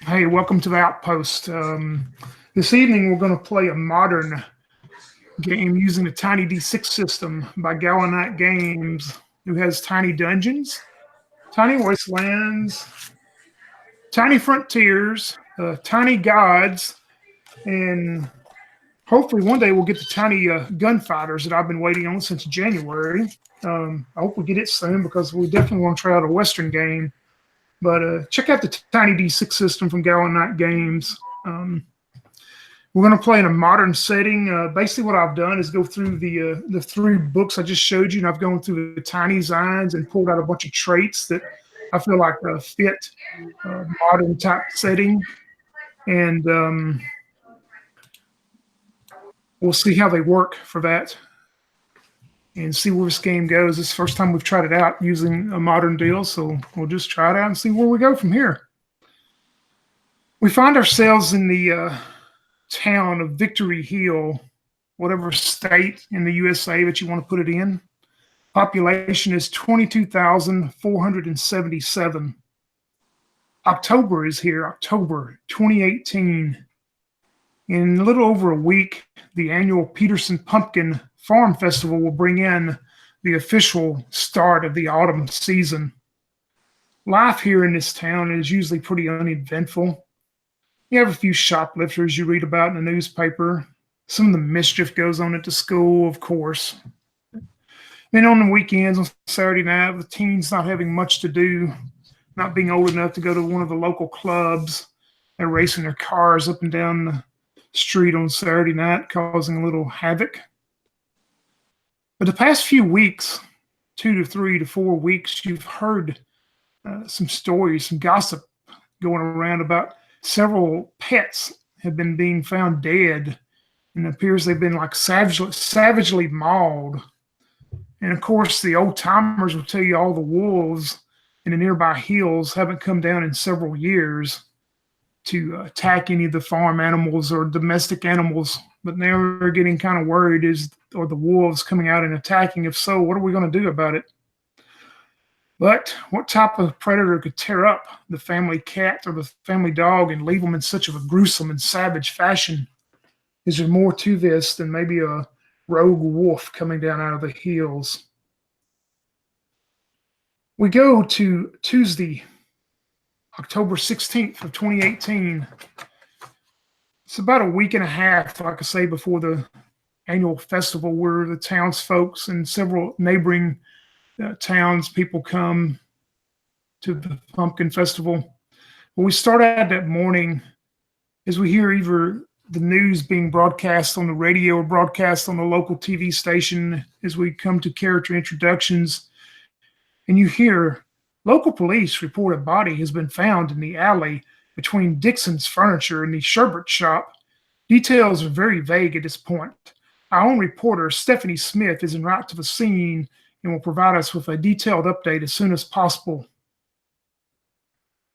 Hey, welcome to the Outpost. This evening, we're going to play a modern game using the Tiny D6 system by Galvanite Games, who has tiny dungeons, tiny wastelands, tiny frontiers, tiny gods, and hopefully one day we'll get the tiny gunfighters that I've been waiting on since January. I hope we get it soon because we definitely want to try out a Western game. But check out the Tiny D6 system from Galvanite Games. We're going to play in a modern setting. Basically, what I've done is go through the three books I just showed you, and I've gone through the tiny designs and pulled out a bunch of traits that I feel like fit modern type setting. And we'll see how they work for that and see where this game goes. This is the first time we've tried it out using a modern deal, so we'll just try it out and see where we go from here. We find ourselves in the town of Victory Hill, whatever state in the USA that you want to put it in. Population is 22,477. October is here, October 2018. In a little over a week, the annual Peterson Pumpkin Farm Festival will bring in the official start of the autumn season. Life here in this town is usually pretty uneventful. You have a few shoplifters you read about in the newspaper. Some of the mischief goes on at the school, of course. Then on the weekends, on Saturday night, the teens not having much to do, not being old enough to go to one of the local clubs, they're racing their cars up and down the street on Saturday night, causing a little havoc. But the past few weeks, 2 to 3 to 4 weeks, you've heard some stories, some gossip going around about several pets have been being found dead, and it appears they've been like savagely mauled. And of course, the old timers will tell you all the wolves in the nearby hills haven't come down in several years to attack any of the farm animals or domestic animals. But now they're getting kind of worried, are the wolves coming out and attacking? If so, what are we going to do about it? But what type of predator could tear up the family cat or the family dog and leave them in such of a gruesome and savage fashion? Is there more to this than maybe a rogue wolf coming down out of the hills? We go to Tuesday, October 16th of 2018. It's about a week and a half, like I say, before the annual festival where the townsfolk and several neighboring towns people come to the pumpkin festival. When we start out that morning, as we hear either the news being broadcast on the radio or broadcast on the local TV station, as we come to character introductions, and you hear local police report a body has been found in the alley between Dixon's Furniture and the sherbet shop. Details are very vague at this point. Our own reporter, Stephanie Smith, is en route to the scene and will provide us with a detailed update as soon as possible.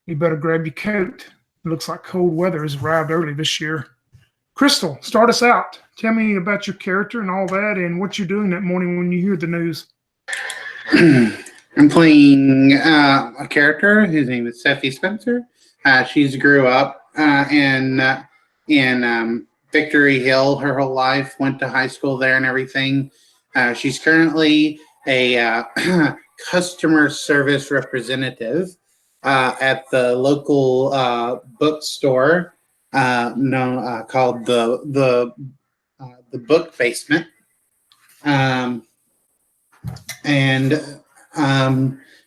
You better grab your coat. It looks like cold weather has arrived early this year. Crystal, start us out. Tell me about your character and all that and what you're doing that morning when you hear the news. I'm playing a character whose name is Steffi Spencer. She's grew up in Victory Hill her whole life, went to high school there and everything. She's currently a customer service representative at the local bookstore called the Book Basement.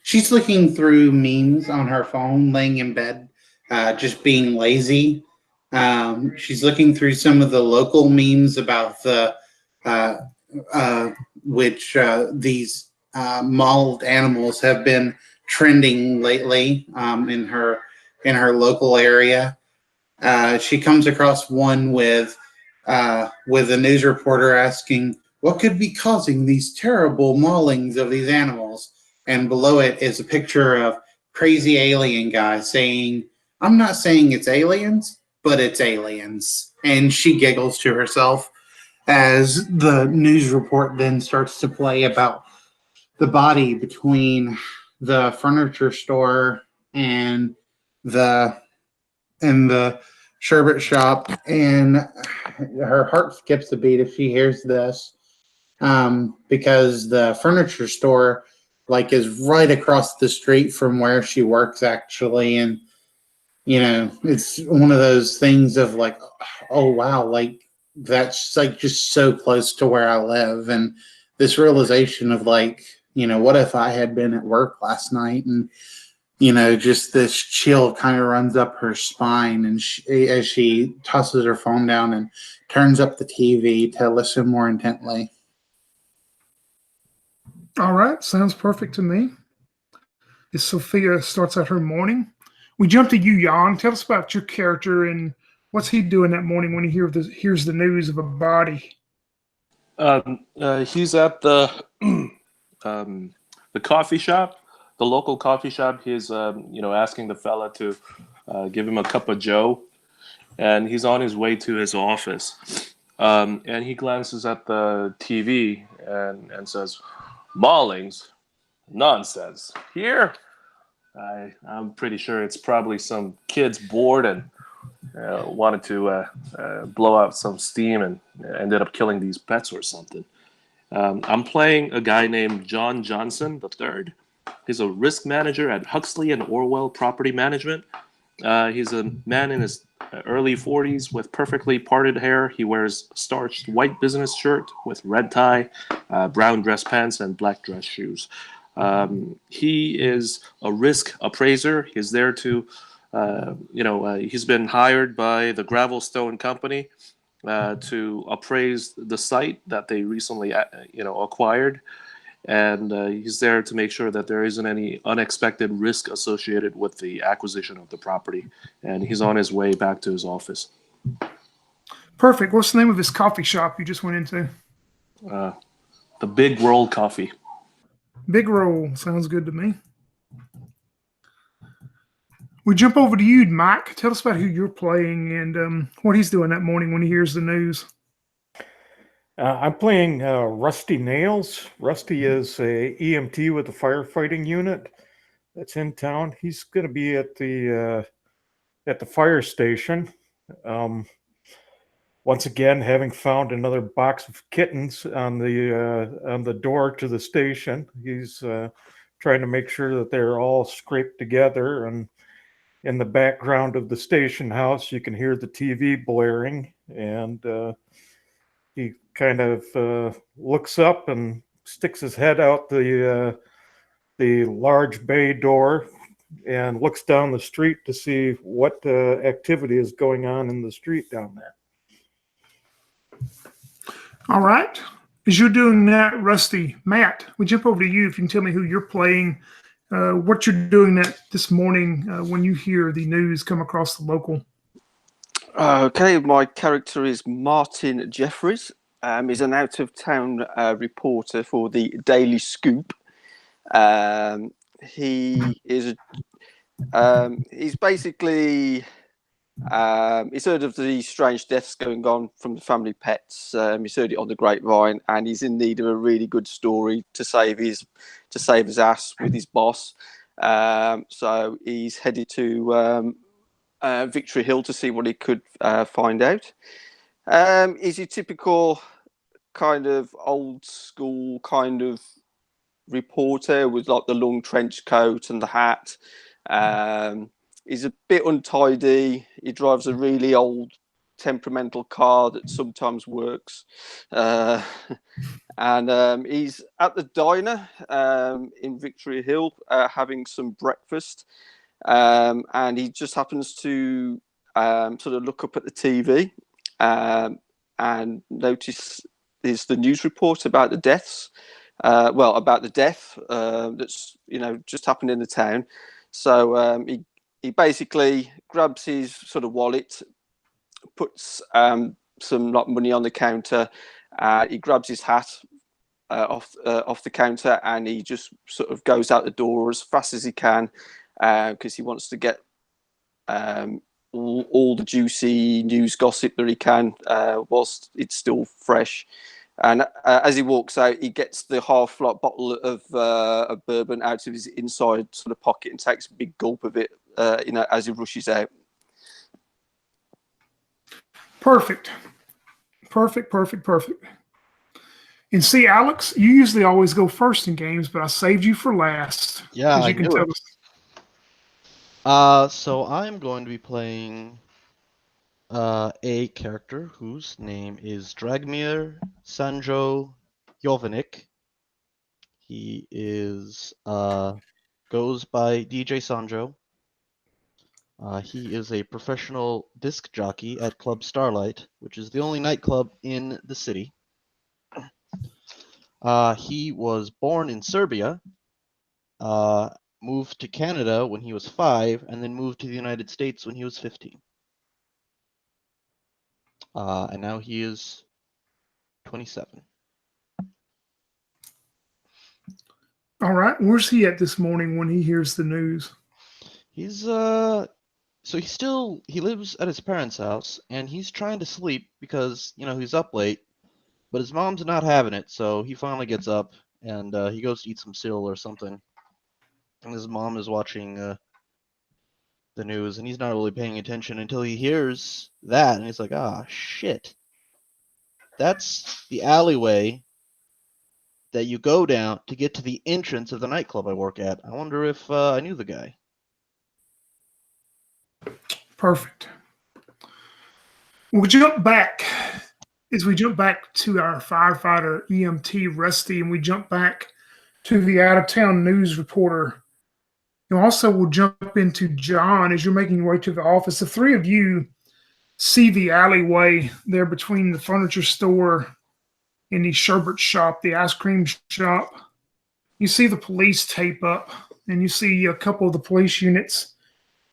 She's looking through memes on her phone, laying in bed, just being lazy. She's looking through some of the local memes about these mauled animals have been trending lately in her local area. She comes across one with a news reporter asking, "What could be causing these terrible maulings of these animals?" And below it is a picture of crazy alien guy saying, "I'm not saying it's aliens, but it's aliens." And she giggles to herself as the news report then starts to play about the body between the furniture store and the the sherbet shop, and her heart skips a beat if she hears this, because the furniture store like is right across the street from where she works actually, and it's one of those things of like, oh wow, like that's like just so close to where I live, and this realization of like, what if I had been at work last night, and just this chill kind of runs up her spine, and as she tosses her phone down and turns up the TV to listen more intently. All right, sounds perfect to me. As Sophia starts out her morning, we jump to you, Jan. Tell us about your character and what's he doing that morning when he hears the news of a body. He's at the the coffee shop, the local coffee shop. He's asking the fella to give him a cup of Joe, and he's on his way to his office. And he glances at the TV and says, "Maulings, nonsense. Here, I'm pretty sure it's probably some kids bored and wanted to blow out some steam and ended up killing these pets or something." I'm playing a guy named John Johnson III. He's a risk manager at Huxley and Orwell Property Management. He's a man in his early 40s with perfectly parted hair. He wears a starched white business shirt with red tie, brown dress pants, and black dress shoes. He is a risk appraiser. He's there to, he's been hired by the Gravelstone Company to appraise the site that they recently, acquired. And he's there to make sure that there isn't any unexpected risk associated with the acquisition of the property. And he's on his way back to his office. Perfect. What's the name of this coffee shop you just went into? The Big Roll Coffee. Big Roll. Sounds good to me. We jump over to you, Mike. Tell us about who you're playing and what he's doing that morning when he hears the news. I'm playing Rusty Nails. Rusty is a EMT with the firefighting unit that's in town. He's going to be at the fire station. Once again, having found another box of kittens on the door to the station, he's trying to make sure that they're all scraped together. And in the background of the station house, you can hear the TV blaring, and he kind of looks up and sticks his head out the large bay door and looks down the street to see what activity is going on in the street down there. All right. As you're doing that, Rusty, Matt, we jump over to you if you can tell me who you're playing, what you're doing this morning when you hear the news come across the local. Okay, my character is Martin Jeffries. He's an out-of-town reporter for the Daily Scoop. He's basically he's heard of the strange deaths going on from the family pets. He's heard it on the grapevine, and he's in need of a really good story to save his ass with his boss. So he's headed to Victory Hill to see what he could find out. Is a typical kind of old school kind of reporter with like the long trench coat and the hat. He's a bit untidy. He drives a really old temperamental car that sometimes works. And he's at the diner in Victory Hill having some breakfast. And he just happens to sort of look up at the TV and notice is the news report about the deaths. About the death that's just happened in the town. So he basically grabs his sort of wallet, puts some like money on the counter. He grabs his hat off the counter, and he just sort of goes out the door as fast as he can because he wants to get all the juicy news gossip that he can whilst it's still fresh. And as he walks out, he gets the half-like bottle of bourbon out of his inside sort of pocket and takes a big gulp of it, as he rushes out. Perfect. Perfect. And see, Alex, you usually always go first in games, but I saved you for last. Yeah, as I you can knew tell it. us. So I'm going to be playing a character whose name is Dragmir Sanjo Jovanik. He is goes by DJ Sanjo. He is a professional disc jockey at Club Starlight, which is the only nightclub in the city. He was born in Serbia, moved to Canada when he was 5, and then moved to the United States when he was 15. And now he is 27. All right. Where's he at this morning when he hears the news? He's so he lives at his parents' house, and he's trying to sleep because he's up late, but his mom's not having it. So he finally gets up and he goes to eat some cereal or something, and his mom is watching the news, and he's not really paying attention until he hears that, and he's like, ah, shit. That's the alleyway that you go down to get to the entrance of the nightclub I work at. I wonder if I knew the guy. Perfect. We'll jump back as we jump back to our firefighter EMT Rusty, and we jump back to the out of town news reporter. And also, we'll jump into John as you're making your way to the office. The three of you see the alleyway there between the furniture store and the sherbet shop, the ice cream shop. You see the police tape up, and you see a couple of the police units.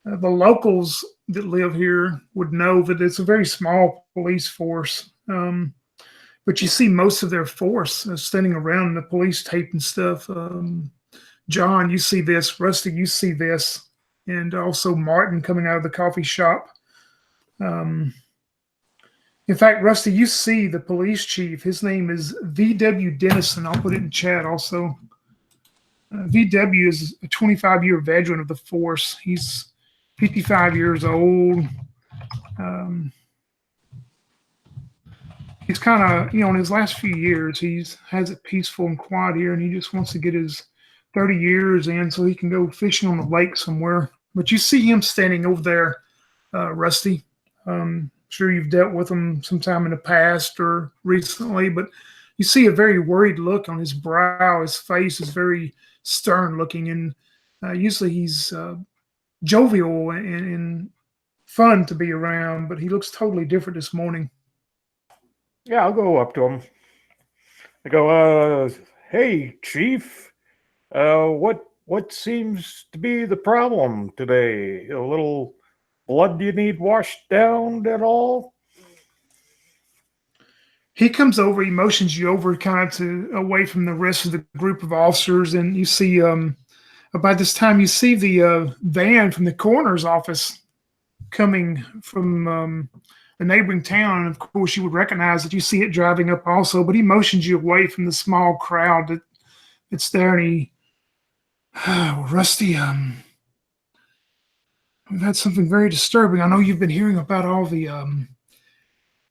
The locals that live here would know that it's a very small police force. But you see most of their force standing around the police tape and stuff. John, you see this. Rusty, you see this. And also Martin coming out of the coffee shop. In fact, Rusty, you see the police chief. His name is V.W. Dennison. I'll put it in chat also. V.W. is a 25-year veteran of the force. He's 55 years old. He's kind of, in his last few years, he's has it peaceful and quiet here, and he just wants to get his 30 years in so he can go fishing on the lake somewhere. But you see him standing over there, Rusty. Sure you've dealt with him sometime in the past or recently, but you see a very worried look on his brow. His face is very stern looking, and usually he's jovial and fun to be around, but he looks totally different this morning. Yeah, I'll go up to him. I go, hey, Chief, what seems to be the problem today? A little blood you need washed down at all? He comes over, he motions you over kind of to away from the rest of the group of officers, and you see about this time you see the van from the coroner's office coming from the neighboring town. And of course, you would recognize that you see it driving up also, but he motions you away from the small crowd that's there. And he, Rusty, we've had something very disturbing. I know you've been hearing about all the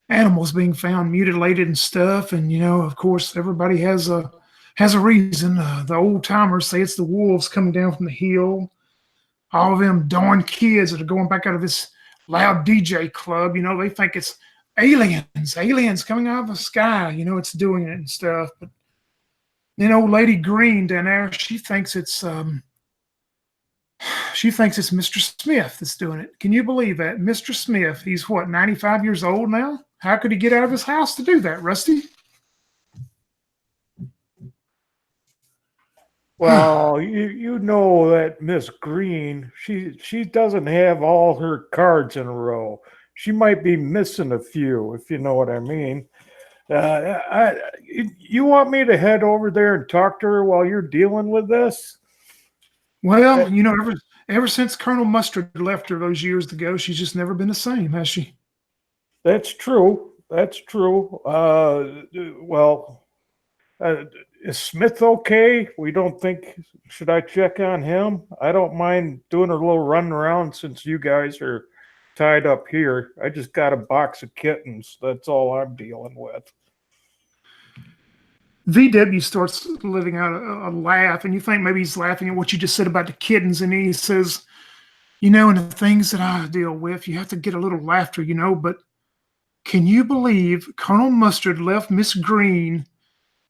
animals being found mutilated and stuff. And, of course, everybody has a reason. The old timers say it's the wolves coming down from the hill. All of them darn kids that are going back out of this loud DJ club, they think it's aliens coming out of the sky, it's doing it and stuff. But Lady Green down there, she thinks it's Mr. Smith that's doing it. Can you believe that? Mr. Smith, he's what, 95 years old now? How could he get out of his house to do that, Rusty? Well, you know that Miss Green, she doesn't have all her cards in a row. She might be missing a few, if you know what I mean. You want me to head over there and talk to her while you're dealing with this? Well, ever since Colonel Mustard left her those years ago, she's just never been the same, has she? That's true. Is Smith okay? We don't think, should I check on him? I don't mind doing a little run around since you guys are tied up here. I just got a box of kittens. That's all I'm dealing with. VW starts letting out a laugh, and you think maybe he's laughing at what you just said about the kittens, and he says, "You know, and the things that I deal with, you have to get a little laughter, you know, but can you believe Colonel Mustard left Miss Green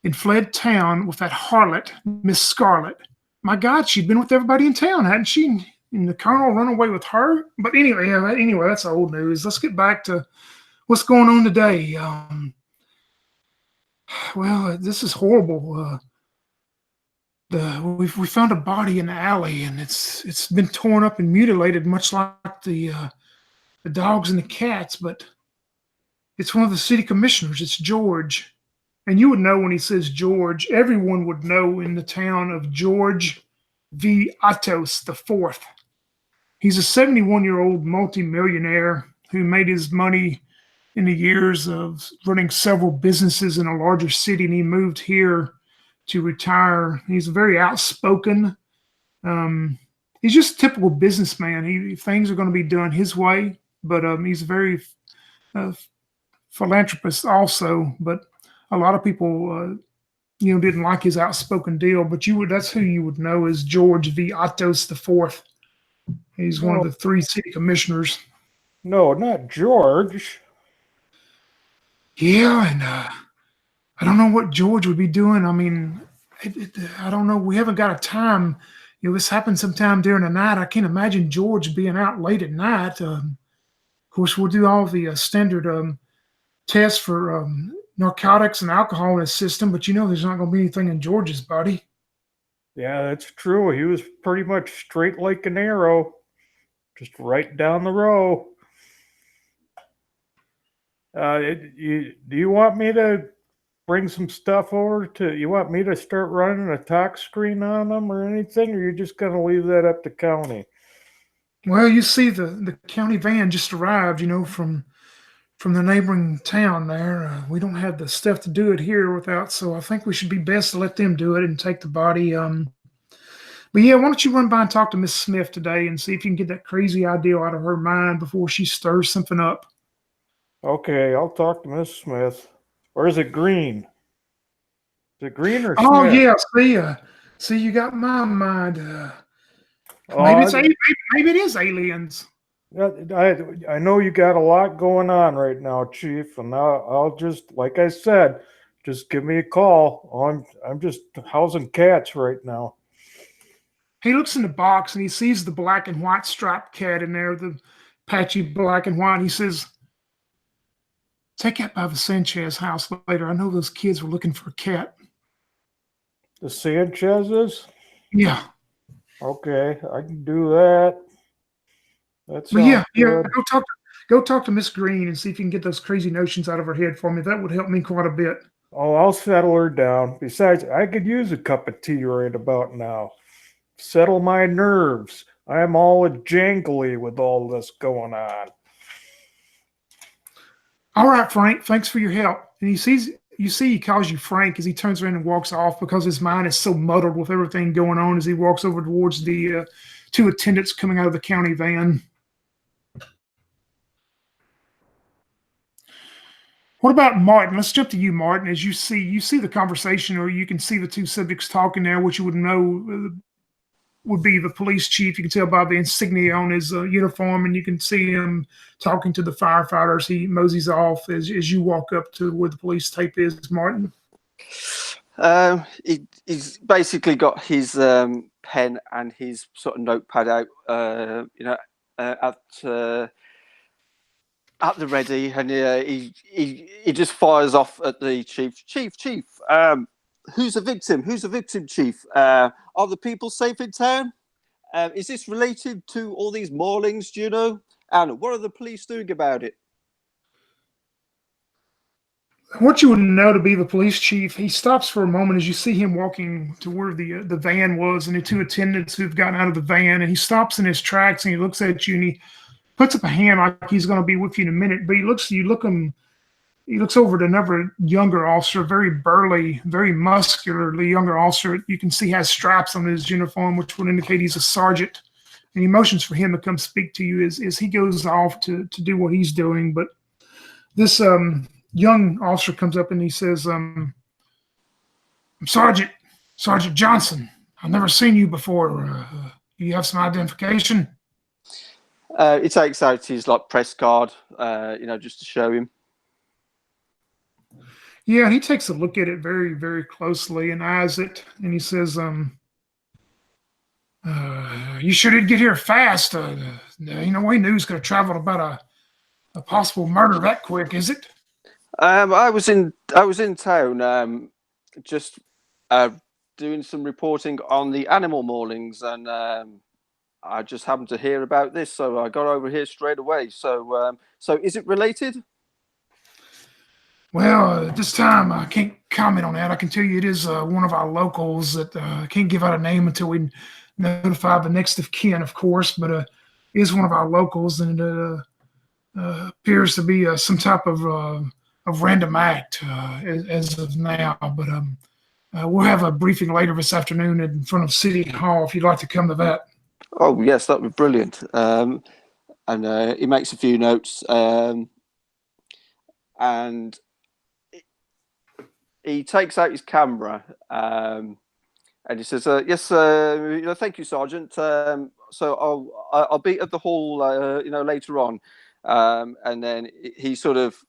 and fled town with that harlot, Miss Scarlet? My God, she'd been with everybody in town, hadn't she? And the Colonel run away with her? But anyway, that's old news. Let's get back to what's going on today. Well, this is horrible. We found a body in the alley, and it's been torn up and mutilated, much like the dogs and the cats. But it's one of the city commissioners. It's George, and you would know when he says George. Everyone would know in the town of George V. Atos the Fourth. He's a 71-year-old multimillionaire who made his money in the years of running several businesses in a larger city, and he moved here to retire. He's very outspoken. He's just a typical businessman. Things are going to be done his way, but he's a very philanthropist also. But a lot of people, didn't like his outspoken deal. But that's who you would know as George V. Atos the Fourth. He's one of the 3 city commissioners. No, not George. Yeah, and I don't know what George would be doing. I mean, I don't know. We haven't got a time. This happened sometime during the night. I can't imagine George being out late at night. Of course, we'll do all the standard tests for narcotics and alcohol in his system, but there's not going to be anything in George's body. Yeah, that's true. He was pretty much straight like an arrow, just right down the row. Do you want me to bring some stuff over you want me to start running a talk screen on them or anything, or you're just going to leave that up to county? Well, you see the county van just arrived, from the neighboring town there. We don't have the stuff to do it here without, so I think we should be best to let them do it and take the body. But yeah, why don't you run by and talk to Miss Smith today and see if you can get that crazy idea out of her mind before she stirs something up. Okay, I'll talk to Miss Smith. Or is it Green? Is it Green or Oh, Smith? yeah. See, you got my mind. Maybe it is aliens. I know you got a lot going on right now, Chief, and I'll just, like I said, just give me a call. I'm just housing cats right now. He looks in the box and he sees the black and white striped cat in there, the patchy black and white. He says, "Take that by the Sanchez house later. I know those kids were looking for a cat." The Sanchez's? Yeah. Okay, I can do that. That's yeah. good. Go talk to Miss Green and see if you can get those crazy notions out of her head for me. That would help me quite a bit. Oh, I'll settle her down. Besides, I could use a cup of tea right about now. Settle my nerves. I'm all jangly with all this going on. All right, Frank. Thanks for your help. And he calls you Frank as he turns around and walks off because his mind is so muddled with everything going on as he walks over towards the 2 attendants coming out of the county van. What about Martin? Let's jump to you, Martin. As you see the conversation, or you can see the 2 subjects talking there, which you would know would be the police chief. You can tell by the insignia on his uniform, and you can see him talking to the firefighters. He moseys off as you walk up to where the police tape is, Martin. He's basically got his pen and his sort of notepad out, at the ready, and he just fires off at the chief. Chief, who's a victim? Who's a victim, Chief? Are the people safe in town? Is this related to all these maulings, do you know? And what are the police doing about it? What you would know to be the police chief, he stops for a moment as you see him walking to where the van was and the 2 attendants who've gotten out of the van, and he stops in his tracks and he looks at you and he puts up a hand like he's going to be with you in a minute, but he looks over at another younger officer, very burly, very muscularly younger officer. You can see has stripes on his uniform, which would indicate he's a sergeant. and he motions for him to come speak to you as he goes off to do what he's doing. But this young officer comes up and he says, I'm Sergeant Johnson. I've never seen you before. Do you have some identification? He takes out his like press card, just to show him. Yeah, and he takes a look at it very, very closely and eyes it, and he says, you sure did get here fast. No way news could have traveled about a possible murder that quick, is it? I was in town, just doing some reporting on the animal maulings, and I just happened to hear about this, so I got over here straight away. So is it related? Well, at this time, I can't comment on that. I can tell you it is one of our locals that I can't give out a name until we notify the next of kin, of course, but it is one of our locals, and it appears to be some type of random act as of now. But we'll have a briefing later this afternoon in front of City Hall if you'd like to come to that. Oh, yes, that would be brilliant. And he makes a few notes, and he takes out his camera, and he says, "Yes, thank you, Sergeant. So I'll be at the hall, later on." And then he sort of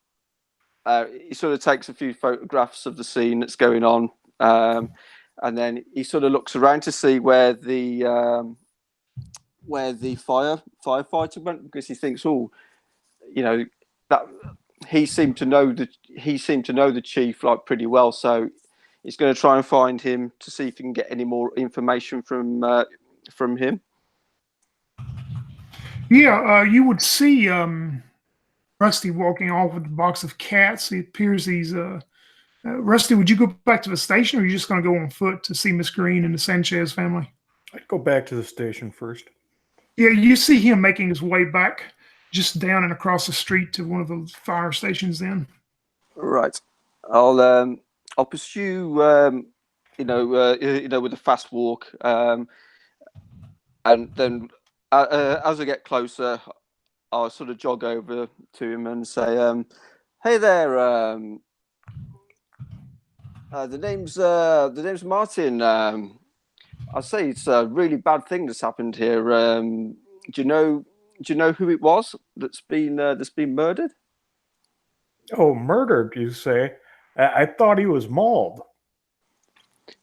takes a few photographs of the scene that's going on, and then he sort of looks around to see where the firefighter went, because he thinks, that he seemed to know the chief like pretty well, so he's going to try and find him to see if he can get any more information from him. Yeah, you would see Rusty walking off with a box of cats. It appears he's Rusty, would you go back to the station, or are you just going to go on foot to see Miss Green and the Sanchez family? I'd go back to the station first. Yeah, you see him making his way back just down and across the street to one of the fire stations then. Right. I'll pursue, with a fast walk, and then as I get closer, I'll sort of jog over to him and say, "Hey there, the name's Martin. I say it's a really bad thing that's happened here. Do you know who it was that's been murdered?" Oh, murdered, you say? I thought he was mauled.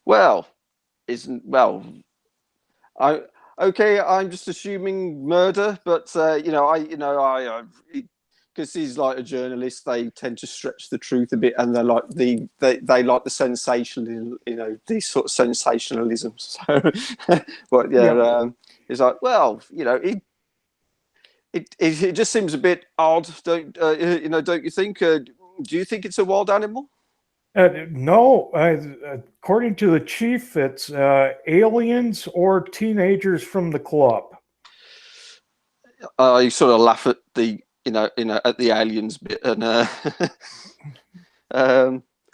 Well, I'm just assuming murder, but because he's like a journalist, they tend to stretch the truth a bit, and they like the sensational, these sort of sensationalism. So, but yeah. It's like, well, it just seems a bit odd, don't you think? Do you think it's a wild animal? No, according to the chief, it's aliens or teenagers from the club. I sort of laugh at the at the aliens bit, and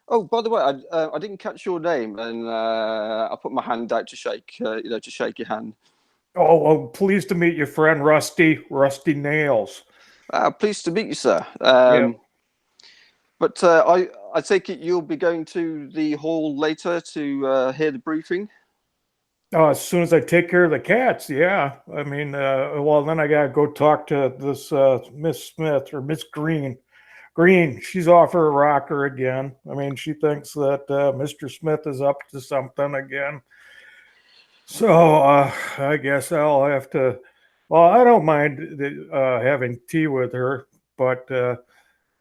oh, by the way, I didn't catch your name, and I put my hand out to shake your hand. Oh, well, pleased to meet you, friend Rusty Nails. Pleased to meet you, sir. Yeah. But I take it you'll be going to the hall later to hear the briefing? As soon as I take care of the cats, yeah. I mean, well, then I got to go talk to this Miss Smith or Miss Green. Green, she's off her rocker again. I mean, she thinks that Mr. Smith is up to something again. So I guess I'll have to, well, I don't mind having tea with her, but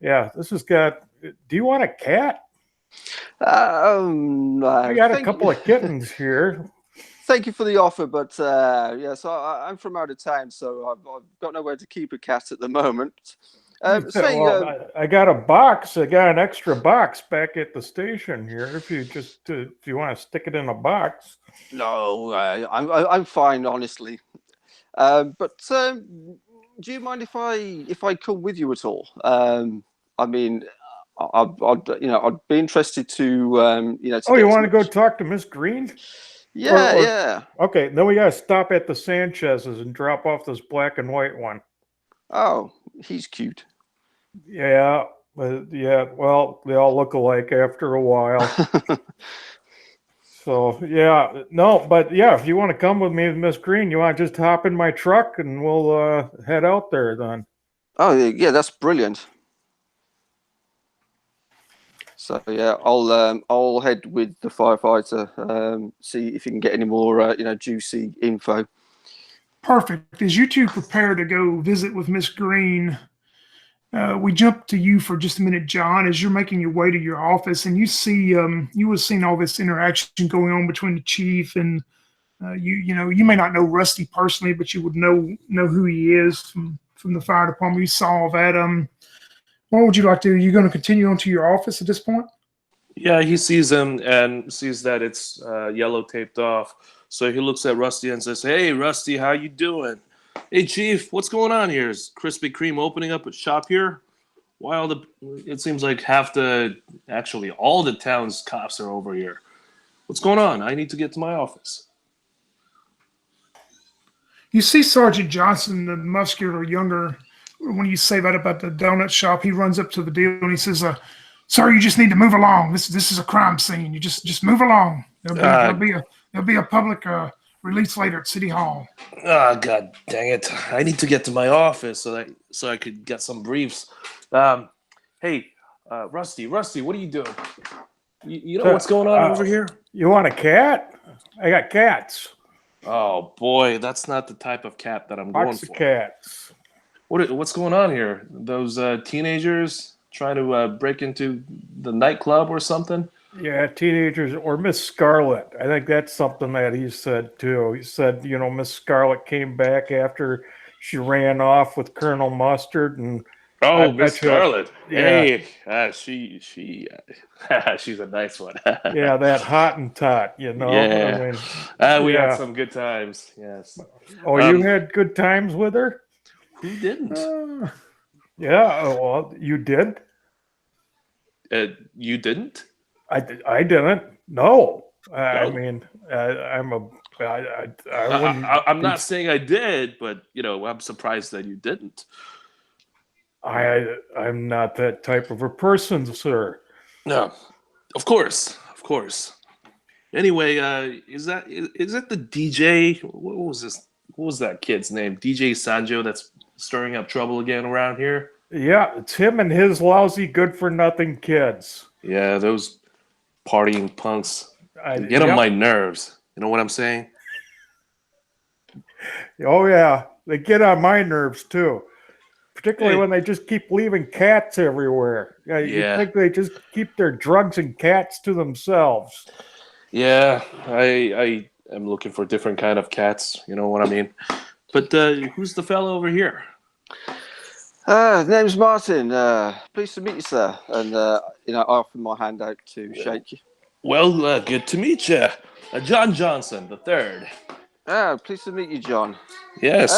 yeah, this has got, do you want a cat? I got a couple of kittens here. Thank you for the offer, but yeah, so I'm from out of town, so I've got nowhere to keep a cat at the moment. I got a box. I got an extra box back at the station here. If you want to stick it in a box. No, I'm fine, honestly. But do you mind if I come with you at all? I mean, I'd be interested to Oh, you want to go talk to Miss Green? Yeah, or- yeah. Okay, then we gotta stop at the Sanchez's and drop off this black and white one. Oh, he's cute. Yeah, but yeah, well, they all look alike after a while. So yeah, no, but yeah, if you want to come with me, Miss Green, you want to just hop in my truck and we'll head out there then. Oh, yeah, that's brilliant. So yeah, I'll head with the firefighter. See if you can get any more juicy info. Perfect. As you two prepare to go visit with Miss Green, we jump to you for just a minute, John, as you're making your way to your office, and you see you would have seen all this interaction going on between the chief and you may not know Rusty personally, but you would know who he is from the fire department. You saw that. What would you like to do? Are you going to continue on to your office at this point? Yeah, he sees him and sees that it's yellow taped off. So he looks at Rusty and says, "Hey, Rusty, how you doing? Hey, Chief, what's going on here? Is Krispy Kreme opening up a shop here? Why it seems like actually all the town's cops are over here. What's going on? I need to get to my office." You see Sergeant Johnson, the muscular younger. When you say that about the donut shop, he runs up to the deal and he says, "Sir, you just need to move along. This is a crime scene. You just move along. There'll be a public release later at City Hall." Ah, God dang it! I need to get to my office so I could get some briefs. Hey, Rusty, what are you doing? You know what's going on over here? You want a cat? I got cats. Oh boy, that's not the type of cat that I'm going Lots for. of cats. What's going on here? Those teenagers trying to break into the nightclub or something? Yeah, teenagers or Miss Scarlet. I think that's something that he said too. He said, Miss Scarlet came back after she ran off with Colonel Mustard, and I Oh, Miss bet you- Scarlet. yeah. Hey, she's a nice one. Yeah, that Hottentot, Yeah. I mean, We had yeah. some good times. Yes. Oh, you had good times with her? Who didn't? Yeah, well, you did. You didn't? I didn't. No, I No. mean, I'm a. I wouldn't. I'm not saying I did, but I'm surprised that you didn't. I'm not that type of a person, sir. No, of course. Anyway, is it the DJ? What was this? What was that kid's name? DJ Sanjo that's stirring up trouble again around here? Yeah, it's him and his lousy good-for-nothing kids. Yeah, those partying punks. Get Yep. on my nerves. You know what I'm saying? Oh yeah, they get on my nerves too. Particularly Hey. when they just keep leaving cats everywhere. You Yeah. think they just keep their drugs and cats to themselves. Yeah, I am looking for different kind of cats. You know what I mean? But who's the fellow over here? Name's Martin. Pleased to meet you, sir. And I offer my hand out to shake you. Well, good to meet you. John Johnson, the third. Pleased to meet you, John. Yes.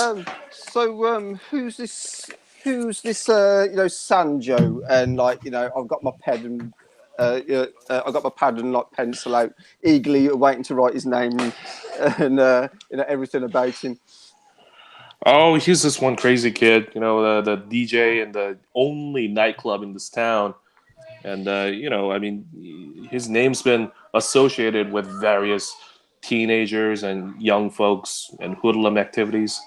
Who's this? Who's this? Sanjo, and I've got my pen and I've got my pad and pencil out, eagerly waiting to write his name and everything about him. Oh, he's this one crazy kid, the DJ in the only nightclub in this town. And, his name's been associated with various teenagers and young folks and hoodlum activities.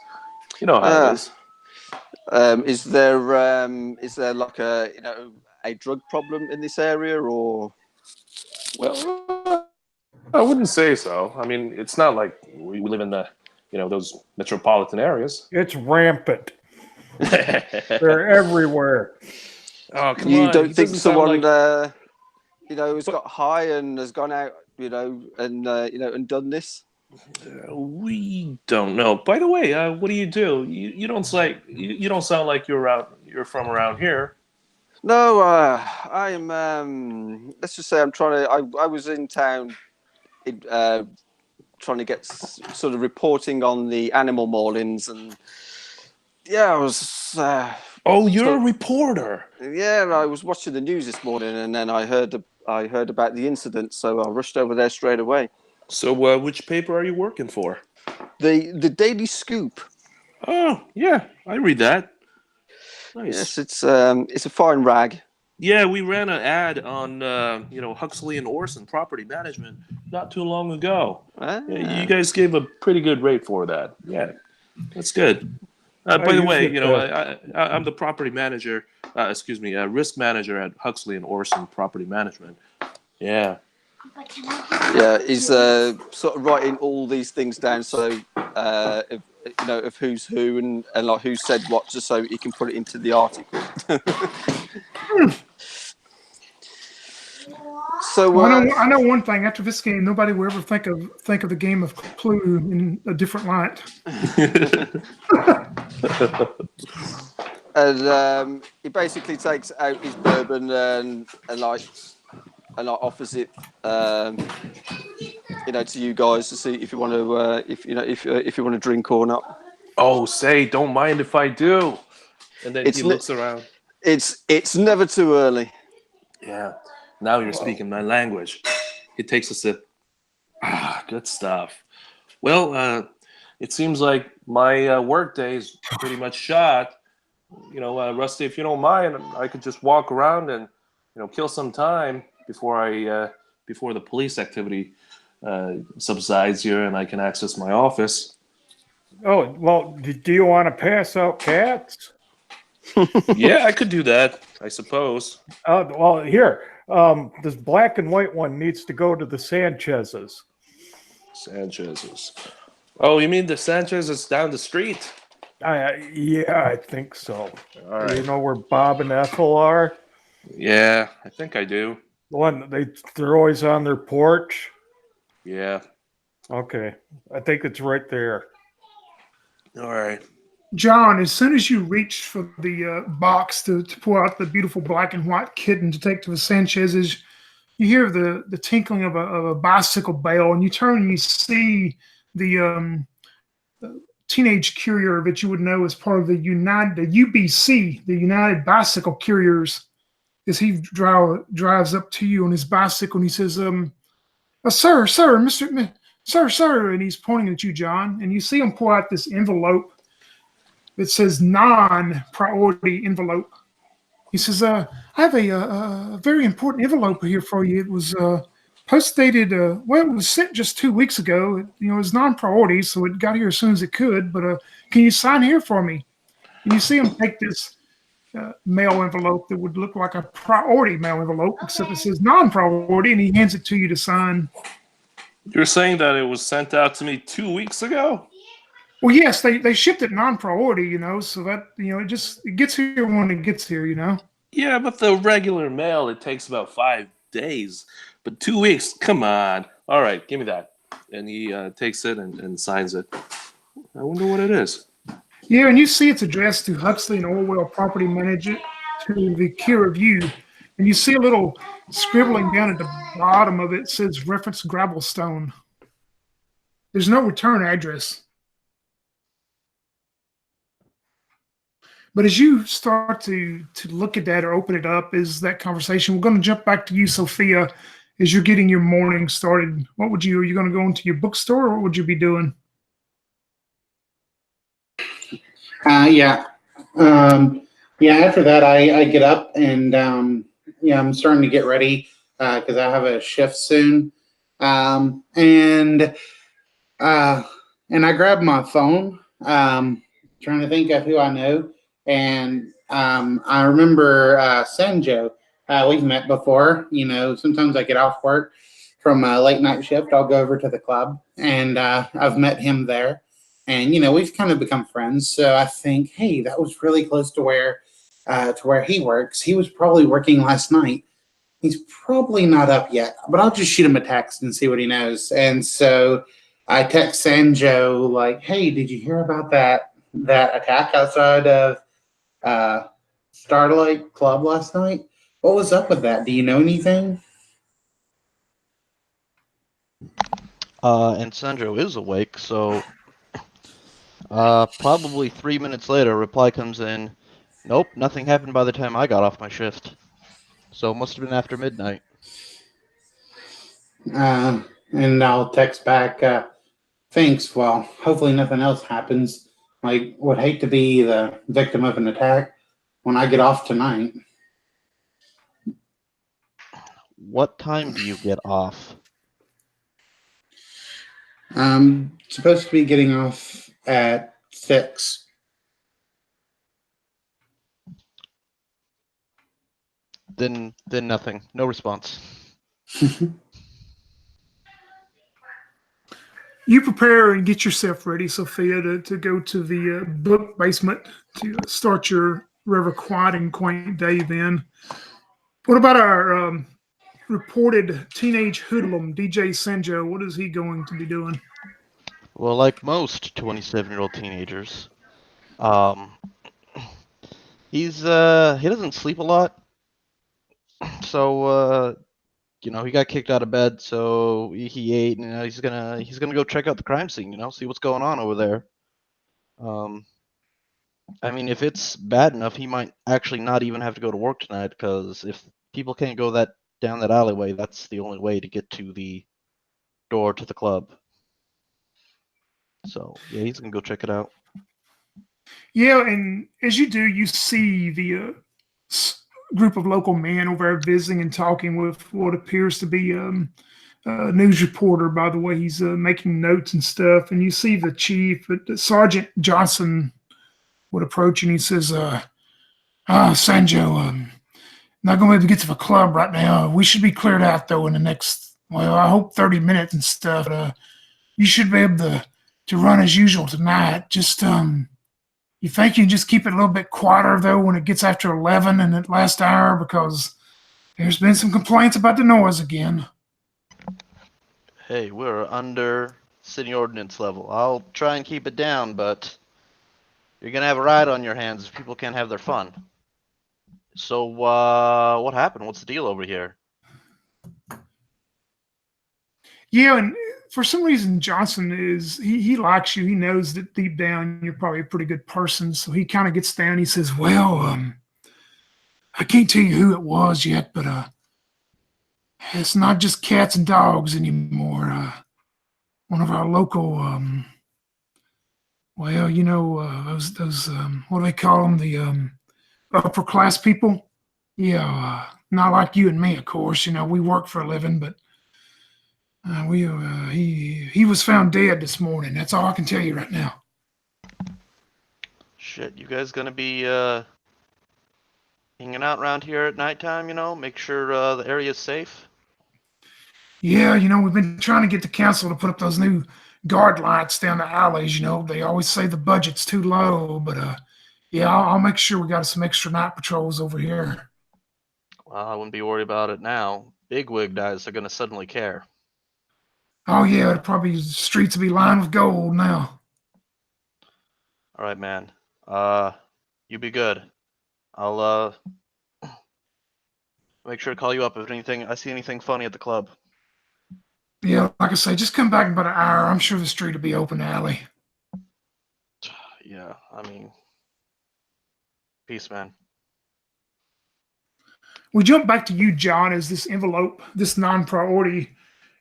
You know how it is. Is there like a drug problem in this area, or? Well, I wouldn't say so. I mean, it's not like we live in the, those metropolitan areas. It's rampant. They're everywhere. Oh, come on. You don't He think doesn't sound someone, like- has got high and has gone out, and done this? We don't know. By the way, what do? You don't sound like you're from around here. No, I'm. Let's just say I'm trying to. I was in town, trying to get sort of reporting on the animal maulings, and yeah, I was. Oh, you're a reporter. Yeah, and I was watching the news this morning, and then I heard about the incident, so I rushed over there straight away. So, which paper are you working for? The Daily Scoop. Oh, yeah, I read that. Yes, Nice. it's a fine rag. Yeah, we ran an ad on Huxley and Orson property management not too long ago. Yeah, you Ah. guys gave a pretty good rate for that. Yeah, that's good. I By the use way, it. I'm the property manager. Excuse me, risk manager at Huxley and Orson Property Management. Yeah. Yeah, he's sort of writing all these things down, so of who's who and like who said what, just so he can put it into the article. So Well, I know one thing. After this game, nobody will ever think of the game of Clue in a different light. and he basically takes out his bourbon and offers it to you guys to see if you want to if you want to drink or not. Oh, say, don't mind if I do. And then It's he looks around. It's never too early. Yeah. Now you're speaking my language. He takes a sip. Ah, good stuff. Well, it seems like my work day is pretty much shot. Rusty, if you don't mind, I could just walk around and kill some time before the police activity subsides here, and I can access my office. Oh, well, do you want to pass out cats? Yeah, I could do that, I suppose. Well, here, this black and white one needs to go to the Sanchez's. Sanchez's. Oh, you mean the Sanchez is down the street? Yeah, I think so. All right. You know where Bob and Ethel are? Yeah, I think I do. The one they're always on their porch. Yeah. Okay, I think it's right there. All right. John, as soon as you reach for the box to pull out the beautiful black and white kitten to take to the Sanchez's, you hear the tinkling of a bicycle bell, and you turn and you see the teenage courier that you would know as part of the UBC, the United Bicycle Couriers, as he drives up to you on his bicycle, and he says, "Sir, sir," and he's pointing at you, John, and you see him pull out this envelope that says non-priority envelope. He says, I have a very important envelope here for you. It was post-dated, it was sent just 2 weeks ago. It was non-priority, so it got here as soon as it could, but can you sign here for me? And you see him take this mail envelope that would look like a priority mail envelope, except it says non-priority, and he hands it to you to sign. You're saying that it was sent out to me 2 weeks ago? Well, yes, they shipped it non-priority, so that it gets here when it gets here, Yeah, but the regular mail, it takes about 5 days. But 2 weeks, come on. All right, give me that. And he takes it and signs it. I wonder what it is. Yeah, and you see it's addressed to Huxley and Orwell Property Manager to the care of you, and you see a little scribbling down at the bottom of it says reference Gravelstone. There's no return address. But as you start to look at that or open it up, is that conversation. We're going to jump back to you, Sophia, as you're getting your morning started. Are you going to go into your bookstore, or what would you be doing? Yeah. After that, I get up and I'm starting to get ready because I have a shift soon. And I grab my phone, trying to think of who I know. And I remember Sanjo. We've met before. Sometimes I get off work from a late night shift. I'll go over to the club, and I've met him there. And we've kind of become friends. So I think, hey, that was really close to where he works. He was probably working last night. He's probably not up yet, but I'll just shoot him a text and see what he knows. And so I text Sanjo like, hey, did you hear about that attack outside of Starlight Club last night? What was up with that? Do you know anything? And Sandro is awake, so probably 3 minutes later, a reply comes in, nope, nothing happened by the time I got off my shift. So it must have been after midnight. And I'll text back, thanks. Well, hopefully nothing else happens. I would hate to be the victim of an attack when I get off tonight. What time do you get off? Supposed to be getting off at 6. Then nothing. No response. You prepare and get yourself ready, Sophia, to go to the book basement to start your rather quiet and quaint day then. What about our reported teenage hoodlum, DJ Sanjo? What is he going to be doing? Well, like most 27-year-old teenagers, um, he doesn't sleep a lot, so he got kicked out of bed, so he ate, and he's gonna go check out the crime scene, see what's going on over there. I mean, if it's bad enough, he might actually not even have to go to work tonight, because if people can't go down that alleyway, that's the only way to get to the door to the club. So yeah, he's gonna go check it out. Yeah, and as you do, you see the group of local men over there visiting and talking with what appears to be a news reporter. By the way, he's making notes and stuff. And you see the chief, Sergeant Johnson, would approach and he says, Sanjo, not going to be able to get to the club right now. We should be cleared out, though, in the next, well, I hope 30 minutes and stuff. You should be able to run as usual tonight. Just, you think you can just keep it a little bit quieter, though, when it gets after 11 and that last hour? Because there's been some complaints about the noise again. Hey, we're under city ordinance level. I'll try and keep it down, but you're gonna have a riot on your hands if people can't have their fun. So, what happened? What's the deal over here? Yeah, and for some reason, Johnson he likes you. He knows that deep down you're probably a pretty good person. So he kind of gets down. He says, well, I can't tell you who it was yet, but it's not just cats and dogs anymore. One of our local, those what do they call them? The upper class people. Yeah, not like you and me, of course. We work for a living, but he was found dead this morning. That's all I can tell you right now. Shit, you guys gonna be hanging out around here at nighttime? Make sure the area's safe. Yeah, we've been trying to get the council to put up those new guard lights down the alleys. They always say the budget's too low, but yeah, I'll make sure we got some extra night patrols over here. Well, I wouldn't be worried about it now. Bigwig guys are gonna suddenly care. Oh yeah, it'll probably the streets will be lined with gold now. All right, man. You be good. I'll make sure to call you up if I see anything funny at the club. Yeah, like I say, just come back in about an hour. I'm sure the street will be open alley. Yeah, I mean, peace, man. We jump back to you, John, as this non-priority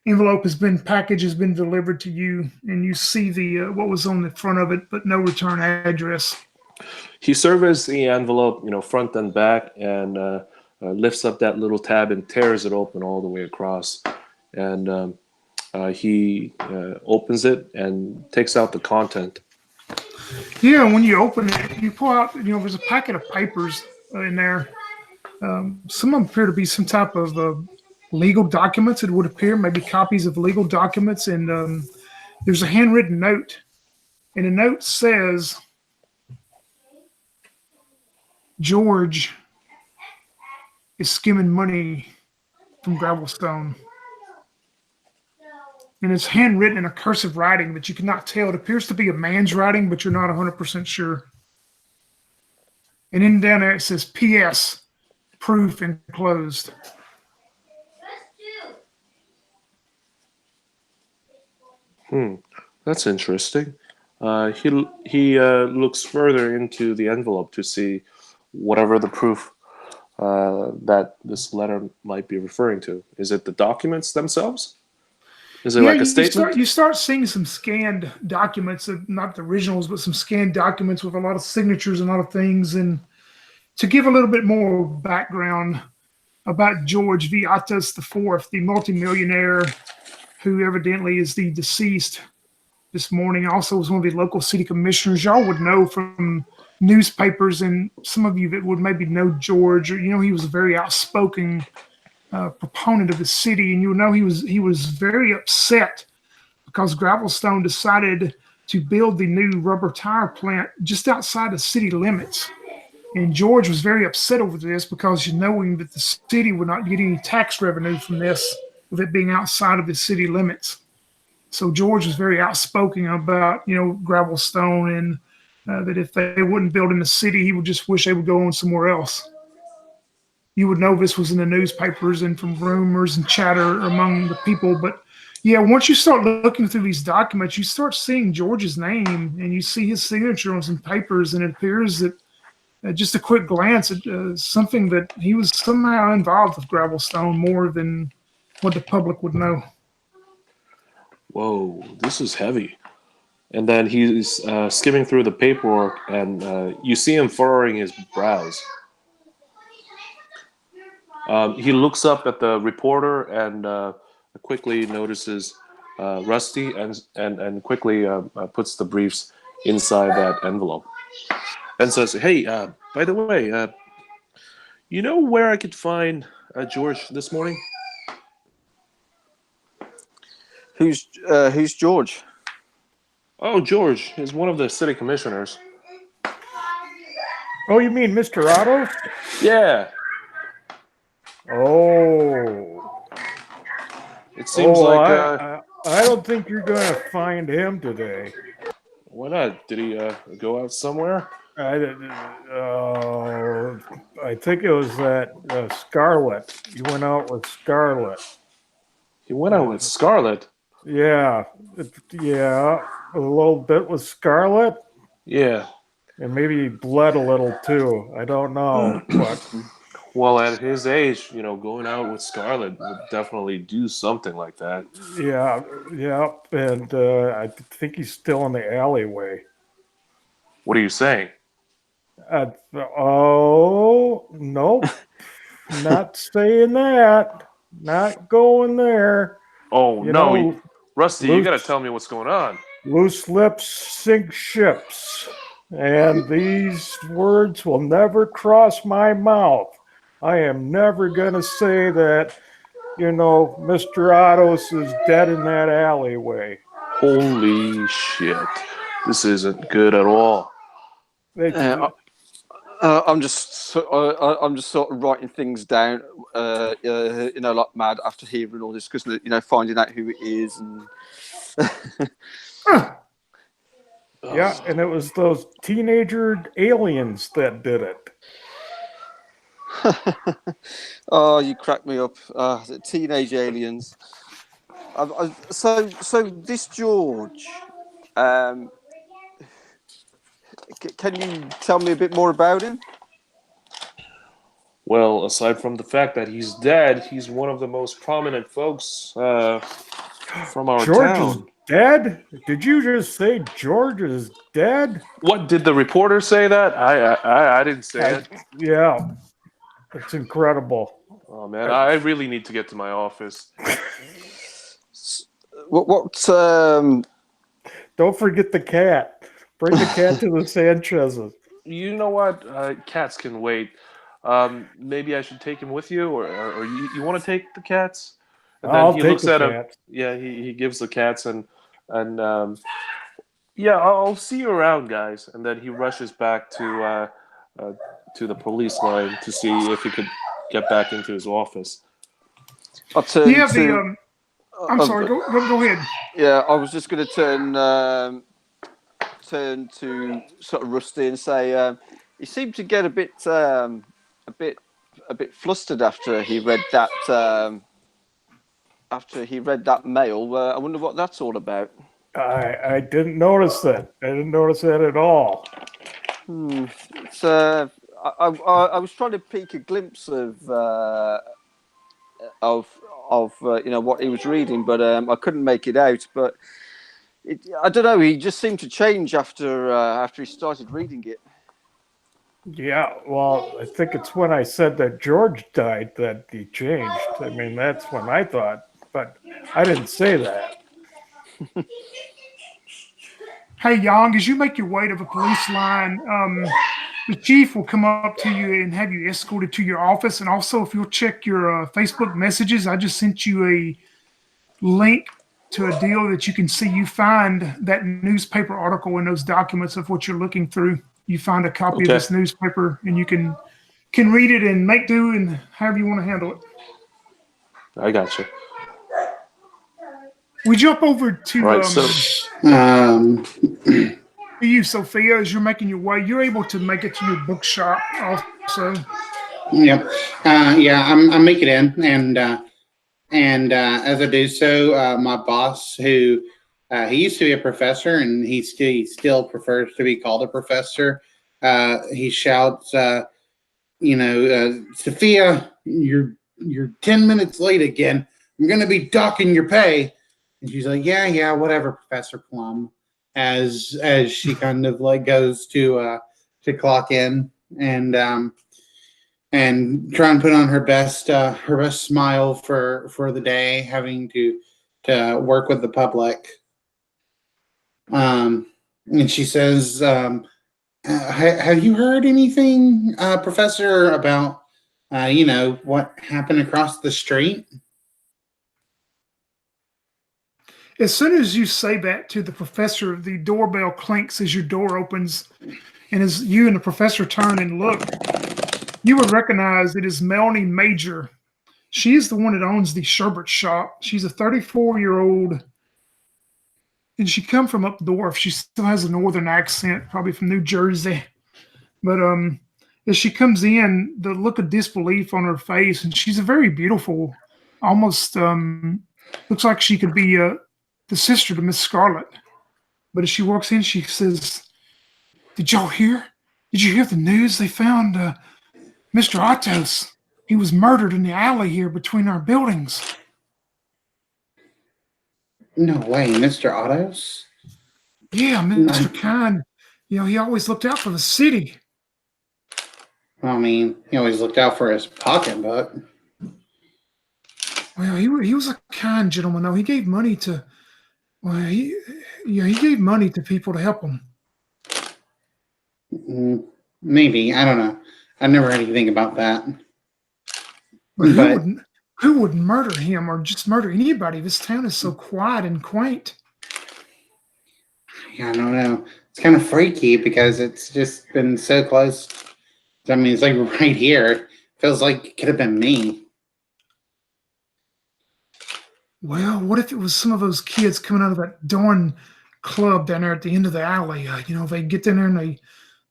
envelope has been delivered to you, and you see the what was on the front of it, but no return address. He surveys the envelope, front and back, and lifts up that little tab and tears it open all the way across. And he opens it and takes out the content. Yeah, when you open it, you pull out, there's a packet of papers in there. Some of them appear to be some type of legal documents, it would appear, maybe copies of legal documents. And there's a handwritten note. And the note says, George is skimming money from Gravelstone. And it's handwritten in a cursive writing that you cannot tell. It appears to be a man's writing, but you're not 100% sure. And then down there it says P.S. Proof enclosed. That's interesting. He looks further into the envelope to see whatever the proof that this letter might be referring to. Is it the documents themselves? Is it Yeah, like a statement? you start seeing some scanned documents, not the originals, but some scanned documents with a lot of signatures and a lot of things. And to give a little bit more background about George V. Atas IV, the multimillionaire who evidently is the deceased this morning, also was one of the local city commissioners. Y'all would know from newspapers, and some of you that would maybe know George, or he was a very outspoken proponent of the city, and you'll know he was very upset because Gravelstone decided to build the new rubber tire plant just outside the city limits. And George was very upset over this because knowing that the city would not get any tax revenue from this, with it being outside of the city limits. So George was very outspoken about, Gravelstone, and that if they wouldn't build in the city, he would just wish they would go on somewhere else. You would know this was in the newspapers and from rumors and chatter among the people. But yeah, once you start looking through these documents, you start seeing George's name and you see his signature on some papers, and it appears that just a quick glance at something that he was somehow involved with Gravelstone more than what the public would know. Whoa, this is heavy. And then he's skimming through the paperwork, and you see him furrowing his brows. He looks up at the reporter and quickly notices Rusty, and quickly puts the briefs inside that envelope, and says, "Hey, by the way, you know where I could find George this morning?" Who's George? Oh, George is one of the city commissioners. Oh, you mean Mr. Otto? Yeah, Oh. it seems Oh, like. I don't think you're going to find him today. Why not? Did he go out somewhere? I think it was that Scarlet. You went out with Scarlet. He went out with Scarlet. Yeah, yeah, a little bit with Scarlet, Yeah. and maybe he bled a little too. I don't know, but Well, at his age, going out with Scarlet would definitely do something like that. yeah, and I think he's still in the alleyway. What are you saying? Oh, nope, not saying that. Not going there. Oh, You no. know, Rusty, you got to loose, tell me what's going on. loose lips sink ships, and these words will never cross my mouth. I am never going to say that, Mr. Ottos is dead in that alleyway. Holy shit. This isn't good at all. I'm just sort of writing things down, like mad after hearing all this, because finding out who it is and. Yeah, and it was those teenager aliens that did it. Oh, you crack me up. The teenage aliens. So this George, can you tell me a bit more about him? Well, aside from the fact that he's dead, he's one of the most prominent folks from our George town. is dead? Did you just say George is dead? What, did the reporter say that? I didn't say it. Yeah, it's incredible. Oh man, I really need to get to my office. What? Don't forget the cat. Bring the cat to the Sanchez's. You know what? Cats can wait. Maybe I should take him with you, or you want to take the cats? And then I'll he take looks the at him. cat. Yeah, he gives the cats and yeah, I'll see you around, guys. And then he rushes back to the police line to see if he could get back into his office. I'll turn Yeah, to. I'm sorry. Go ahead. Yeah, I was just going to turn to sort of Rusty and say he seemed to get a bit flustered after he read that mail. I wonder what that's all about. I didn't notice that. I didn't notice that at all. It's, I was trying to peek a glimpse of of what he was reading, but I couldn't make it out. But I don't know. He just seemed to change after he started reading it. Yeah, well, I think it's when I said that George died that he changed. I mean, that's when I thought, but I didn't say that. Hey, Young, as you make your way to the police line, the chief will come up to you and have you escorted to your office. And also, if you'll check your Facebook messages, I just sent you a link to a deal that you can see. You find that newspaper article in those documents of what you're looking through. You find a copy of Okay. this newspaper, and you can read it and make do and however you want to handle it. I got you. We jump over to Right. So you, Sophia, as you're making your way. You're able to make it to your bookshop also. Yep. Yeah, I'm making it in, and as I do so, my boss, who he used to be a professor, and he still prefers to be called a professor. He shouts, Sophia, you're 10 minutes late again. I'm gonna be docking your pay. And she's like, yeah, whatever, Professor Plum. As she kind of like goes to clock in and try and put on her best smile for the day, having to work with the public. And she says, "Have you heard anything, Professor, about what happened across the street?" As soon as you say that to the professor, the doorbell clinks as your door opens. And as you and the professor turn and look, you would recognize it is Melanie Major. She is the one that owns the sherbet shop. She's a 34-year-old, and she come from up north. She still has a northern accent, probably from New Jersey. But as she comes in, the look of disbelief on her face, and she's a very beautiful, almost looks like she could be the sister to Miss Scarlet. But as she walks in, she says, "Did y'all hear? Did you hear the news? They found Mr. Atos. He was murdered in the alley here between our buildings." No way, Mr. Otto's? Yeah, Mr. Kine. He always looked out for the city. I mean, he always looked out for his pocketbook. Well, he was a kind gentleman, though. He gave money to. Well, he gave money to people to help him. Maybe, I don't know. I never heard anything about that. But who would murder him or just murder anybody? This town is so quiet and quaint. Yeah, I don't know. It's kind of freaky because it's just been so close. I mean, it's like right here. Feels like it could have been me. Well, what if it was some of those kids coming out of that darn club down there at the end of the alley? They get down there and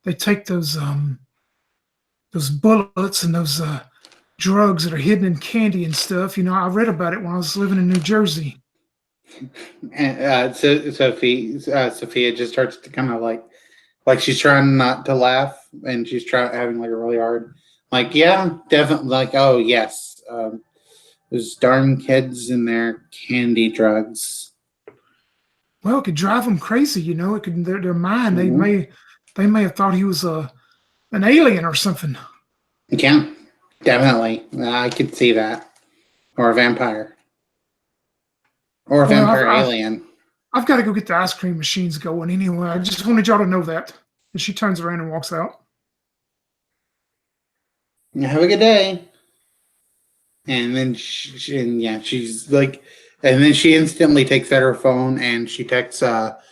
they take those bullets and those drugs that are hidden in candy and stuff. I read about it when I was living in New Jersey. And so Sophia just starts to kind of like she's trying not to laugh, and she's having like a really hard, like, yeah, definitely, like, oh yes, those darn kids and their candy drugs. Well, it could drive them crazy. It could their mind. Mhm. They may have thought he was an alien or something. Yeah, definitely. I could see that, or a vampire, or a Well, vampire alien. I've got to go get the ice cream machines going anyway. I just wanted y'all to know that. And she turns around and walks out. Have a good day. And then she's like, and then she instantly takes out her phone and she texts Sojin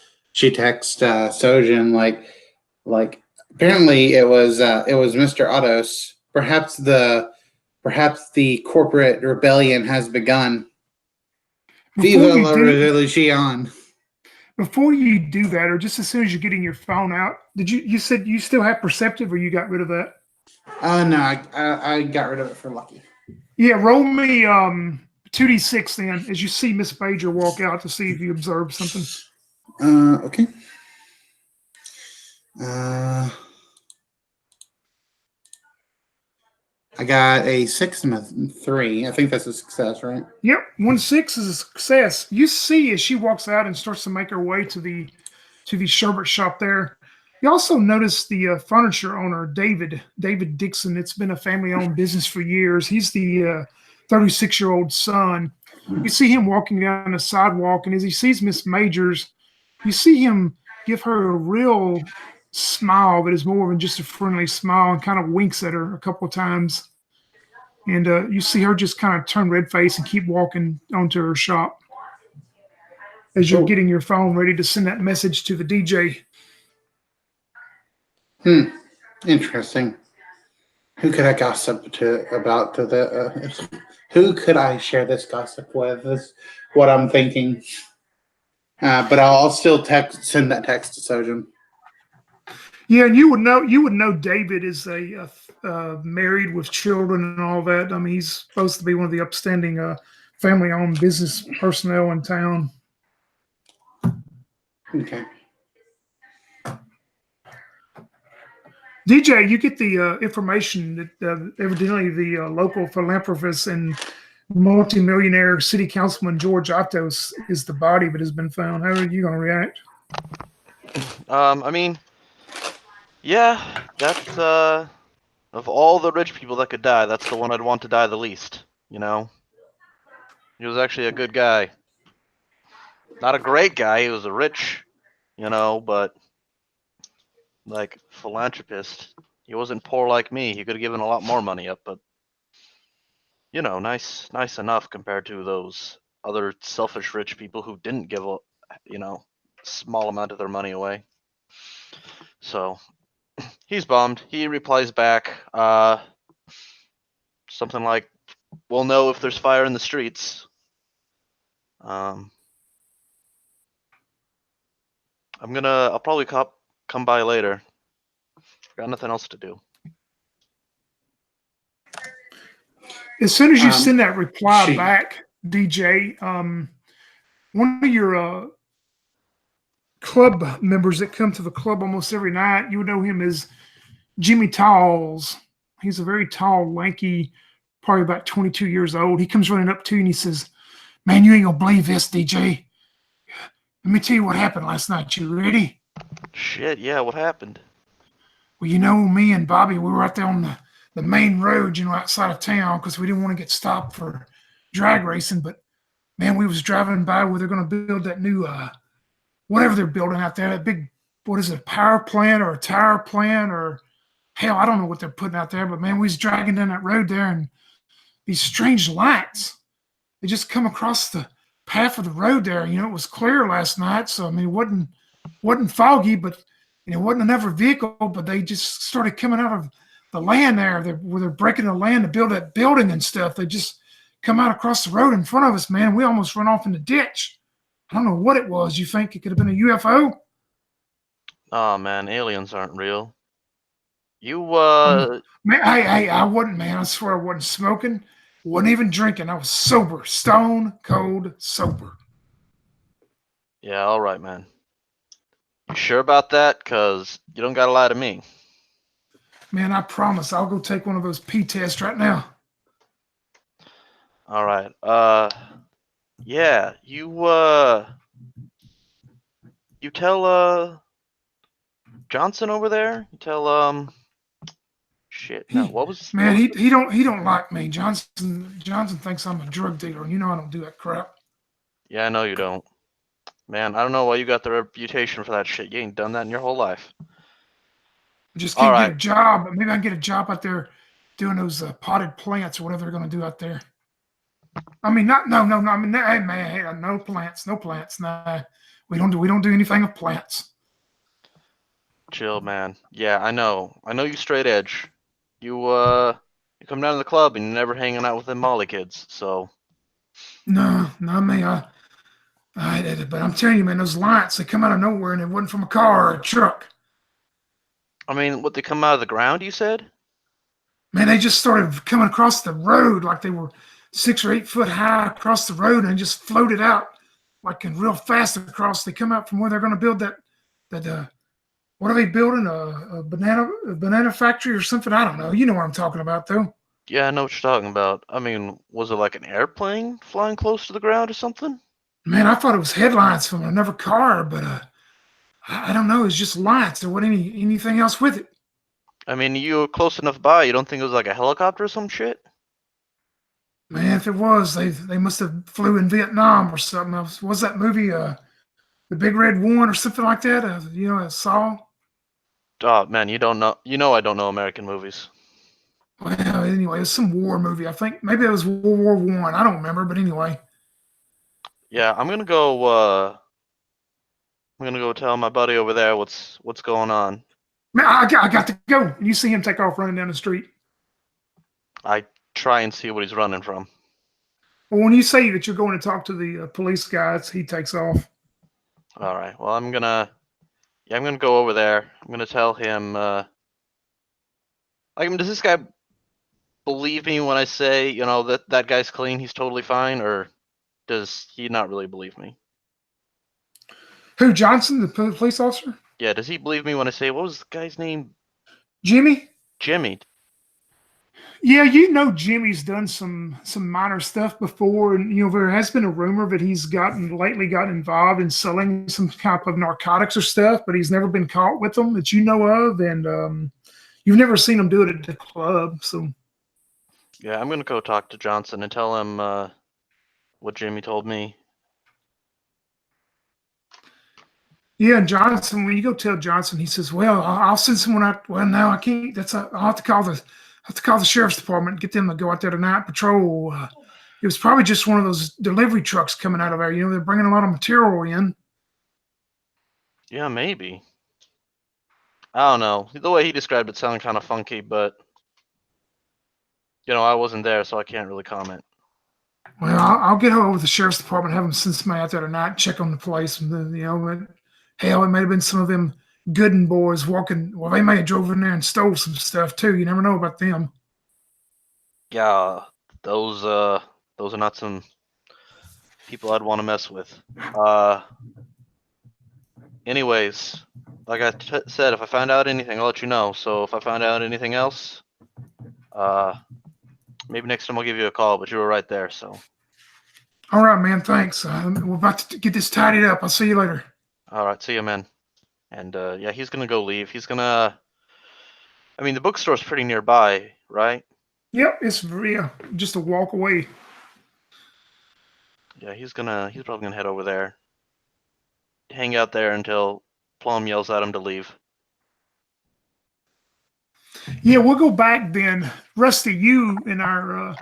like apparently it was Mr. Ottos. Perhaps the corporate rebellion has begun. Viva la revolution. Before you do that, or just as soon as you're getting your phone out, you said you still have perceptive, or you got rid of that? No, I got rid of it for lucky. Yeah, roll me 2d6 then, as you see Miss Major walk out to see if you observe something. Okay. I got a 6 and a 3. I think that's a success, right? Yep, 1-6 is a success. You see as she walks out and starts to make her way to the sherbet shop there. You also notice the furniture owner, David Dixon. It's been a family-owned business for years. He's the 36-year-old son. You see him walking down the sidewalk, and as he sees Miss Majors, you see him give her a real smile that is more than just a friendly smile, and kind of winks at her a couple of times. And you see her just kind of turn red face and keep walking onto her shop as you're getting your phone ready to send that message to the DJ. Interesting. Who could I gossip about who could I share this gossip with? Is what I'm thinking. But I'll still send that text to Sojin. Yeah, and you would know David is a married with children and all that. I mean, he's supposed to be one of the upstanding family-owned business personnel in town. Okay. DJ, you get the information that evidently the local philanthropist and multimillionaire city councilman George Atos is the body that has been found. How are you going to react? I mean, yeah, that's of all the rich people that could die, that's the one I'd want to die the least. You know, he was actually a good guy. Not a great guy. He was a rich, but like philanthropist. He wasn't poor like me. He could have given a lot more money up, but nice enough compared to those other selfish rich people who didn't give a small amount of their money away. So he's bummed. He replies back something like, "We'll know if there's fire in the streets." I'll probably come by later. Got nothing else to do. As soon as you send that reply back, DJ, one of your club members that come to the club almost every night, you would know him as Jimmy Talls. He's a very tall, lanky, probably about 22 years old. He comes running up to you and he says, "Man, you ain't gonna believe this, DJ. Let me tell you what happened last night. You ready?" Shit, yeah, what happened? Well, me and Bobby, we were out there on the main road, outside of town because we didn't want to get stopped for drag racing. But, man, we was driving by where they're going to build that new, whatever they're building out there, that big, what is it, a power plant or a tire plant or, hell, I don't know what they're putting out there. But, man, we was dragging down that road there and these strange lights, they just come across the path of the road there. It was clear last night. So, I mean, it wasn't foggy, but it wasn't another vehicle, but they just started coming out of the land there where they're breaking the land to build that building and stuff. They just come out across the road in front of us, man. We almost run off in the ditch. I don't know what it was. You think it could have been a UFO? Oh, man, aliens aren't real. You, Man, I wasn't, man. I swear I wasn't smoking. Wasn't even drinking. I was sober. Stone cold sober. Yeah, all right, man. You sure about that? Because you don't got to lie to me. Man, I promise. I'll go take one of those pee tests right now. All right. Yeah, you tell, Johnson over there? You tell, shit. No, what was... Man, he don't like me. Johnson thinks I'm a drug dealer, and I don't do that crap. Yeah, I know you don't. Man, I don't know why you got the reputation for that shit. You ain't done that in your whole life. I just can't get a job. Maybe I can get a job out there doing those potted plants or whatever they're going to do out there. I mean, no. I mean, hey, man, no plants. Nah, we don't do anything with plants. Chill, man. Yeah, I know you straight edge. You come down to the club and you're never hanging out with them Molly kids. So. No, not me. But I'm telling you, man, those lights, they come out of nowhere and it wasn't from a car or a truck. I mean, what, they come out of the ground, you said? Man, they just started coming across the road like they were 6 or 8 foot high across the road and just floated out like in real fast across. They come out from where they're going to build that what are they building? A banana factory or something? I don't know. You know what I'm talking about, though. Yeah, I know what you're talking about. I mean, was it like an airplane flying close to the ground or something? Man, I thought it was headlights from another car, but I don't know. It's just lights. There wasn't anything else with it. I mean, you were close enough by. You don't think it was like a helicopter or some shit? Man, if it was, they must have flew in Vietnam or something. Was that movie the Big Red One or something like that? I saw. Oh man, you don't know. You know I don't know American movies. Well, anyway, it was some war movie. I think maybe it was World War One. I don't remember, but anyway. Yeah, I'm gonna go. I'm gonna go tell my buddy over there what's going on. Man, I got to go. You see him take off running down the street. I try and see what he's running from. Well, when you say that you're going to talk to the police guys, he takes off. All right. Well, I'm gonna go over there. I'm gonna tell him. Like, I mean, does this guy believe me when I say, that guy's clean? He's totally fine, or does he not really believe me? Who, Johnson, the police officer? Yeah. Does he believe me when I say what was the guy's name? Jimmy? Jimmy. Yeah, Jimmy's done some minor stuff before, and there has been a rumor that he's lately gotten involved in selling some type of narcotics or stuff, but he's never been caught with them that you know of, and you've never seen him do it at the club. So Yeah, I'm gonna go talk to Johnson and tell him what Jimmy told me. yeah, and Johnson, when you go tell Johnson, he says, "Well, I'll send someone out." Well, no, I can't. I'll have to call the sheriff's department, get them to go out there tonight patrol. It was probably just one of those delivery trucks coming out of there. They're bringing a lot of material in. Yeah, maybe. I don't know. The way he described it sounded kind of funky, but I wasn't there, so I can't really comment. Well, I'll get over to the sheriff's department, have them send somebody out there tonight, check on the place, and then, hell, it may have been some of them Gooden boys walking. Well, they may have drove in there and stole some stuff too. You never know about them. Yeah, those are not some people I'd want to mess with. Anyways, like I said, if I find out anything, I'll let you know. So if I find out anything else, maybe next time I'll give you a call. But you were right there, so. All right, man. Thanks. We're about to get this tidied up. I'll see you later. All right, see you, man. And yeah, he's gonna go leave. He's gonna. I mean, the bookstore's pretty nearby, right? Yep, it's just a walk away. Yeah, he's probably gonna head over there. Hang out there until Plum yells at him to leave. Yeah, we'll go back then. Rusty, you and our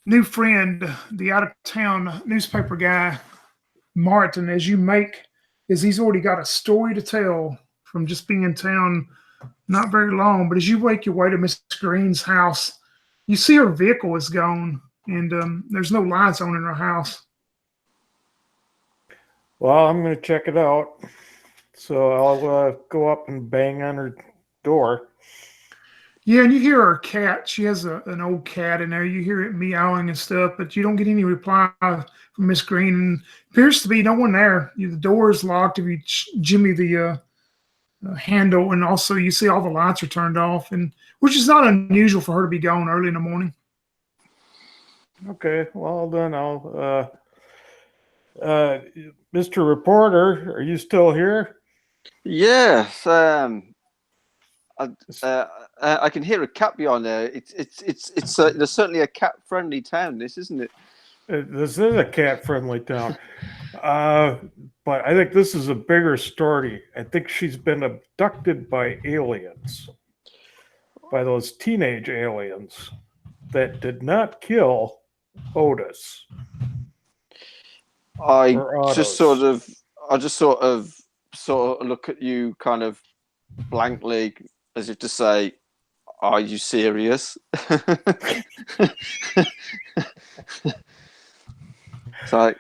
new friend, the out of town newspaper guy, Martin, he's already got a story to tell from just being in town not very long. But as you make your way to Miss Green's house, you see her vehicle is gone, and there's no lights on in her house. Well, I'm going to check it out. So I'll go up and bang on her door. Yeah, and you hear her cat. She has an old cat in there. You hear it meowing and stuff, but you don't get any reply from Miss Green. And appears to be no one there. The door is locked if you jimmy the handle, and also you see all the lights are turned off, and which is not unusual for her to be gone early in the morning. Okay, well then I'll. Mr. Reporter, are you still here? Yes. I can hear a cat beyond there. It's there's certainly a cat-friendly town. This isn't it? This is a cat-friendly town, but I think this is a bigger story. I think she's been abducted by aliens, by those teenage aliens that did not kill Otis. I just sort of look at you kind of blankly, as if to say, "Are you serious?" It's like,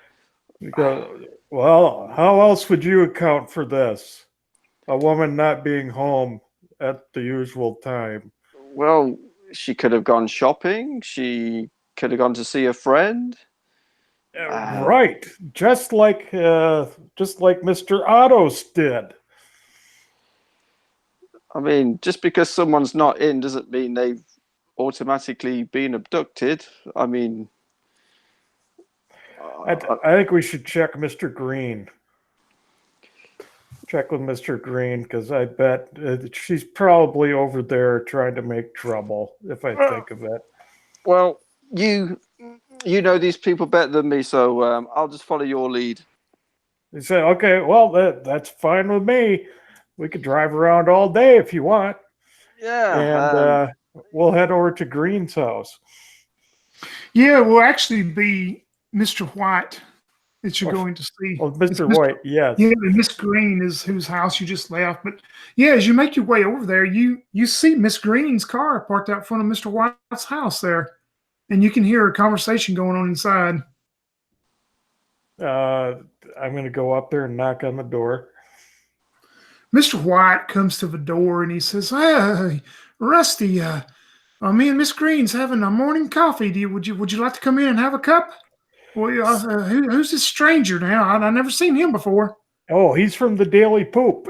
well, how else would you account for this? A woman not being home at the usual time. well, she could have gone shopping. She could have gone to see a friend. Right, just like Mr. Otto's did. I mean, just because someone's not in doesn't mean they've automatically being abducted. I mean, I think we should check Mr. Green. Check with Mr. Green, because I bet she's probably over there trying to make trouble, if I think of it. well, you know these people better than me, so I'll just follow your lead. They say, okay, well, that's fine with me. We could drive around all day if you want. Yeah. And we'll head over to Green's house. Yeah, it will actually be Mr. White that you're going to see. Oh, It's Mr. White, yes. Yeah, and Miss Green is whose house you just left. But yeah, as you make your way over there, you see Miss Green's car parked out front of Mr. White's house there, and you can hear a conversation going on inside. I'm going to go up there and knock on the door. Mr. White comes to the door and he says, "Hey, Rusty, me and Miss Green's having a morning coffee. Would you like to come in and have a cup? Well, who's this stranger now? I never seen him before." Oh, he's from the Daily Poop.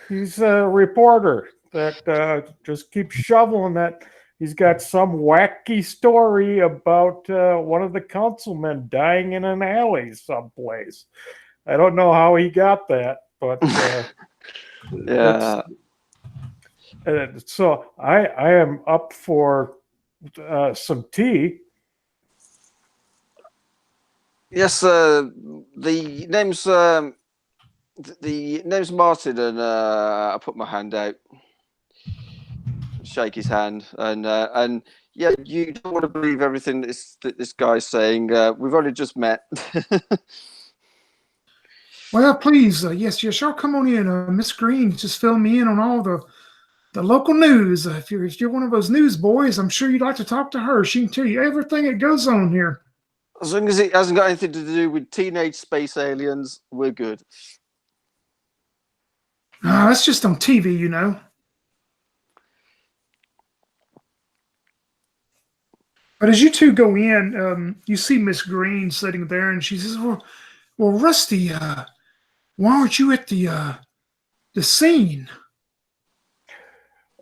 He's a reporter that just keeps shoveling that. He's got some wacky story about one of the councilmen dying in an alley someplace. I don't know how he got that, but Yeah. so I am up for some tea. Yes, the name's Martin, and I put my hand out, shake his hand, and yeah, you don't want to believe everything that this guy's saying. We've only just met. Well, please, yes, y'all come on in. Miss Green just fill me in on all the local news. If you're one of those news boys, I'm sure you'd like to talk to her. She can tell you everything that goes on here. As long as it hasn't got anything to do with teenage space aliens, we're good. That's just on TV, you know. But as you two go in, you see Miss Green sitting there, and she says, "Well, Rusty, why aren't you at the scene?"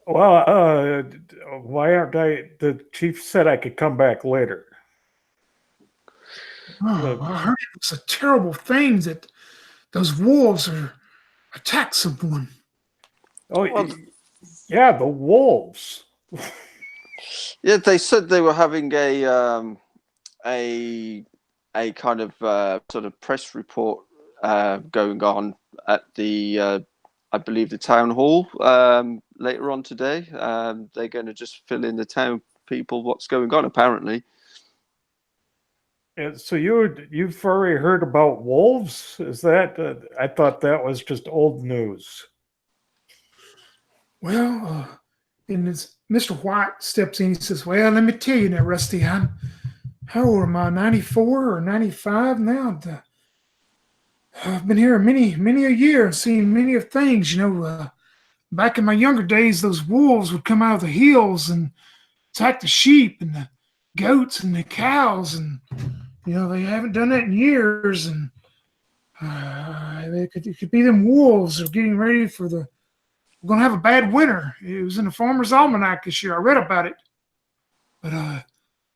Well, why aren't I? The chief said I could come back later. Oh, I heard it was a terrible thing that those wolves are attacked someone. Oh, Well, yeah, the wolves. yeah, they said they were having a kind of sort of press report going on at the I believe the town hall later on today. They're going to just fill in the town people what's going on apparently. So you've already heard about wolves? Is that? I thought that was just old news. Well, and as Mr. White steps in, he says, "Well, let me tell you now, Rusty, how old am I? 94 or 95 now? I've been here many a year and seen many of things. You know, back in my younger days, those wolves would come out of the hills and attack the sheep and the goats and the cows, and they haven't done that in years. And it could be them wolves are getting ready for we're going to have a bad winter. It was in the Farmer's Almanac this year. I read about it. But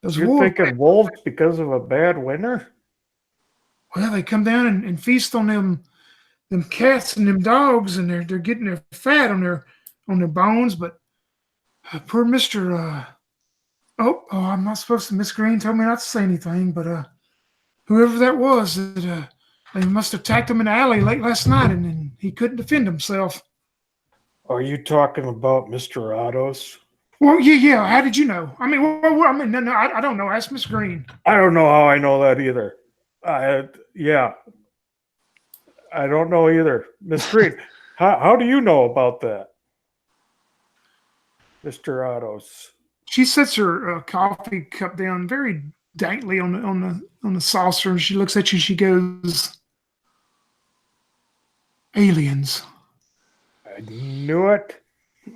those You're wolves, thinking wolves because of a bad winter? well, they come down and feast on them cats and them dogs, and they're getting their fat on their bones. But poor Mister, I'm not supposed to. Miss Green told me not to say anything, but whoever that was, they must have attacked him in the alley late last night, and he couldn't defend himself. Are you talking about Mr. Otto's? Well, yeah. How did you know? I mean, no, I don't know. Ask Miss Green. I don't know how I know that either. Yeah, I don't know either. Miss Green, how do you know about that, Mr. Otto's? She sets her coffee cup down very daintily on the saucer, and she looks at you. And she goes, "Aliens." I knew it.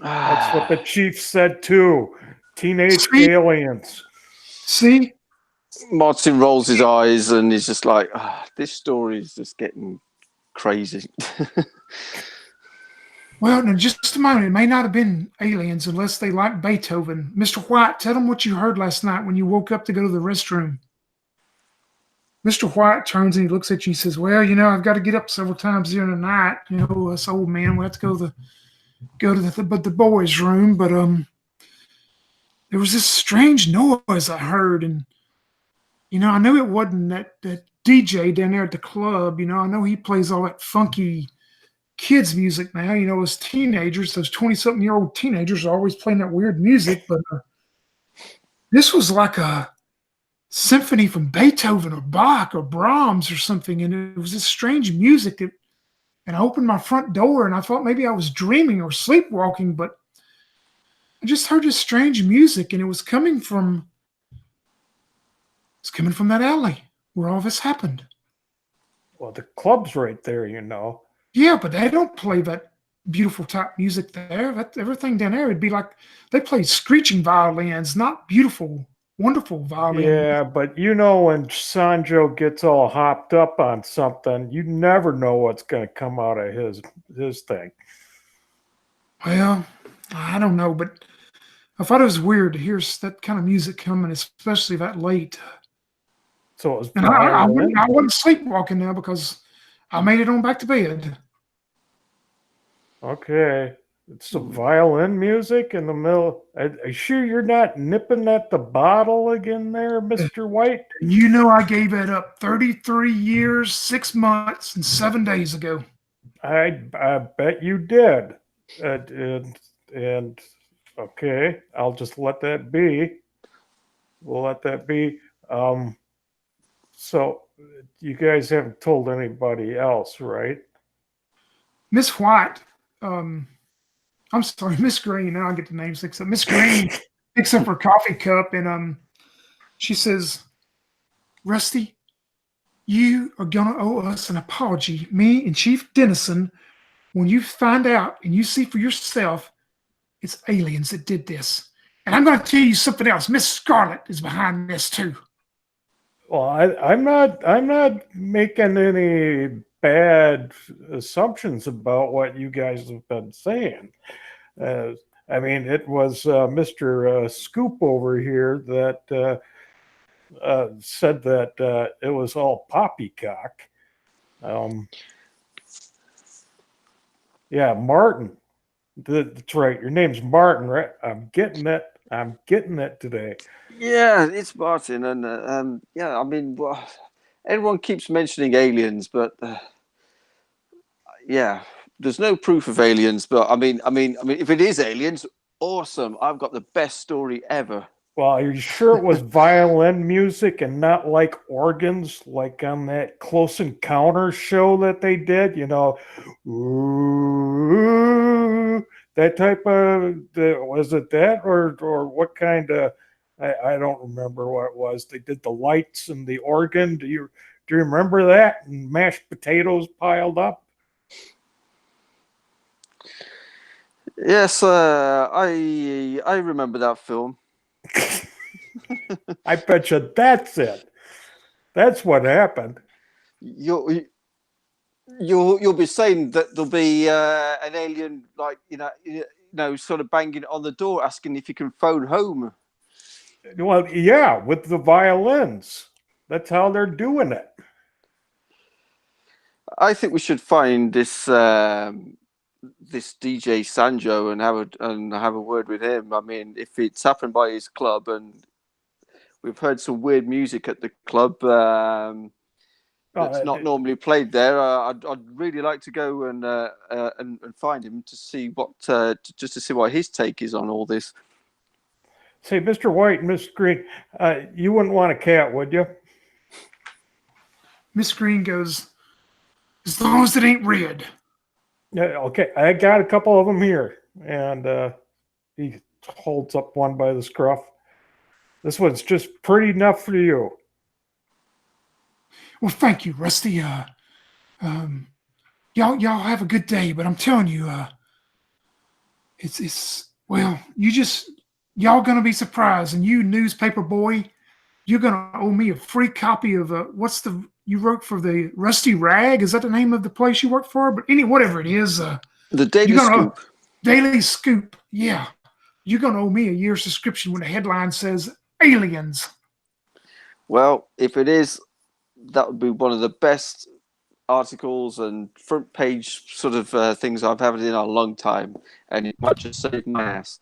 That's what the chief said too. Teenage aliens. See? Martin rolls his eyes and he's just like, this story is just getting crazy. Well, now just a moment. It may not have been aliens unless they like Beethoven. Mr. White, tell them what you heard last night when you woke up to go to the restroom. Mr. White turns and he looks at you and says, "Well, I've got to get up several times during the night. Us old men, we have to go to the boys' room. But there was this strange noise I heard, and I knew it wasn't that DJ down there at the club. I know he plays all that funky kids music now. As teenagers, those 20-something-year-old teenagers are always playing that weird music. But this was like a symphony from Beethoven or Bach or Brahms or something, and it was this strange music and I opened my front door and I thought maybe I was dreaming or sleepwalking, but I just heard this strange music, and it was coming from that alley where all this happened. Well, the club's right there, Yeah, but they don't play that beautiful type music there. Everything down there would be like they play screeching violins, not beautiful, wonderful violins. Yeah, but when Sanjo gets all hopped up on something, you never know what's going to come out of his thing. Well, I don't know, but I thought it was weird to hear that kind of music coming, especially that late. So it was And I wasn't sleepwalking now because I made it on back to bed. Okay. It's some violin music in the middle. Are you sure you're not nipping at the bottle again there, Mr. White? I gave it up 33 years, 6 months, and 7 days ago. I bet you did. And okay, I'll just let that be. We'll let that be. So you guys haven't told anybody else, right? Miss White, I'm sorry, Miss Green. Now I get the names mixed up. Miss Green picks up her coffee cup and she says, "Rusty, you are gonna owe us an apology, me and Chief Dennison, when you find out and you see for yourself it's aliens that did this. And I'm gonna tell you something else. Miss Scarlet is behind this too." Well, I'm not making any bad assumptions about what you guys have been saying. I mean, it was Mr. Scoop over here that said that it was all poppycock. Yeah, Martin. That's right. Your name's Martin, right? I'm getting it. I'm getting it today. Yeah, it's Martin, and yeah, I mean, well, everyone keeps mentioning aliens, but yeah, there's no proof of aliens. But I mean, if it is aliens, awesome! I've got the best story ever. Well, are you sure it was violin music and not like organs, like on that Close Encounters show that they did? Ooh, that type of, was it that or what kind of? I don't remember what it was. They did the lights and the organ. Do you remember that? And mashed potatoes piled up. Yes, I remember that film. I bet you that's it. That's what happened. You'll be saying that there'll be an alien, like sort of banging on the door, asking if you can phone home. Well, yeah, with the violins. That's how they're doing it. I think we should find this this DJ Sanjo and have a word with him. I mean, if it's happened by his club, and we've heard some weird music at the club that's not normally played there, I'd really like to go and find him to see just to see what his take is on all this. Say, Mr. White and Miss Green, you wouldn't want a cat, would you? Miss Green goes, "As long as it ain't red." Yeah, okay, I got a couple of them here. And he holds up one by the scruff. This one's just pretty enough for you. Well, thank you, Rusty. Y'all have a good day, but I'm telling you, y'all gonna be surprised, and you newspaper boy, you're gonna owe me a free copy of you wrote for the Rusty Rag? Is that the name of the place you work for? But whatever it is, The Daily You're gonna Scoop. Daily Scoop. Yeah, you're gonna owe me a year's subscription when the headline says aliens. Well, if it is, that would be one of the best articles and front page sort of things I've had in a long time, and it might just save my ass.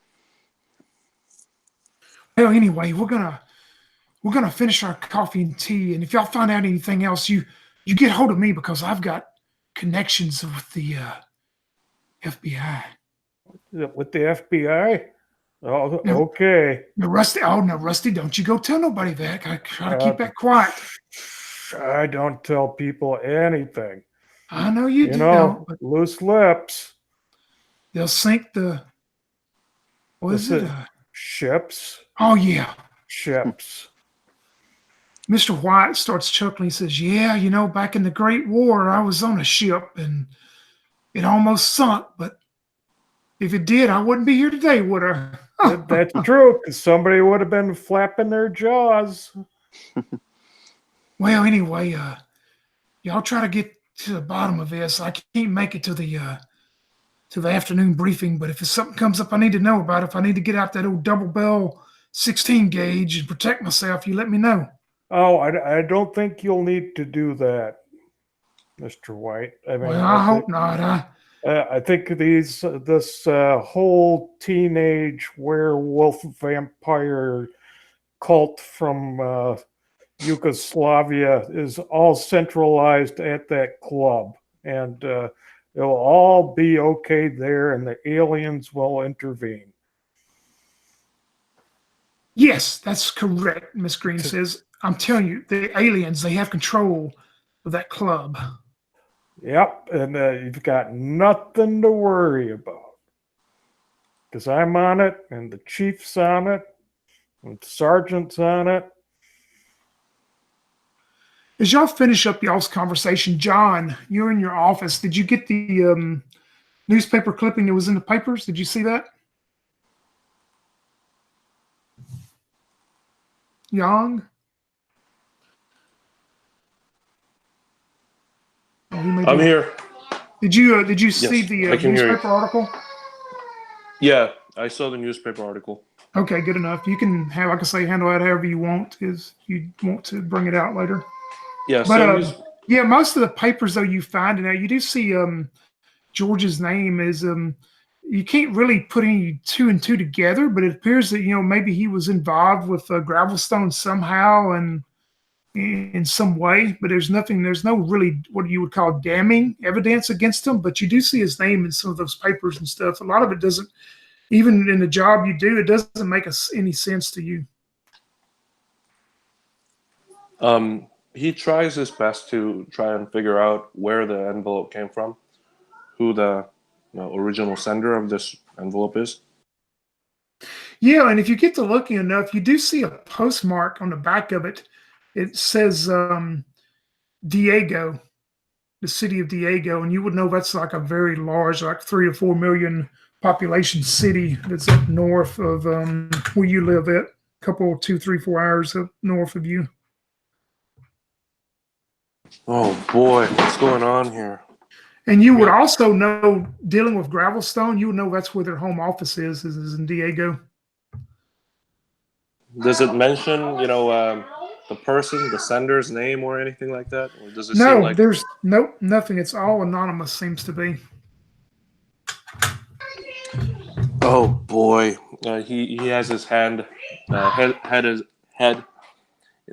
Well, anyway, we're gonna finish our coffee and tea, and if y'all find out anything else, you get hold of me because I've got connections with the FBI. With the FBI? Oh, No. okay. No, Rusty. Oh no, Rusty! Don't you go tell nobody that. I try to Uh, keep that quiet. I don't tell people anything. I know you You don't, know, but loose lips. they'll sink the. What is it? Ships. Oh yeah. Ships. Mr. White starts chuckling. He says, "Yeah, back in the Great War, I was on a ship and it almost sunk, but if it did, I wouldn't be here today, would I?" That's true, because somebody would have been flapping their jaws. Well, anyway, y'all try to get to the bottom of this. I can't make it to the afternoon briefing, but if something comes up I need to know about, if I need to get out that old double bell 16 gauge and protect myself, you let me know. Oh, I don't think you'll need to do that, Mr. White. I mean, Well, I hope not. I think this whole teenage werewolf vampire cult from Yugoslavia is all centralized at that club, and it'll all be okay there, and the aliens will intervene. Yes, that's correct, Miss Green says. I'm telling you, the aliens, they have control of that club. Yep, and you've got nothing to worry about, because I'm on it, and the chief's on it, and the sergeant's on it. As y'all finish up y'all's conversation, John, you're in your office. Did you get the newspaper clipping that was in the papers? Did you see that? Young? Oh, I'm here. Did you see Yes, the I can hear you. newspaper article? Yeah, I saw the newspaper article. Okay, good enough. You can have, like I say, handle that however you want, if you want to bring it out later. Yeah, But yeah, most of the papers though you find in there, you do see George's name is you can't really put any two and two together, but it appears that maybe he was involved with Gravelstone somehow and in some way. But there's no really what you would call damning evidence against him. But you do see his name in some of those papers and stuff. A lot of it doesn't, even in the job you do, it doesn't make any sense to you. He tries his best to try and figure out where the envelope came from, who the original sender of this envelope is. Yeah, and if you get to looking enough, you do see a postmark on the back of it. It says Diego, the city of Diego, and you would know that's like a very large, like 3 to 4 million population city that's up north of where you live at, a couple, 2, 3, 4 hours up north of you. Oh boy, what's going on here? And you would also know, dealing with Gravelstone, you would know that's where their home office is in Diego. Does it mention, the person, the sender's name, or anything like that? Or does it seem No, like there's nothing. It's all anonymous, seems to be. Oh boy, he has his head in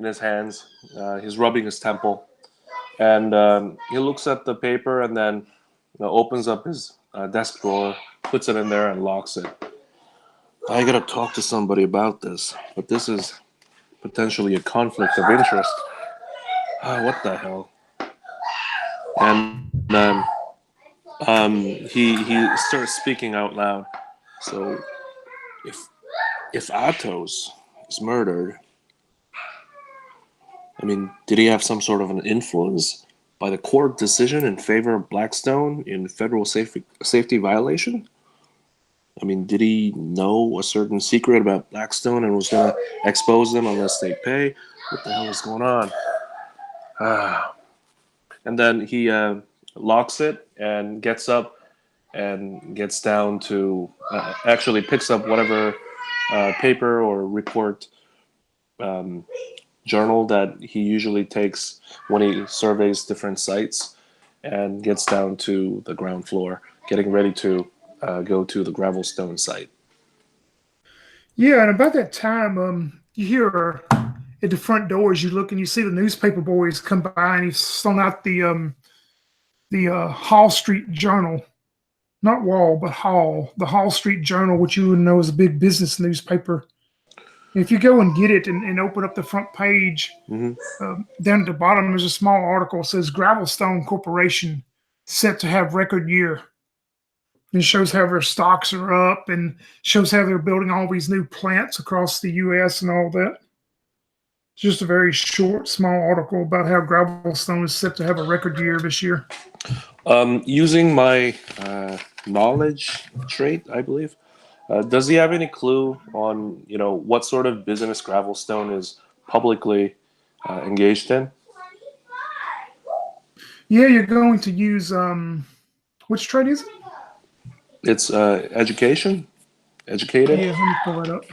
his hands. He's rubbing his temple, and he looks at the paper and then opens up his desk drawer, puts it in there, and locks it. I gotta talk to somebody about this, but this is potentially a conflict of interest. What the hell? And he starts speaking out loud. So if Atos is murdered, I mean, did he have some sort of an influence by the court decision in favor of Blackstone in federal safety violation? I mean, did he know a certain secret about Blackstone and was going to expose them unless they pay? What the hell is going on? And then he locks it and gets up and gets down to actually picks up whatever paper or report journal that he usually takes when he surveys different sites, and gets down to the ground floor, getting ready to go to the gravel stone site. Yeah, and about that time, you hear at the front doors. You look and you see the newspaper boys come by, and he's thrown out the Hall Street Journal, not Wall, but Hall, the Hall Street Journal, which you would know is a big business newspaper. And if you go and get it and open up the front page, Hmm. down at the bottom, there's a small article that says Gravelstone Corporation set to have record year. It shows how their stocks are up and shows how they're building all these new plants across the U.S. and all that. It's just a very short, small article about how Gravelstone is set to have a record year this year. Using my knowledge trait, I believe. Does he have any clue on what sort of business Gravelstone is publicly engaged in? Yeah, you're going to use which trade is it? It's education, educated. Yeah, let me pull that up.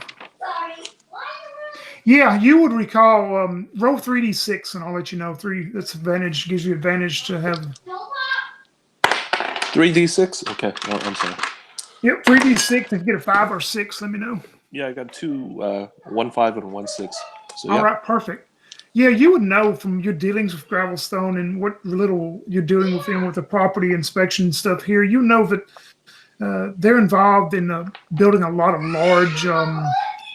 Yeah, you would recall roll 3d6, and I'll let you know. That's advantage, gives you advantage to have. 3d6. Okay, oh, I'm sorry. Yep, 3d6. If you get a 5 or 6, let me know. Yeah, I got 2, 1 5 and 1 6. So All yeah. right, perfect. Yeah, you would know from your dealings with Gravelstone and what little you're doing with them with the property inspection stuff here. You know that they're involved in building a lot of large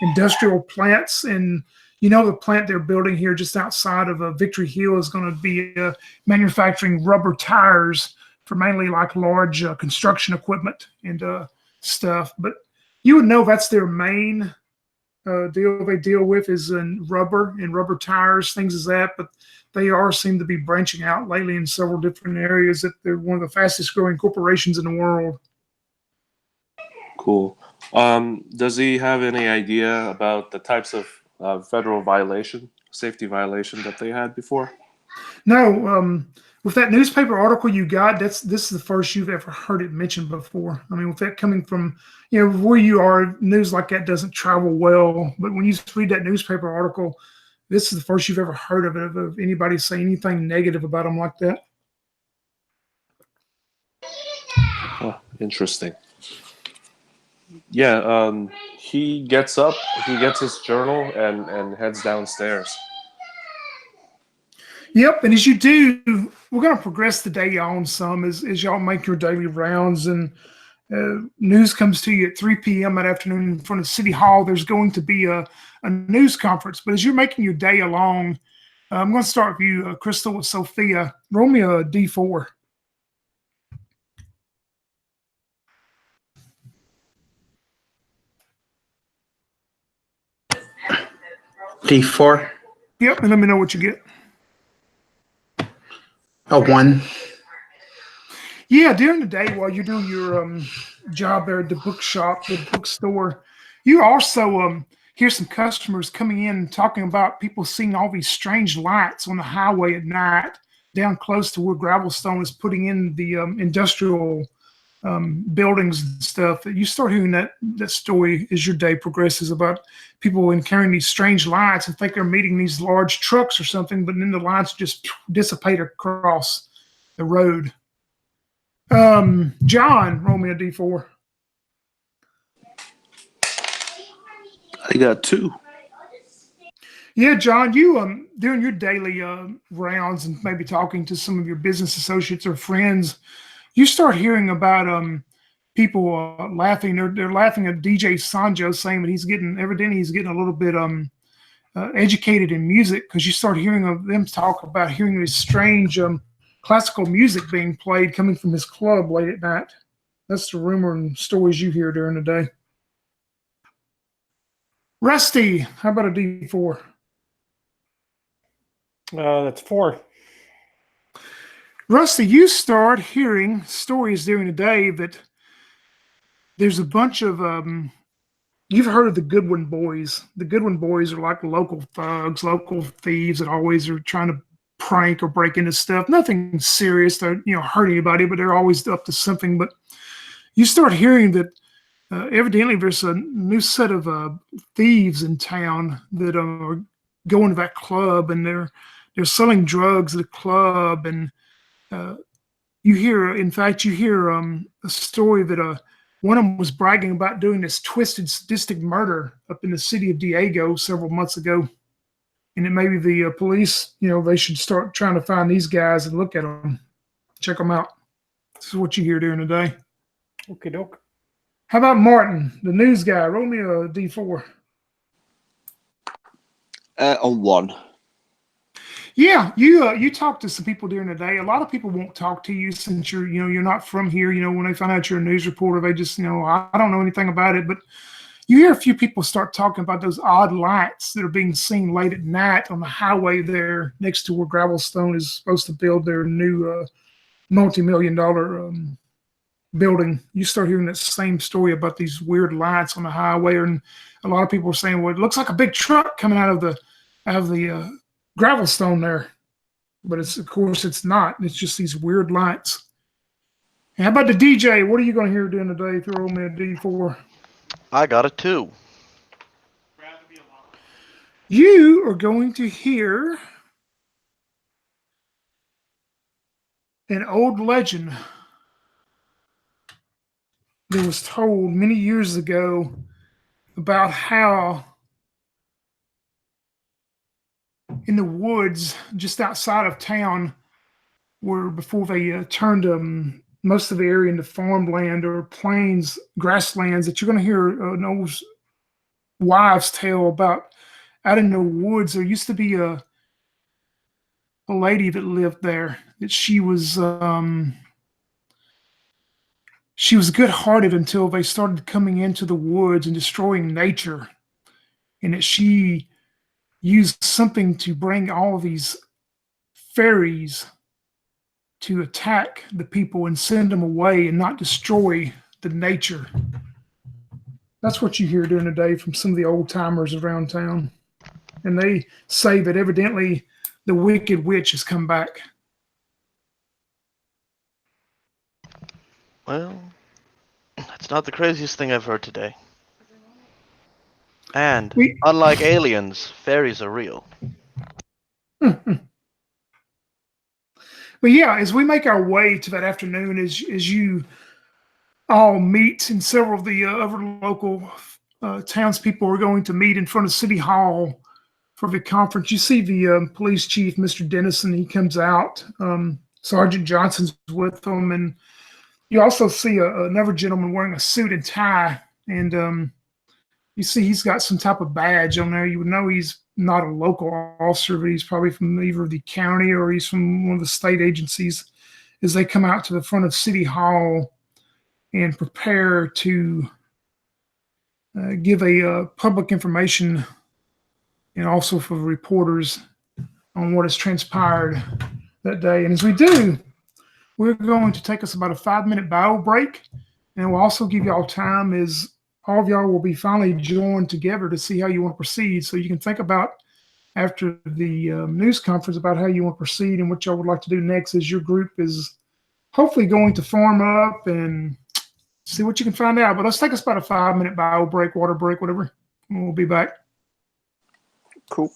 industrial plants, and the plant they're building here just outside of Victory Hill is going to be manufacturing rubber tires for mainly like large construction equipment and stuff. But you would know that's their main deal they deal with is in rubber and rubber tires, things as that. But they seem to be branching out lately in several different areas. That they're one of the fastest growing corporations in the world. Cool. Does he have any idea about the types of federal safety violation that they had before? No, with that newspaper article you got, this is the first you've ever heard it mentioned before. I mean, with that coming from where you are, news like that doesn't travel well. But when you read that newspaper article, this is the first you've ever heard of anybody saying anything negative about them like that. Oh, interesting. Yeah, he gets up, he gets his journal, and heads downstairs. Yep, and as you do, we're going to progress the day on some as y'all make your daily rounds, and news comes to you at 3 p.m. that afternoon in front of City Hall. There's going to be a news conference, but as you're making your day along, I'm going to start with you, Crystal, with Sophia. Roll me a D4. D4. Yep, and let me know what you get. A 1. Yeah, during the day while you're doing your job there at the bookshop, the bookstore, you also hear some customers coming in and talking about people seeing all these strange lights on the highway at night down close to where Gravelstone is putting in the industrial buildings and stuff. You start hearing that story as your day progresses about people encountering these strange lights and think they're meeting these large trucks or something, but then the lights just dissipate across the road. John, roll me a D4. I got 2. Yeah, John, you during your daily rounds and maybe talking to some of your business associates or friends, you start hearing about people laughing. They're laughing at DJ Sanjo, saying that he's getting a little bit educated in music, because you start hearing of them talk about hearing this strange classical music being played coming from his club late at night. That's the rumor and stories you hear during the day. Rusty, how about a D4? That's 4. Rusty, you start hearing stories during the day that there's a bunch of you've heard of the Goodwin Boys. The Goodwin Boys are like local thugs, local thieves that always are trying to prank or break into stuff. Nothing serious to hurt anybody, but they're always up to something. But you start hearing that evidently there's a new set of thieves in town that are going to that club, and they're selling drugs at the club. And uh, you hear, in fact, you hear a story that one of them was bragging about doing this twisted, sadistic murder up in the city of Diego several months ago. And it may be the police, they should start trying to find these guys and look at them, check them out. This is what you hear during the day. Okay, doke. How about Martin, the news guy? Roll me a D4. On 1. Yeah, you talk to some people during the day. A lot of people won't talk to you since you're not from here. When they find out you're a news reporter, they just I don't know anything about it. But you hear a few people start talking about those odd lights that are being seen late at night on the highway there next to where Gravelstone is supposed to build their new multi-million-dollar building. You start hearing that same story about these weird lights on the highway, and a lot of people are saying, "Well, it looks like a big truck coming out of the Gravelstone there," but of course it's not. It's just these weird lights. And how about the DJ? What are you going to hear during the day? Throw me a D4. I got a 2. You are going to hear an old legend that was told many years ago about how in the woods just outside of town, where before they turned most of the area into farmland or plains, grasslands, that you're going to hear an old wives' tale about out in the woods. There used to be a lady that lived there. That she was good-hearted until they started coming into the woods and destroying nature, and that she used something to bring all of these fairies to attack the people and send them away and not destroy the nature. That's what you hear during the day from some of the old timers around town. And they say that evidently the wicked witch has come back. Well, that's not the craziest thing I've heard today. And We, unlike aliens, fairies are real. but yeah, as we make our way to that afternoon, as you all meet, and several of the other local townspeople are going to meet in front of City Hall for the conference. You see the police chief, Mr. Dennison. He comes out. Sergeant Johnson's with him, and you also see another gentleman wearing a suit and tie, and you see he's got some type of badge on there. You would know he's not a local officer, but he's probably from either the county or he's from one of the state agencies. As they come out to the front of City Hall and prepare to give a public information, and also for reporters on what has transpired that day. And as we do, we're going to take us about a 5-minute bio break, and we'll also give y'all time as all of y'all will be finally joined together to see how you want to proceed. So you can think about after the news conference about how you want to proceed and what y'all would like to do next as your group is hopefully going to form up and see what you can find out. But let's take us about a 5-minute bio break, water break, whatever, and we'll be back. Cool.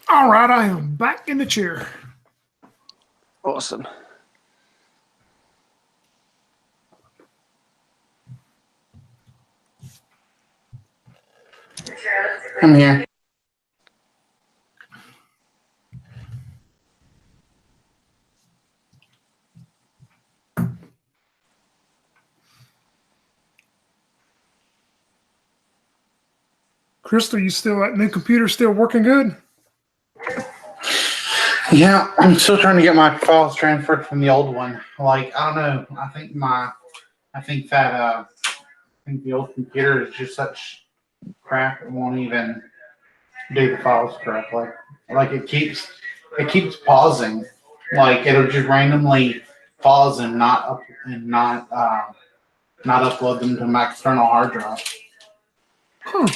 All right, I am back in the chair. Awesome. I'm here. Crystal, you still that new computer still working good? Yeah, I'm still trying to get my files transferred from the old one. Like, I don't know. I think the old computer is just such crap. It won't even do the files correctly. Like it keeps pausing. Like it'll just randomly pause and not upload them to my external hard drive. Huh.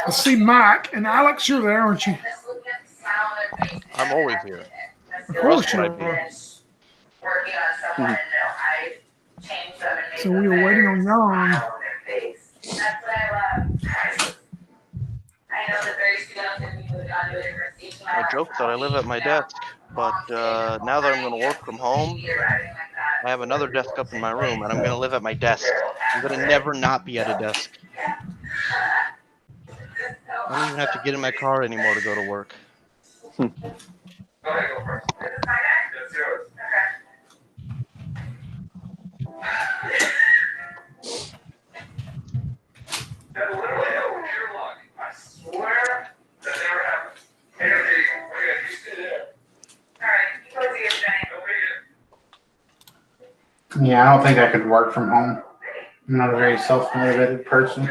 I see Mike and Alex. You're there, aren't you? I'm always here. Of course you Where else would I are. Mhm. So we were waiting on Jan. I joke that I live at my desk, but now that I'm going to work from home, I have another desk up in my room, and I'm going to live at my desk. I'm going to never not be at a desk. I don't even have to get in my car anymore to go to work. Yeah, I don't think I could work from home. I'm not a very self-motivated person.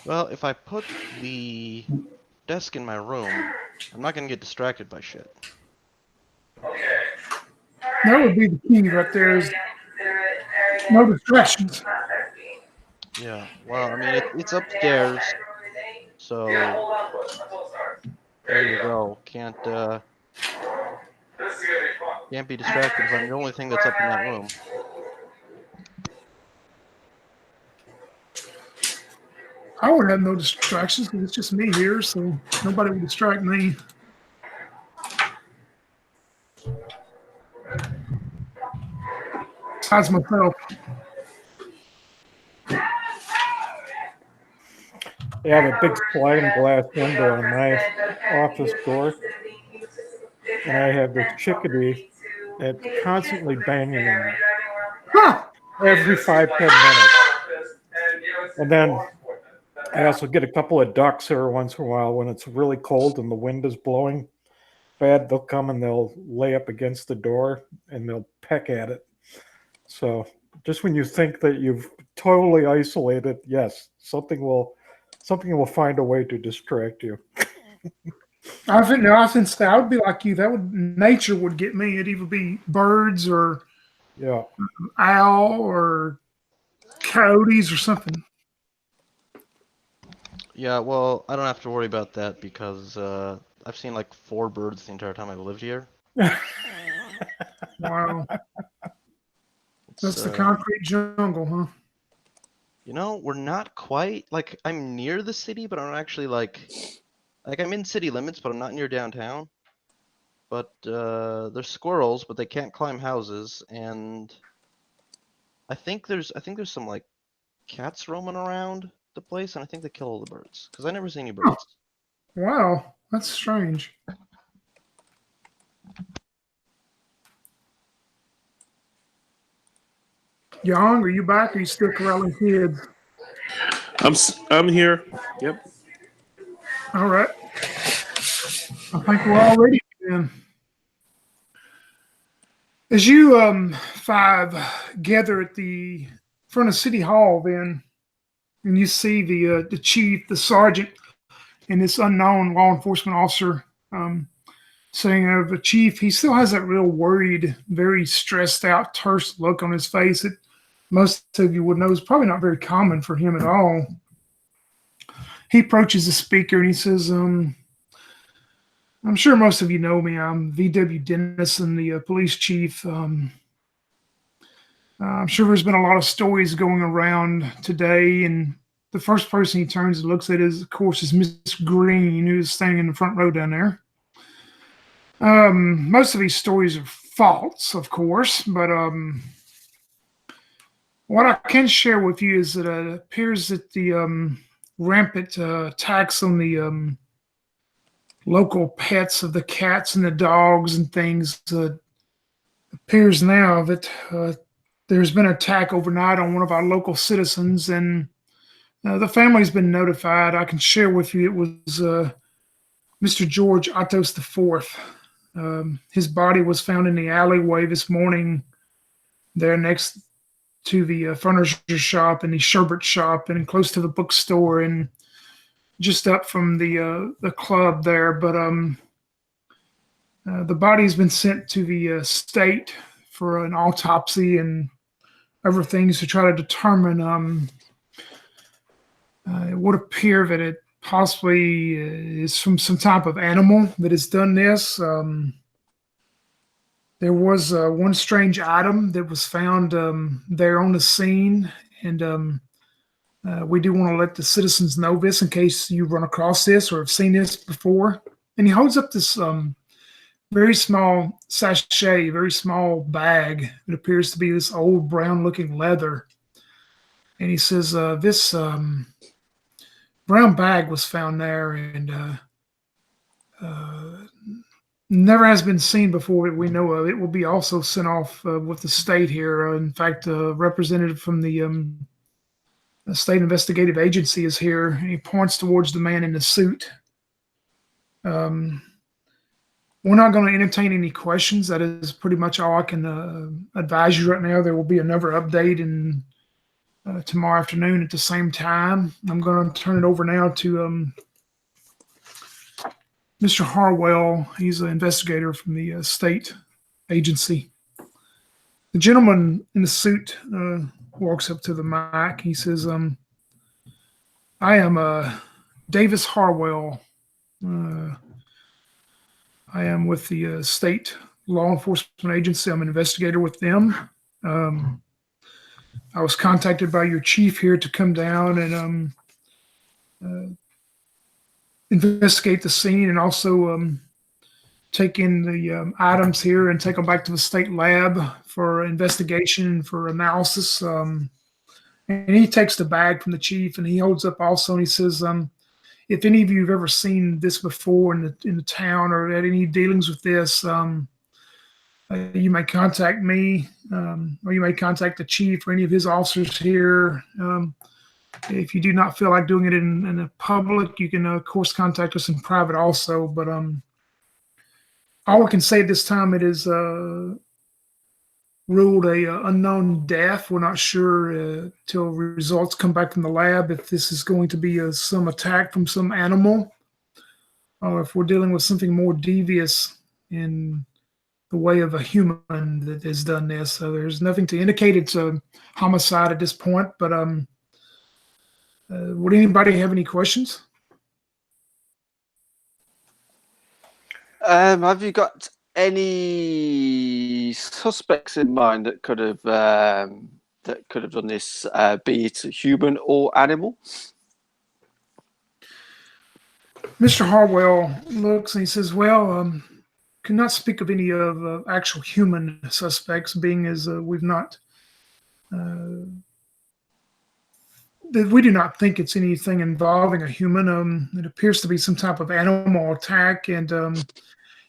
Well, if I put the desk in my room, I'm not going to get distracted by shit. That would be the key right there. Is no distractions. Yeah, well, I mean, it's upstairs, so there you go. Can't be distracted if I'm the only thing that's up in that room. I would have no distractions because it's just me here, so nobody would distract me. Besides myself. They have a big sliding glass window on my office door, and I have this chickadee that's constantly banging on it Huh. every 5-10 minutes. And then I also get a couple of ducks every once in a while when it's really cold and the wind is blowing bad. They'll come and they'll lay up against the door and they'll peck at it. So just when you think that you've totally isolated, yes, something will find a way to distract you. I think I would be like you. Nature would get me. It'd either be birds or Yeah. owl or coyotes or something. Yeah, well, I don't have to worry about that because I've seen like 4 birds the entire time I've lived here. Wow. It's, That's the concrete jungle, huh? You know, we're not quite like I'm near the city, but I'm not actually like I'm in city limits, but I'm not near downtown. But there's squirrels, but they can't climb houses, and I think there's some like cats roaming around the place, and I think they kill all the birds because I never see any birds. Wow, that's strange. Young, are you back? Or are you still corralling kids? I'm here. Yep. All right. I think we're all ready then. As you five gather at the front of City Hall, then, and you see the chief, the sergeant, and this unknown law enforcement officer saying, the chief, he still has that real worried, very stressed out, terse look on his face that most of you would know is probably not very common for him at all. He approaches the speaker and he says, I'm sure most of you know me. I'm V.W. Dennison, the police chief. I'm sure there's been a lot of stories going around today, and the first person he turns and looks at is, of course, is Miss Green, who's standing in the front row down there. Most of these stories are false, of course, but what I can share with you is that it appears that the rampant attacks on the local pets of the cats and the dogs and things appears now that there's been an attack overnight on one of our local citizens, and the family's been notified. I can share with you it was Mr. George Atos IV. His body was found in the alleyway this morning there next to the furniture shop and the sherbet shop and close to the bookstore and just up from the club there. But the body has been sent to the state for an autopsy and other things to try to determine. It would appear that it possibly is from some type of animal that has done this. There was one strange item that was found there on the scene, and we do want to let the citizens know this in case you run across this or have seen this before. And he holds up this very small sachet, very small bag. It appears to be this old brown-looking leather. And he says, this brown bag was found there and never has been seen before that we know of. It will be also sent off with the state here. In fact, a representative from the state investigative agency is here, and he points towards the man in the suit. We're not going to entertain any questions. That is pretty much all I can advise you right now. There will be another update in tomorrow afternoon at the same time. I'm going to turn it over now to Mr. Harwell. He's an investigator from the state agency. The gentleman in the suit walks up to the mic. He says, I am Davis Harwell. I am with the state law enforcement agency. I'm an investigator with them. I was contacted by your chief here to come down and investigate the scene and also take in the items here and take them back to the state lab for investigation, for analysis. And he takes the bag from the chief and he holds up also and he says, if any of you have ever seen this before in the town or had any dealings with this, you may contact me or you may contact the chief or any of his officers here. If you do not feel like doing it in the public, you can, of course, contact us in private also. But all I can say at this time, it is ruled a unknown death. We're not sure till results come back from the lab if this is going to be some attack from some animal or if we're dealing with something more devious in the way of a human that has done this. So there's nothing to indicate it's a homicide at this point. But would anybody have any questions? Have you got any suspects in mind that could have done this, be it human or animal? Mr. Harwell looks and he says, well, cannot speak of any of actual human suspects, being as we've not we do not think it's anything involving a human. It appears to be some type of animal attack, and it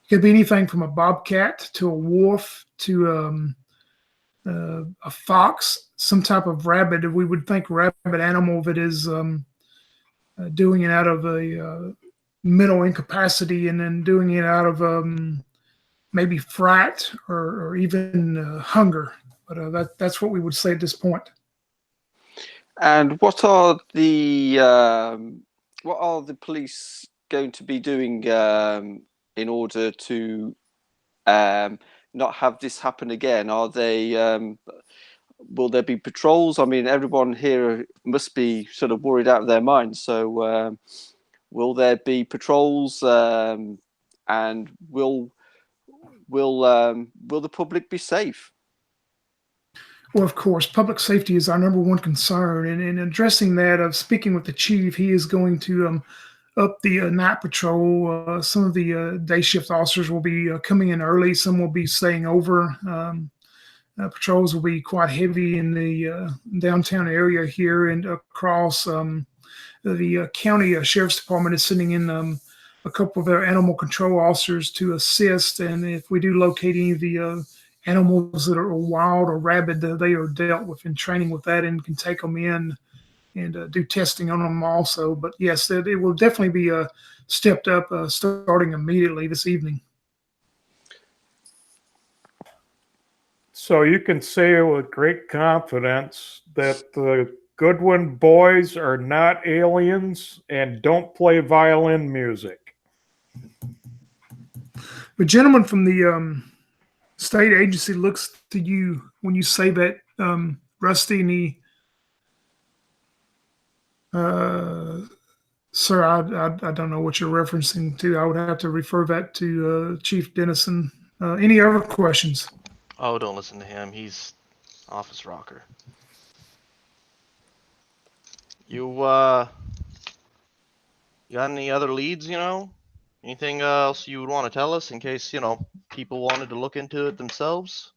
could be anything from a bobcat to a wolf to a fox, some type of rabbit. We would think rabbit animal that is doing it out of a mental incapacity and then doing it out of maybe fright or even hunger. But that's what we would say at this point. And what are the police going to be doing in order to not have this happen again? Are they will there be patrols? I mean, everyone here must be sort of worried out of their minds. So, will there be patrols? And will the public be safe? Well, of course, public safety is our number one concern, and in addressing that, of speaking with the chief, he is going to up the night patrol. Some of the day shift officers will be coming in early. Some will be staying over. Patrols will be quite heavy in the downtown area here and across. The county sheriff's department is sending in a couple of their animal control officers to assist. And if we do locate any of the animals that are wild or rabid, they are dealt with in training with that and can take them in and do testing on them also. But yes, it will definitely be stepped up starting immediately this evening. So you can say with great confidence that the Goodwin boys are not aliens and don't play violin music. The gentleman from the state agency looks to you when you say that, Rusty, and he, sir, I don't know what you're referencing to. I would have to refer that to Chief Dennison. Any other questions? Oh, don't listen to him. He's office rocker. You got any other leads, Anything else you would want to tell us in case, people wanted to look into it themselves?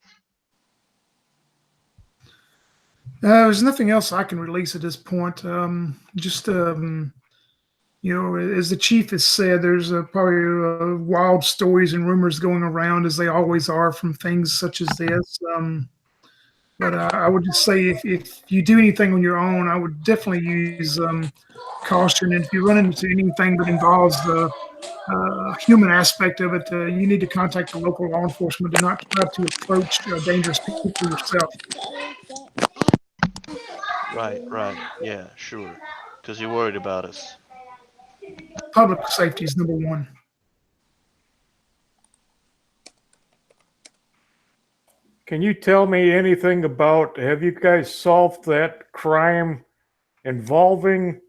There's nothing else I can release at this point. Just as the chief has said, there's probably wild stories and rumors going around, as they always are, from things such as this. But I would just say if you do anything on your own, I would definitely use caution. And if you run into anything that involves the human aspect of it, you need to contact the local law enforcement. Do not try to approach dangerous people yourself. Right. Yeah, sure. Because you're worried about us. Public safety is number one. Can you tell me anything about, have you guys solved that crime involving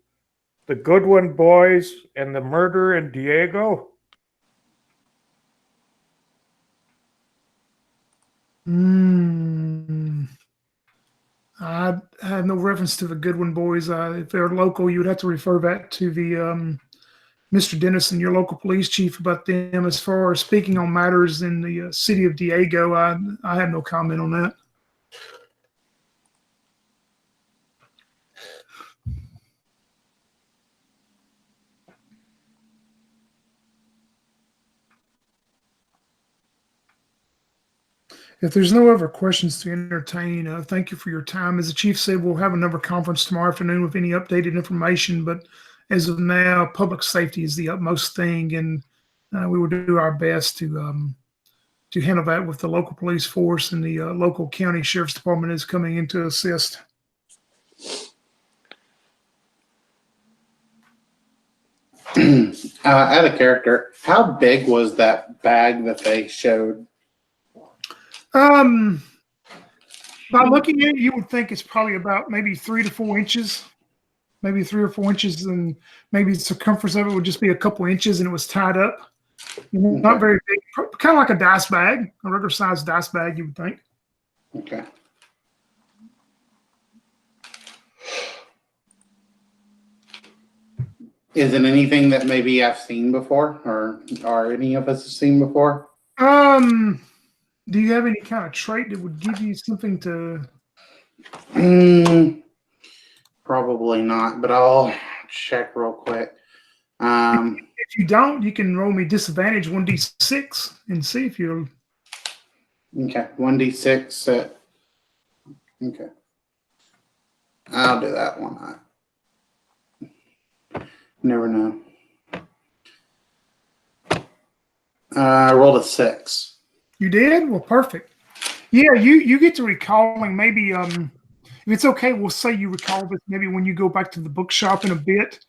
the Goodwin boys and the murder in Diego? I have no reference to the Goodwin boys. If they're local, you would have to refer that to the Mr. Dennison, your local police chief, about them. As far as speaking on matters in the city of Diego, I have no comment on that. If there's no other questions to entertain, thank you for your time. As the chief said, we'll have another conference tomorrow afternoon with any updated information. But as of now, public safety is the utmost thing, and we will do our best to handle that with the local police force, and the local county sheriff's department is coming in to assist. Out of character, how big was that bag that they showed? By looking at it, you would think it's probably about maybe 3 to 4 inches, maybe 3 or 4 inches, and maybe the circumference of it would just be a couple inches, and it was tied up. Not very big, kind of like a dice bag, a regular sized dice bag, you would think. Okay. Is it anything that maybe I've seen before, or any of us have seen before? Do you have any kind of trait that would give you something to? Probably not, but I'll check real quick. If you don't, you can roll me disadvantage 1d6 and see if you'll. Okay, 1d6. Okay, I'll do that one. Never know. I rolled a 6. You did? Well, perfect. Yeah, you get to recalling maybe if it's okay, we'll say you recall this maybe when you go back to the bookshop in a bit,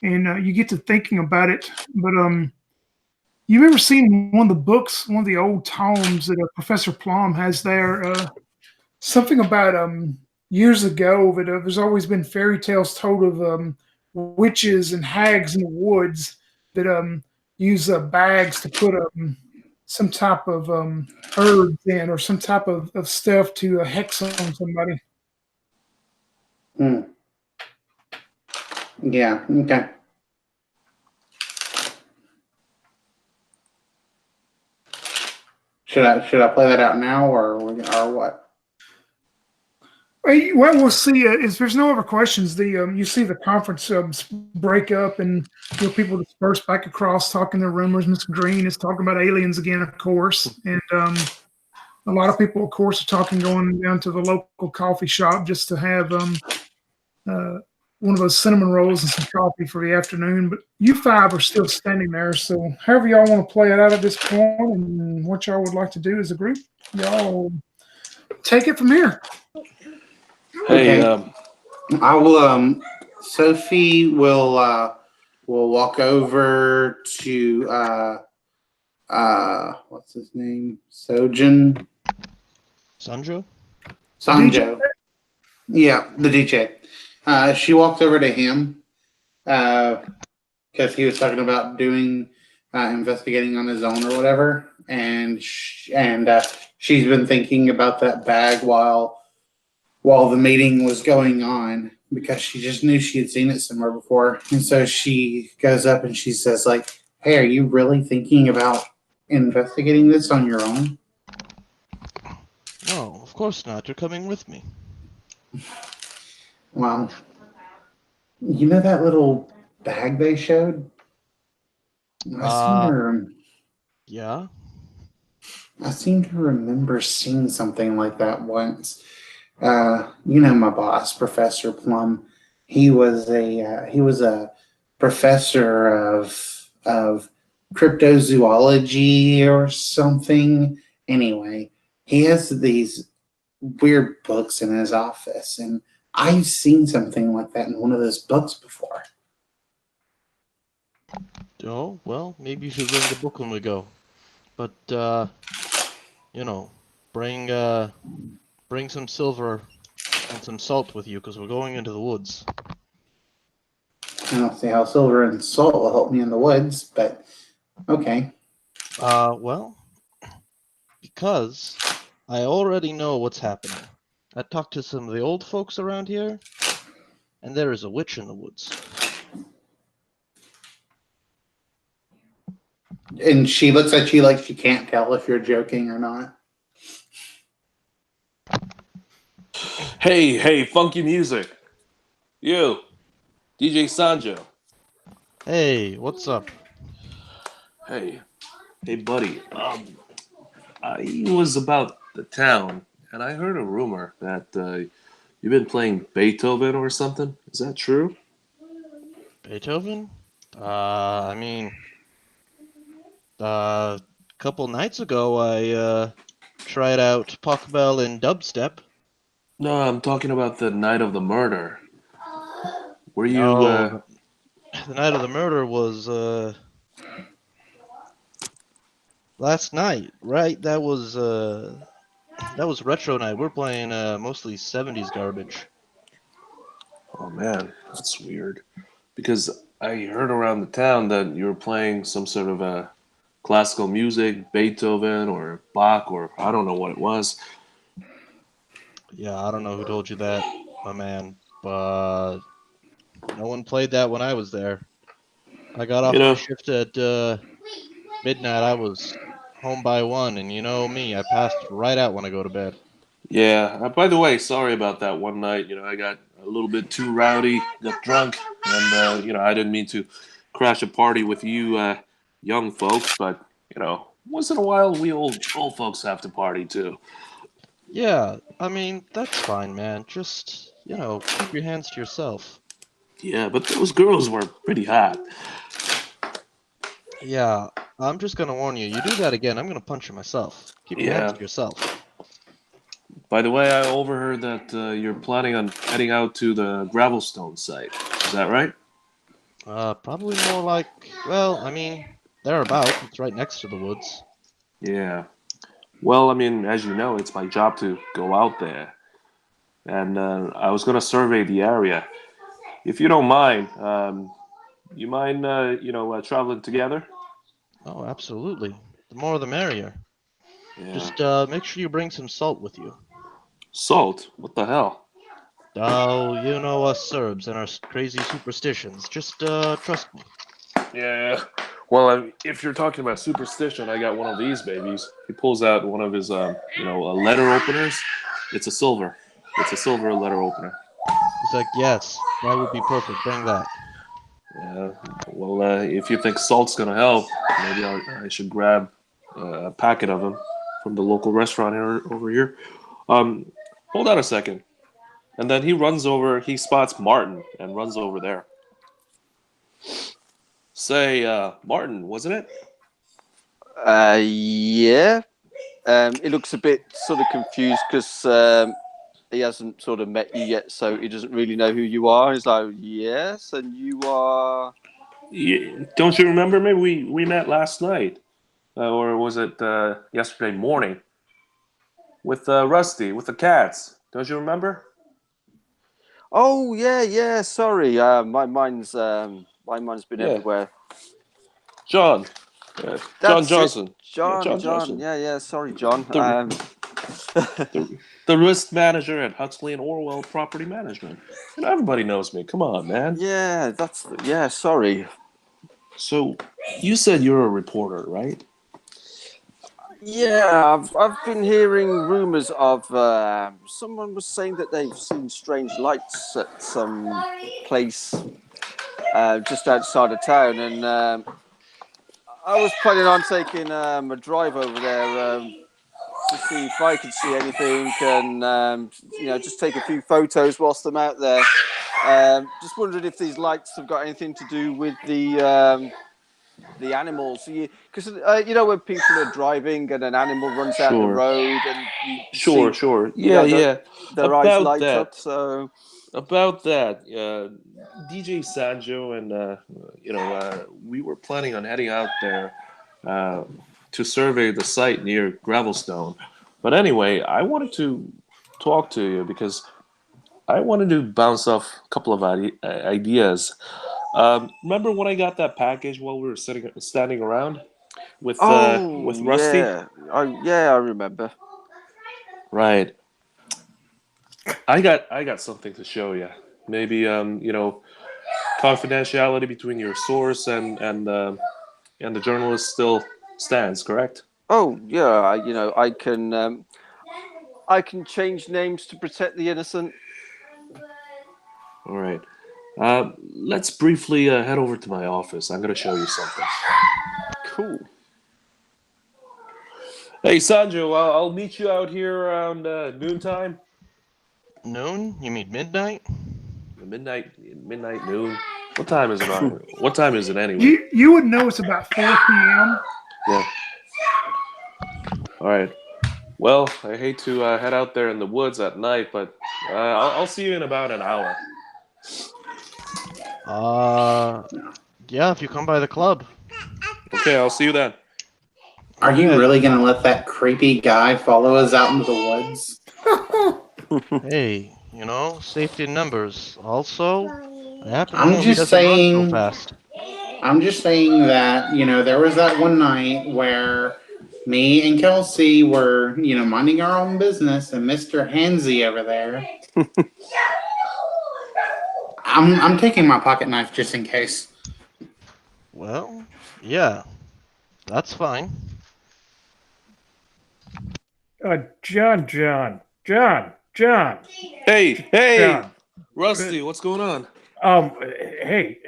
and you get to thinking about it. But you remember seeing one of the books, one of the old tomes that Professor Plum has there? Something about years ago that there's always been fairy tales told of witches and hags in the woods that use bags to put some type of herbs in or some type of stuff to hex on somebody. Hmm. Yeah. Okay. Should I play that out now or what? Well, we'll see. If there's no other questions, the you see the conference break up, and people disperse back across, talking their rumors. Mr. Green is talking about aliens again, of course, and a lot of people, of course, are talking going down to the local coffee shop just to have uh, one of those cinnamon rolls and some coffee for the afternoon. But you five are still standing there, so however y'all want to play it out at this point, and what y'all would like to do as a group, y'all take it from here. Hey, Okay. I will. Sophie will walk over to what's his name? Sanjo? Sanjo. Yeah, the DJ. She walked over to him because he was talking about doing investigating on his own or whatever, and she's been thinking about that bag while the meeting was going on because she just knew she had seen it somewhere before, and so she goes up and she says, like, "Hey, are you really thinking about investigating this on your own?" No, of course not. You're coming with me. Well, you know that little bag they showed? Yeah. I seem to remember seeing something like that once. My boss, Professor Plum. He was a professor of cryptozoology or something. Anyway, he has these weird books in his office, and I've seen something like that in one of those books before. Oh, well, maybe you should bring the book when we go. But, bring some silver and some salt with you, because we're going into the woods. I don't see how silver and salt will help me in the woods, but okay. Well, because I already know what's happening. I talked to some of the old folks around here, and there is a witch in the woods. And she looks at you like she can't tell if you're joking or not. hey, funky music. You, DJ Sanjo. Hey, what's up? Hey, buddy. I was about the town, and I heard a rumor that you've been playing Beethoven or something. Is that true? Beethoven? I mean, a couple nights ago, I tried out Pockbell and dubstep. No, I'm talking about the night of the murder. Were you? No, the night of the murder was last night, right? That was retro night. We're playing mostly 70s garbage. Oh man, that's weird. Because I heard around the town that you were playing some sort of a classical music, Beethoven or Bach, or I don't know what it was. Yeah, I don't know who told you that, my man, but no one played that when I was there. I got You off my know, shift at midnight. I was home by 1, and you know me, I passed right out when I go to bed. yeah. By the way, sorry about that one night. I got a little bit too rowdy, got drunk, and I didn't mean to crash a party with you young folks. But once in a while, we old folks have to party too. Yeah, I mean, that's fine, man. Just, keep your hands to yourself. Yeah, but those girls were pretty hot. Yeah, I'm just gonna warn you. You do that again, I'm gonna punch you myself. Keep your hands Yeah. to yourself. By the way, I overheard that you're planning on heading out to the Gravelstone site. Is that right? Probably more like, well, I mean, thereabouts. It's right next to the woods. Yeah. Well, I mean, as you know, it's my job to go out there, and I was going to survey the area. If you don't mind, you mind, traveling together? Oh, absolutely. The more the merrier. Yeah. Just make sure you bring some salt with you. Salt? What the hell? Oh, you know us Serbs and our crazy superstitions. Just trust me. Yeah. Well, if you're talking about superstition, I got one of these babies. He pulls out one of his, letter openers. It's a silver. It's a silver letter opener. He's like, yes, that would be perfect. Bring that. Yeah. Well, if you think salt's gonna help, maybe I should grab a packet of them from the local restaurant over here. Um, hold on a second. And then he runs over. He spots Martin and runs over there. Say, Martin, wasn't it? Yeah. He looks a bit sort of confused because he hasn't sort of met you yet, so he doesn't really know who you are. He's like, yes, and you are. Don't you remember me? We met last night, or was it yesterday morning with Rusty with the cats? Don't you remember? Oh yeah, yeah. Sorry, my mind's been Yeah, everywhere. John. John That's it, Johnson. Yeah, John. John John. Johnson. Yeah, yeah. Sorry, John. The the risk manager at Huxley and Orwell Property Management. And everybody knows me. Come on, man. yeah, yeah. Sorry. So you said you're a reporter, right? Yeah, I've been hearing rumours of someone was saying that they've seen strange lights at some place just outside of town, and I was planning on taking a drive over there to see if I could see anything, and just take a few photos whilst I'm out there. Just wondered if these lights have got anything to do with the animals. Because when people are driving and an animal runs out the Sure. road and you see, Sure. you know, Yeah. their eyes About light up. that. So About that, DJ Sanjo and we were planning on heading out there uh, to survey the site near Gravelstone. But anyway, I wanted to talk to you because I wanted to bounce off a couple of ideas. Remember when I got that package while we were standing around with oh Rusty? yeah, I remember. Right. I got something to show you. Maybe confidentiality between your source and the journalist still stands, correct? Oh yeah, I can change names to protect the innocent. All right. Let's briefly head over to my office. I'm going to show you something. Cool. Hey, Sanjo, I'll meet you out here around noontime. Noon? You mean midnight? Midnight, noon. What time is it on? What time is it anyway? You would know it's about 4 p.m. Yeah. All right. Well, I hate to head out there in the woods at night, but I'll see you in about an hour. Yeah, if you come by the club. Okay, I'll see you then. Are you Okay. really going to let that creepy guy follow us out into the woods? Hey, safety in numbers. Also, I happen to I'm know he just doesn't run so saying. fast. I'm just saying that, there was that one night where me and Kelsey were, minding our own business, and Mr. Hansy over there. I'm taking my pocket knife just in case. Well, yeah, that's fine. John. Hey, John. Rusty, what's going on? Hey,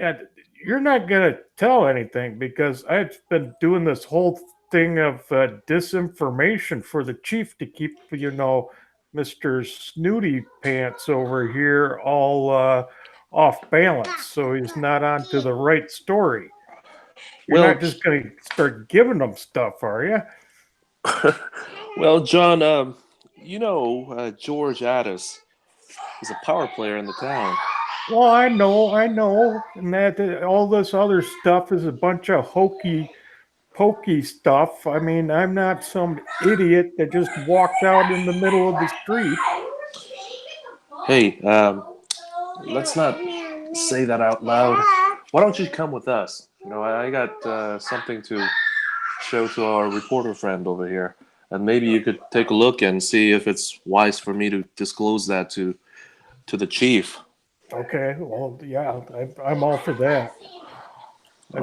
you're not gonna tell anything because I've been doing this whole thing of disinformation for the chief to keep, Mr. Snooty Pants over here all off balance, so he's not onto the right story. You're Well, not just going to start giving them stuff, are you? well, John, George Addis is a power player in the town. Well, I know, and that all this other stuff is a bunch of hokey pokey stuff. I mean, I'm not some idiot that just walked out in the middle of the street. Hey, let's not say that out loud. Why don't you come with us? I got something to show to our reporter friend over here, and maybe you could take a look and see if it's wise for me to disclose that to the chief. Okay, well, yeah, I'm all for that.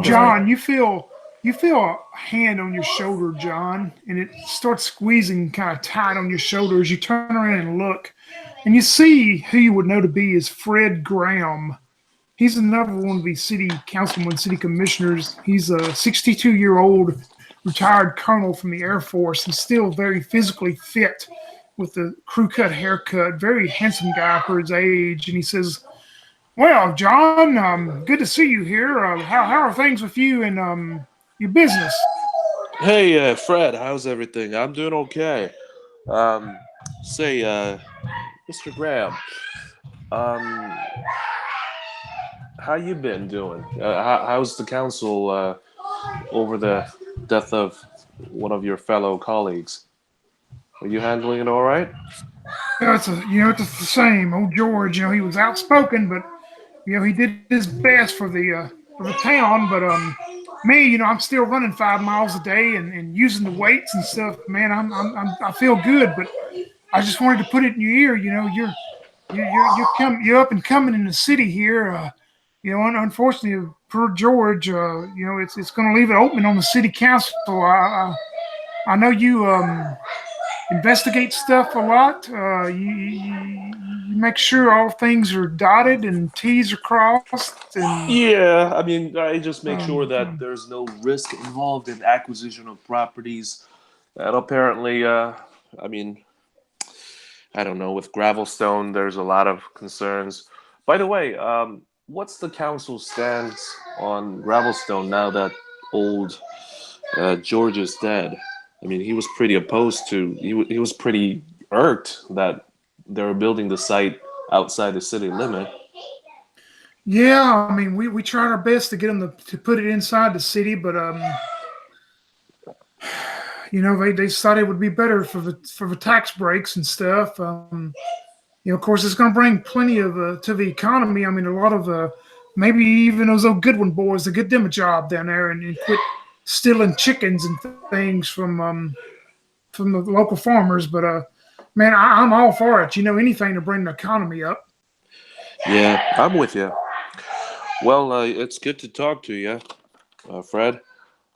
John, you feel a hand on your shoulder, John, and it starts squeezing kind of tight on your shoulder as you turn around and look, and you see who you would know to be is Fred Graham. He's another one of these city councilmen, city commissioners. He's a 62-year-old retired colonel from the Air Force. He's still very physically fit with the crew cut haircut, very handsome guy for his age. And he says, "Well, John, good to see you here. How are things with you and your business?" Hey, Fred, how's everything? I'm doing okay. Say, Mr. Graham, um, how you been doing? How's the council over the death of one of your fellow colleagues? Are you handling it all right? It's it's the same. Old George, he was outspoken, but he did his best for the town. But me, I'm still running 5 miles a day and using the weights and stuff. Man, I feel good, but I just wanted to put it in your ear. You're up and coming in the city here. And unfortunately, per George, it's going to leave an opening on the city council. I know you investigate stuff a lot. You make sure all things are dotted and T's are crossed. And Yeah, I mean, I just make sure that there's no risk involved in acquisition of properties. And apparently, I mean, I don't know, with Gravelstone, there's a lot of concerns. By the way, what's the council's stance on Gravelstone now that old George is dead? I mean, he was pretty opposed to, he was pretty irked that they were building the site outside the city limit. yeah, I mean, we tried our best to get them to put it inside the city, but they decided it would be better for the tax breaks and stuff. Of course, it's going to bring plenty of to the economy. I mean, a lot of maybe even those old Goodwin boys to get them a job down there and quit stealing chickens and things from the local farmers. But man, I'm all for it. Anything to bring the economy up. Yeah, I'm with you. Well, it's good to talk to you, Fred.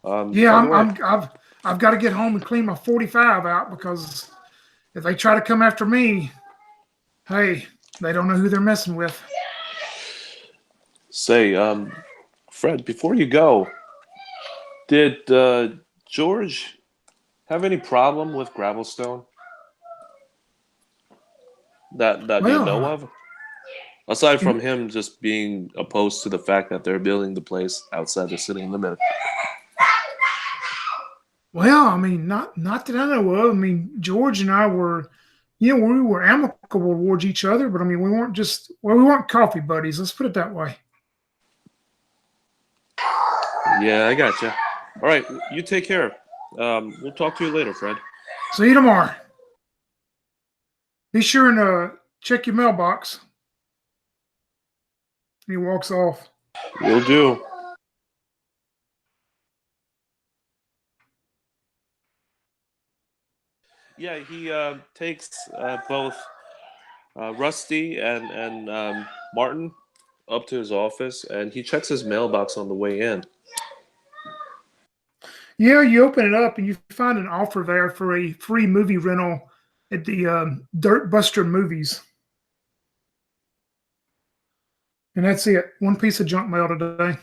Yeah, By the way, I've got to get home and clean my 45 out because if they try to come after me, hey, they don't know who they're messing with. say, Fred, before you go, did George have any problem with Gravelstone that you know Well, of? Aside from him just being opposed to the fact that they're building the place outside the city limit. well, I mean, not that I know of. I mean, George and I were, we were amicable towards each other, but I mean, we weren't coffee buddies. Let's put it that way. Yeah, I gotcha. All right, you take care. We'll talk to you later, Fred. See you tomorrow. Be sure and check your mailbox. And he walks off. Will do. Yeah, he takes both Rusty and Martin up to his office, and he checks his mailbox on the way in. Yeah, you open it up and you find an offer there for a free movie rental at the Dirt Buster Movies. And that's it. One piece of junk mail today.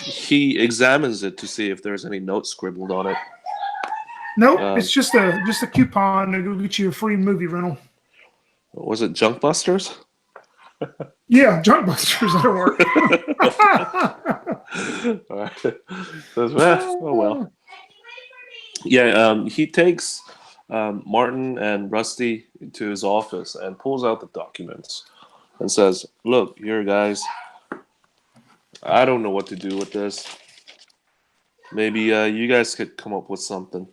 He examines it to see if there's any notes scribbled on it. Nope, it's just a coupon to go get you a free movie rental. Was it Junk Busters? Yeah, junk busters, that'll work. All right. Says, oh well. Yeah, he takes Martin and Rusty to his office and pulls out the documents and says, "Look, here, guys. I don't know what to do with this. Maybe you guys could come up with something.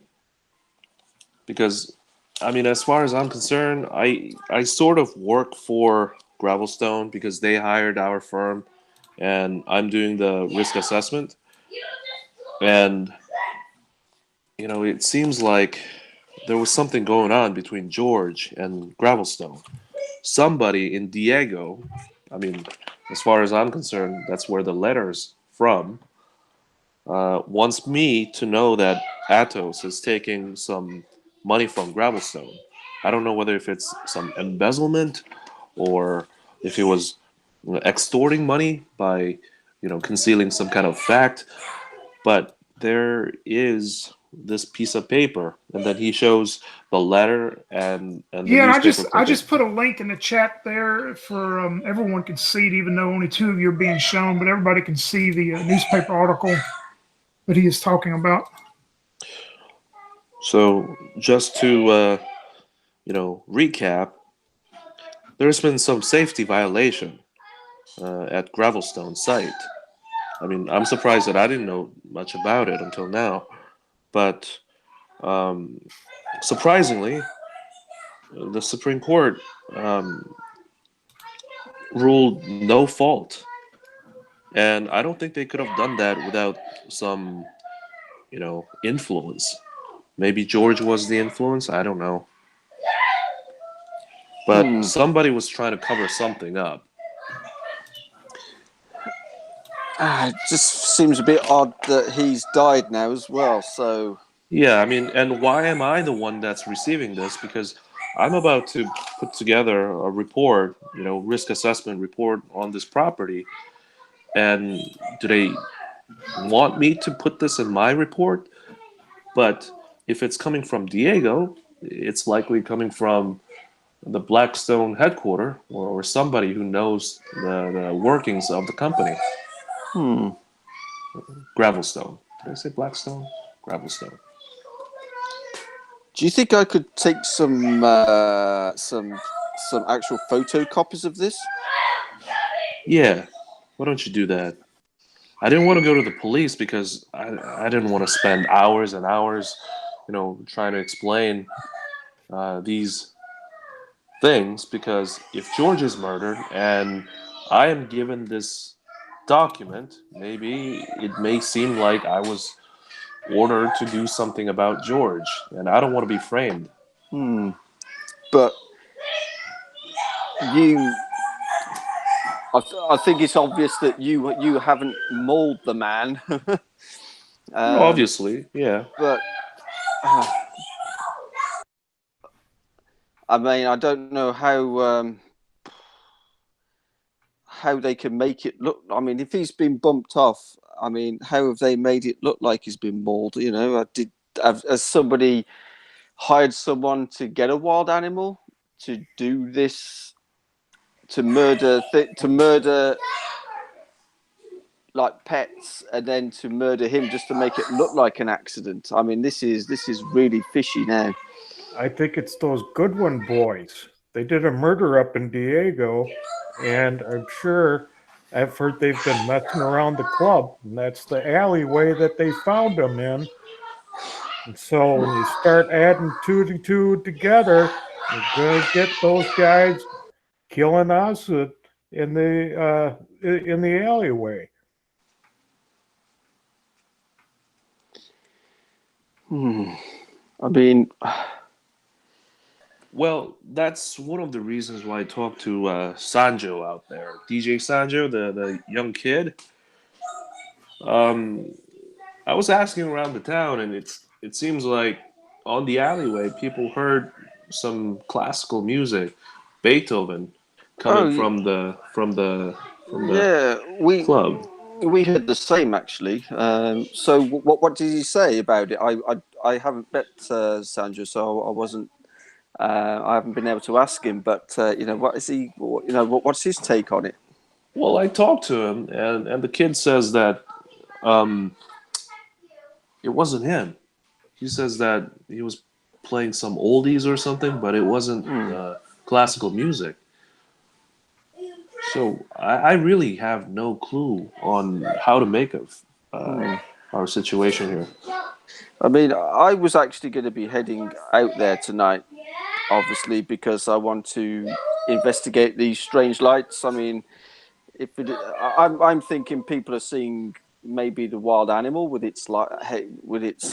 Because, I mean, as far as I'm concerned, I sort of work for Gravelstone because they hired our firm, and I'm doing the risk assessment. And it seems like there was something going on between George and Gravelstone. Somebody in Diego, I mean, as far as I'm concerned, that's where the letter's from, wants me to know that Atos is taking some money from Gravelstone. I don't know whether if it's some embezzlement or if it was extorting money by, concealing some kind of fact. But there is this piece of paper, and then he shows the letter and the Yeah, and newspaper I clipping. just put a link in the chat there for everyone can see it, even though only two of you are being shown, but everybody can see the newspaper article that he is talking about. So just to recap, there's been some safety violation at Gravelstone site. I mean, I'm surprised that I didn't know much about it until now, but surprisingly, the Supreme Court ruled no fault, and I don't think they could have done that without some, influence. Maybe George was the influence. I don't know, but somebody was trying to cover something up. It just seems a bit odd that he's died now as well. So Yeah, I mean, and why am I the one that's receiving this? Because I'm about to put together a report, risk assessment report on this property. And do they want me to put this in my report? But if it's coming from Diego, it's likely coming from the Blackstone headquarters or somebody who knows the workings of the company. Gravelstone. Did I say Blackstone? Gravelstone. do you think I could take some actual photocopies of this? Yeah, why don't you do that? I didn't want to go to the police because I didn't want to spend hours and hours, trying to explain these things. Because if George is murdered and I am given this document, maybe it may seem like I was ordered to do something about George, and I don't want to be framed. But I think it's obvious that you haven't mauled the man. Obviously, yeah. But I mean, I don't know how they can make it look. I mean, if he's been bumped off, I mean, how have they made it look like he's been mauled? Has somebody hired someone to get a wild animal to do this, to murder like pets, and then to murder him just to make it look like an accident? I mean, this is really fishy now. I think it's those Goodwin boys. They did a murder up in Diego, and I'm sure I've heard they've been messing around the club, and that's the alleyway that they found them in. And so when you start adding two to two together, you're gonna get those guys killing us in the alleyway. I mean, Well, that's one of the reasons why I talked to Sanjo out there, DJ Sanjo, the young kid. I was asking around the town, and it seems like on the alleyway, people heard some classical music, Beethoven, coming from the club. we heard the same actually. So what did he say about it? I haven't met Sandra, so I wasn't. I haven't been able to ask him, but what is he? what's his take on it? Well, I talked to him, and the kid says that it wasn't him. He says that he was playing some oldies or something, but it wasn't classical music. So I really have no clue on how to make of our situation here. I mean, I was actually going to be heading out there tonight, obviously, because I want to investigate these strange lights. I mean, I'm thinking people are seeing maybe the wild animal with its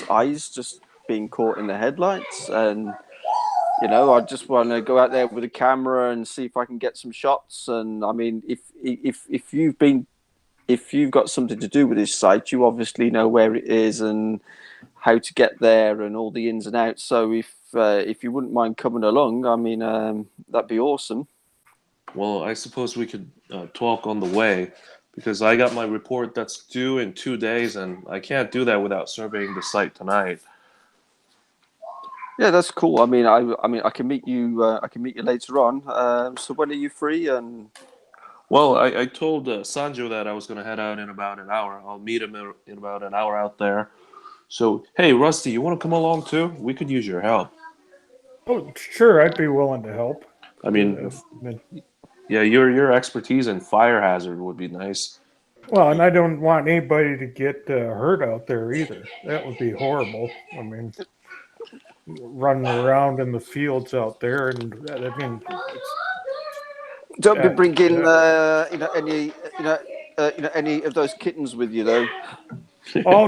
eyes just being caught in the headlights, and I just want to go out there with a camera and see if I can get some shots. And I mean, if you've got something to do with this site, you obviously know where it is and how to get there and all the ins and outs. So if you wouldn't mind coming along, I mean, that'd be awesome. Well, I suppose we could talk on the way, because I got my report that's due in 2 days, and I can't do that without surveying the site tonight. Yeah, that's cool. I mean, I can meet you. I can meet you later on. So when are you free? And Well, I told Sanjo that I was going to head out in about an hour. I'll meet him in about an hour out there. So, hey, Rusty, you want to come along too? We could use your help. Oh, sure, I'd be willing to help. I mean, yeah, your expertise in fire hazard would be nice. Well, and I don't want anybody to get hurt out there either. That would be horrible. I mean, running around in the fields out there, and I mean, don't be bringing any of those kittens with you, though. Oh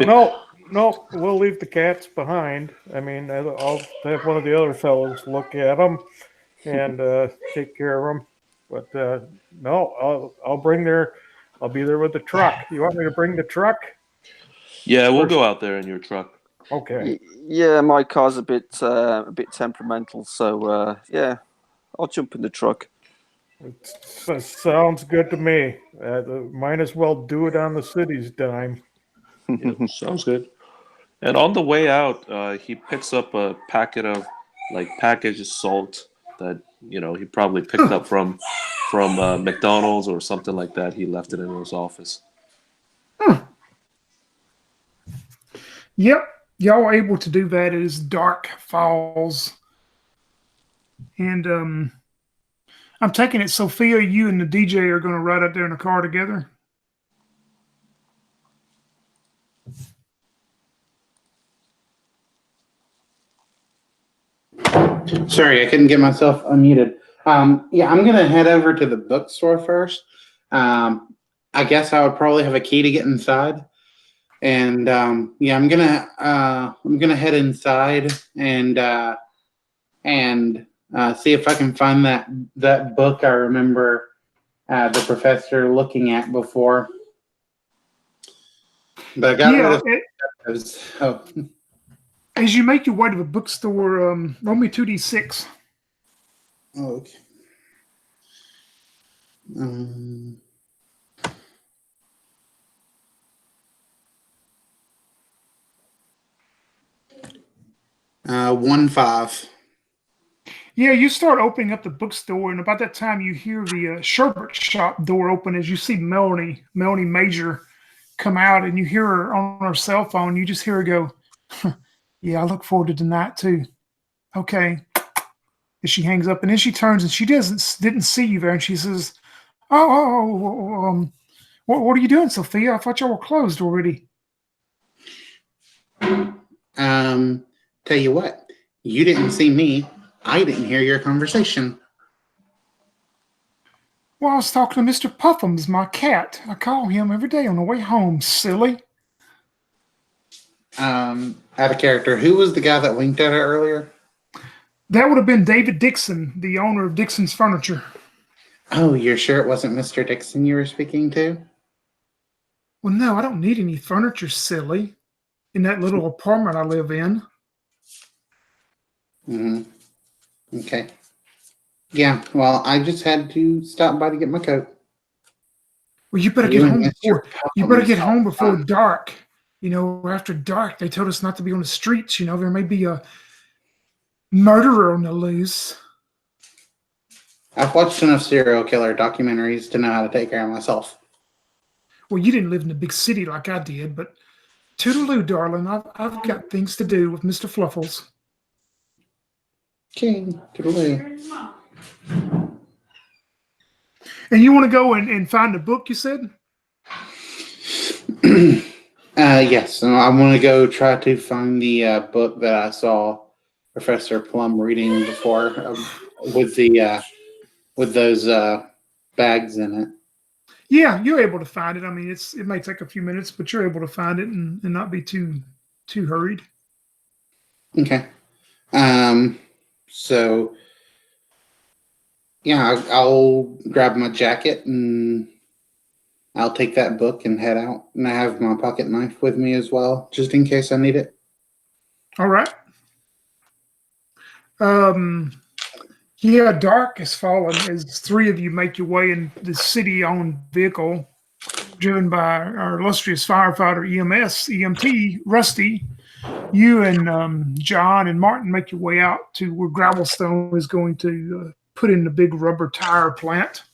no, we'll leave the cats behind. I mean, I'll have one of the other fellows look at them and take care of them. But no, I'll be there with the truck. You want me to bring the truck? Yeah, we'll go out there in your truck. Okay. Yeah, my car's a bit temperamental, so yeah, I'll jump in the truck. It sounds good to me. Might as well do it on the city's dime. Yeah, sounds good. And on the way out, he picks up a packet of packaged salt that he probably picked up from McDonald's or something like that. He left it in his office. Yep, y'all were able to do that as dark falls, and I'm taking it, Sophia, you and the DJ are going to ride out there in a car together. Sorry, I couldn't get myself unmuted. Yeah, I'm gonna head over to the bookstore first. I guess I would probably have a key to get inside, and yeah, I'm gonna head inside and see if I can find that book I remember the professor looking at before. But I got rid of those. Oh. As you make your way to the bookstore, roll me 2d6. Okay. 1-5. Yeah, you start opening up the bookstore, and about that time, you hear the sherbet shop door open as you see Melanie Major come out, and you hear her on her cell phone. You just hear her go, "Yeah, I look forward to tonight too." Okay. And she hangs up, and then she turns, and she didn't see you there, and she says, "Oh, what are you doing, Sophia? I thought y'all were closed already." Tell you what, you didn't see me. I didn't hear your conversation. Well, I was talking to Mr. Puffums, my cat. I call him every day on the way home, silly. Out of character, who was the guy that winked at her earlier? That would have been David Dixon, the owner of Dixon's Furniture. Oh, you're sure it wasn't Mr. Dixon you were speaking to? Well, no, I don't need any furniture, silly, in that little apartment I live in. Okay. Yeah, well, I just had to stop by to get my coat. Well, you better get home before dark. After dark, they told us not to be on the streets. There may be a murderer on the loose. I've watched enough serial killer documentaries to know how to take care of myself. Well, you didn't live in a big city like I did, but toodaloo, darling. I've got things to do with Mr. Fluffles. King, toodaloo. And you want to go and find a book, you said? Yes, and I want to go try to find the book that I saw Professor Plum reading before with the with those bags in it. Yeah, you're able to find it. I mean, it may take a few minutes, but you're able to find it and not be too hurried. Okay. So yeah, I'll grab my jacket and I'll take that book and head out. And I have my pocket knife with me as well, just in case I need it. All right. Yeah, dark has fallen as three of you make your way in the city-owned vehicle driven by our illustrious firefighter EMT, Rusty. You and John and Martin make your way out to where Gravelstone is going to put in the big rubber tire plant.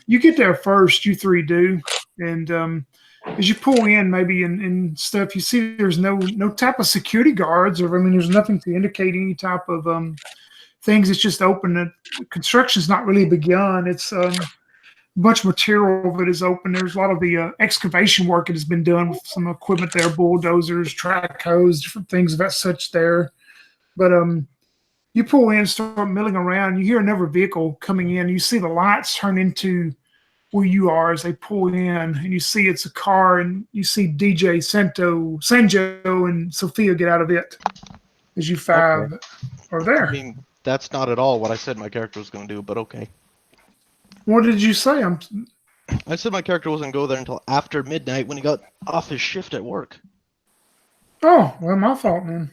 You get there first, you three do. And as you pull in, maybe in stuff, you see there's no type of security guards, or I mean, there's nothing to indicate any type of things. It's just open. The construction's not really begun. It's a bunch of material that is open. There's a lot of the excavation work that has been done with some equipment there, bulldozers, track hoes, different things of that such there. But you pull in, start milling around. You hear another vehicle coming in. You see the lights turn into where you are as they pull in, and you see it's a car, and you see DJ Sanjo, and Sophia get out of it as you five are there. I mean, that's not at all what I said my character was going to do, but okay. What did you say? I said my character wasn't going to go there until after midnight when he got off his shift at work. Oh, well, my fault, man.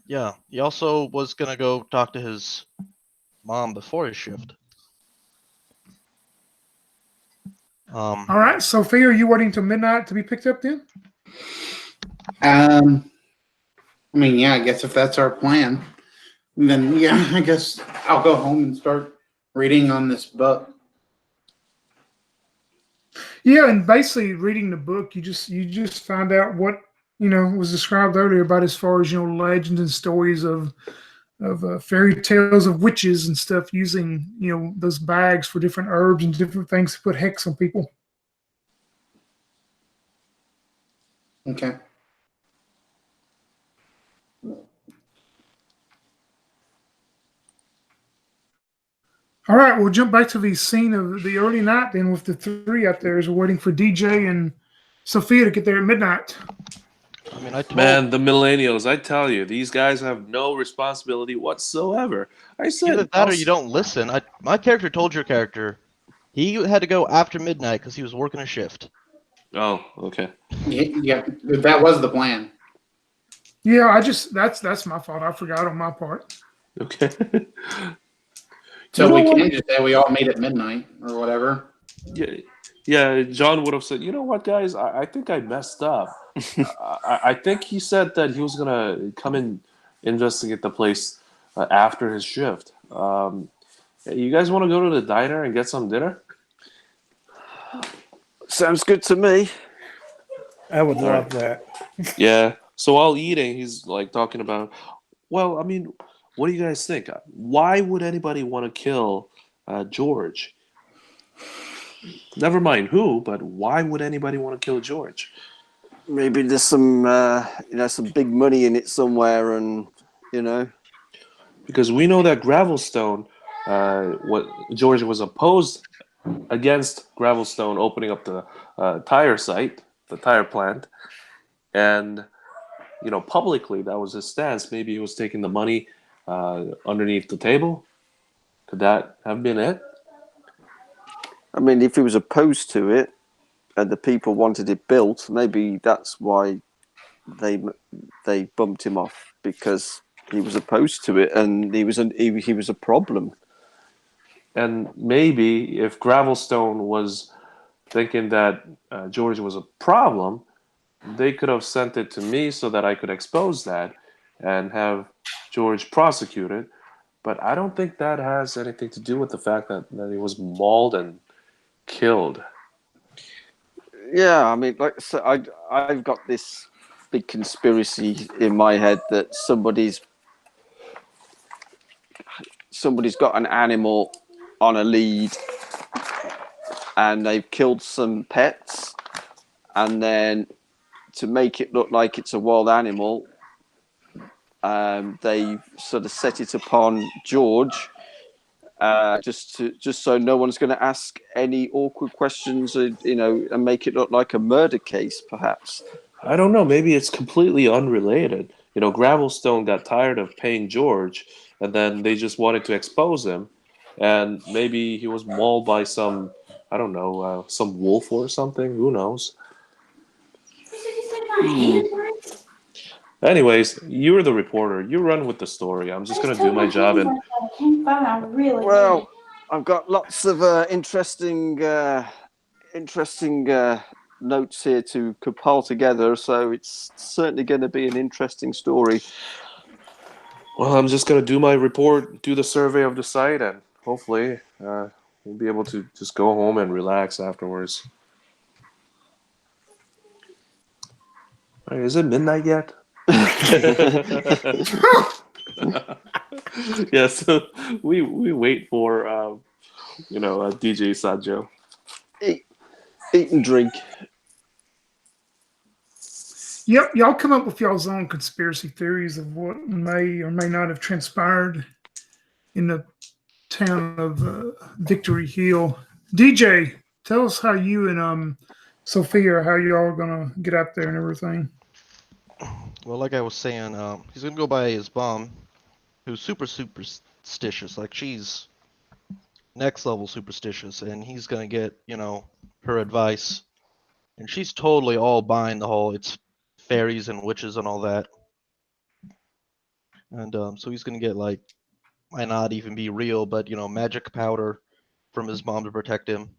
Yeah, he also was going to go talk to his mom before his shift. All right, Sophia, are you waiting till midnight to be picked up then? I mean, yeah, I guess if that's our plan, then yeah, I guess I'll go home and start reading on this book. Yeah, and basically reading the book, you just find out what was described earlier about as far as legends and stories of fairy tales of witches and stuff using those bags for different herbs and different things to put hex on people. Okay. All right, we'll jump back to the scene of the early night then with the three out there as we're waiting for DJ and Sophia to get there at midnight. I mean, Man, the millennials, I tell you, these guys have no responsibility whatsoever. I said either that or you don't listen. My character told your character he had to go after midnight because he was working a shift. Oh, okay. Yeah, that was the plan. Yeah, that's my fault. I forgot on my part. Okay. So we can just say we all meet at midnight or whatever. Yeah, John would have said, you know what, guys, I think I messed up. I think he said that he was going to come and investigate the place after his shift. You guys want to go to the diner and get some dinner? Sounds good to me. I would love that. Yeah. So while eating, he's like talking about, well, I mean, what do you guys think? Why would anybody want to kill George? Never mind who, but why would anybody want to kill George? Maybe there's some, some big money in it somewhere, and Because we know that Gravelstone, what George was opposed against Gravelstone opening up the tire site, the tire plant, and publicly that was his stance. Maybe he was taking the money underneath the table. Could that have been it? I mean, if he was opposed to it and the people wanted it built, maybe that's why they bumped him off, because he was opposed to it and he was a problem. And maybe if Gravelstone was thinking that George was a problem, they could have sent it to me so that I could expose that and have George prosecuted. but I don't think that has anything to do with the fact that he was mauled and killed. Yeah, I mean, like, so I've got this big conspiracy in my head that somebody's got an animal on a lead, and they've killed some pets, and then to make it look like it's a wild animal, they've sort of set it upon George, just so no one's going to ask any awkward questions, and make it look like a murder case, perhaps. I don't know. Maybe it's completely unrelated. Gravelstone got tired of paying George, and then they just wanted to expose him. And maybe he was mauled by some, I don't know, some wolf or something. Who knows? Anyways, you were the reporter. You run with the story. I'm just going to do my job. And Well, I've got lots of interesting notes here to compile together, so it's certainly going to be an interesting story. well, I'm just going to do my report, do the survey of the site, and hopefully we'll be able to just go home and relax afterwards. All right, is it midnight yet? Yeah, so we wait for DJ Sanjo. Eat and drink. Yep, y'all come up with y'all's own conspiracy theories of what may or may not have transpired in the town of Victory Hill. DJ, tell us how you and Sophia, how y'all are gonna get out there and everything. Well, like I was saying, he's gonna go by his mom, who's super superstitious. Like, she's next level superstitious, and he's gonna get her advice, and she's totally all buying the whole it's fairies and witches and all that. And so he's gonna get, like, might not even be real, but magic powder from his mom to protect him.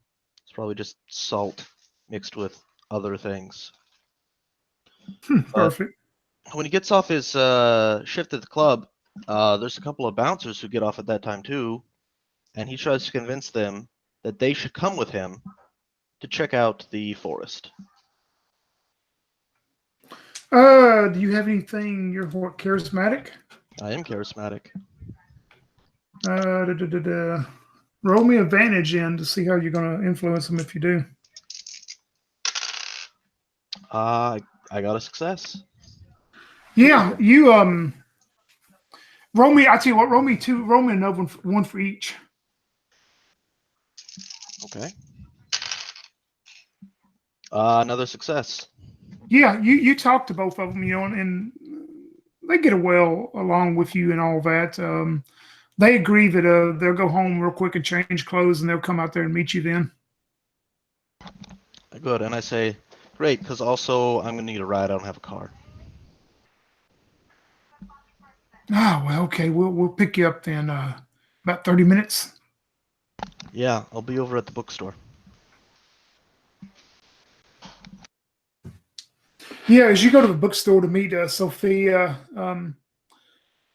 It's probably just salt mixed with other things. Perfect. When he gets off his shift at the club, there's a couple of bouncers who get off at that time too, and he tries to convince them that they should come with him to check out the forest. Do you have anything? You're what, charismatic? I am charismatic. Roll me advantage in to see how you're going to influence them if you do. I got a success. Yeah, you roll me. I tell you what, roll me another one for each. Okay. Another success. Yeah, you talk to both of them, and they get well along with you and all that. They agree that they'll go home real quick and change clothes, and they'll come out there and meet you then. Good, and I say, great, because also I'm gonna need a ride. I don't have a car. Oh, well, okay. We'll pick you up then. About 30 minutes. Yeah, I'll be over at the bookstore. Yeah, as you go to the bookstore to meet Sophia,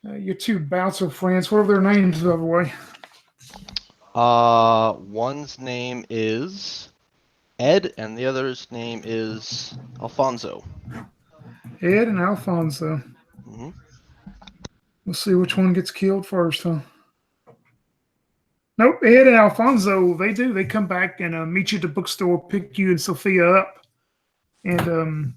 your two bouncer friends, what are their names, by the way? One's name is Ed, and the other's name is Alfonso. Ed and Alfonso. Mm-hmm. We'll see which one gets killed first, huh? Nope, Ed and Alfonso, they do. They come back and meet you at the bookstore, pick you and Sophia up. And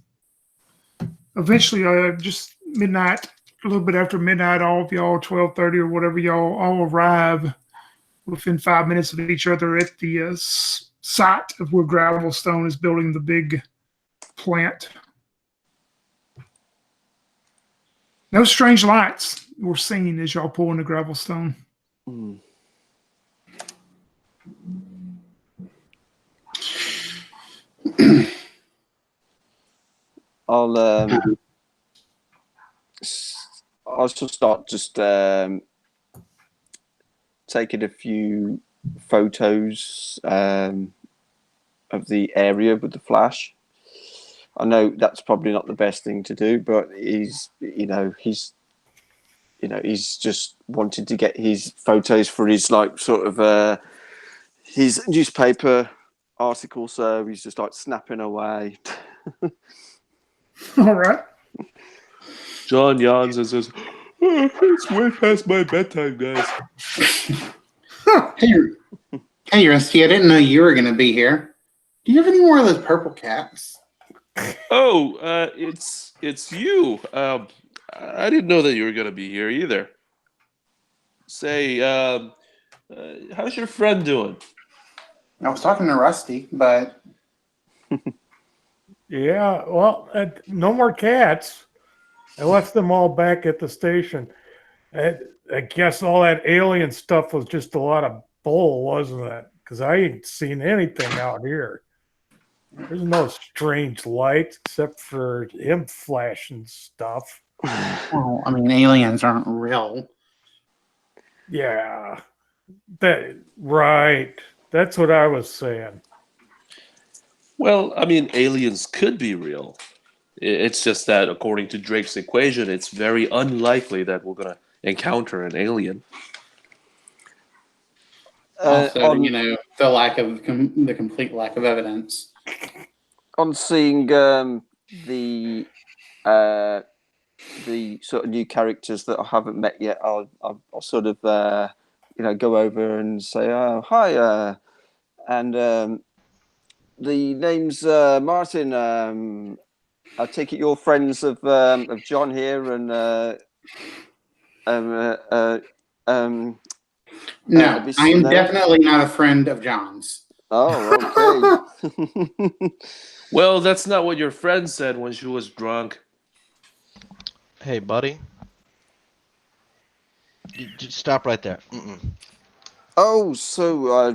eventually, just midnight, a little bit after midnight, all of y'all, 12:30 or whatever, y'all all arrive within 5 minutes of each other at the site of where Gravelstone is building the big plant. No strange lights were seen as y'all pull into Gravelstone. Mm. I'll just start taking a few photos of the area with the flash. I know that's probably not the best thing to do, but he's he's just wanted to get his photos for his like sort of his newspaper article, so he's just like snapping away. All right. John yawns and says, "Oh, it's way past my bedtime, guys." Hey, Rusty, I didn't know you were going to be here. Do you have any more of those purple caps? Oh, it's you. I didn't know that you were gonna be here either. Say, how's your friend doing? I was talking to Rusty, but Yeah, well, no more cats. I left them all back at the station. I guess all that alien stuff was just a lot of bull, wasn't it? Because I ain't seen anything out here. There's no strange lights except for him flashing stuff. well, I mean, aliens aren't real. Yeah, right. That's what I was saying. Well, I mean, aliens could be real. It's just that, according to Drake's equation, it's very unlikely that we're gonna encounter an alien. Also, the lack of the complete lack of evidence. On seeing the sort of new characters that I haven't met yet, I'll sort of go over and say, "Oh, hi," and the name's Martin. I take it you're friends of John here, and No, Abby I am Snow. definitely not a friend of John's. Oh, okay. Well, that's not what your friend said when she was drunk. Hey, buddy. You just stop right there. Mm-mm. Oh, so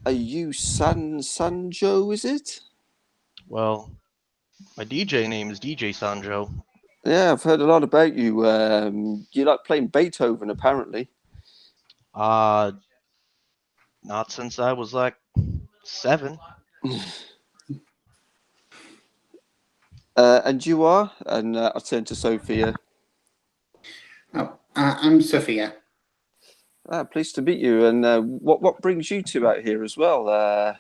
are you Sanjo, is it? Well, my DJ name is DJ Sanjo. Yeah, I've heard a lot about you. You like playing Beethoven, apparently. Not since I was like 7. And you are? And I turn to Sophia. Oh, I'm Sophia. Pleased to meet you. And what brings you two out here as well?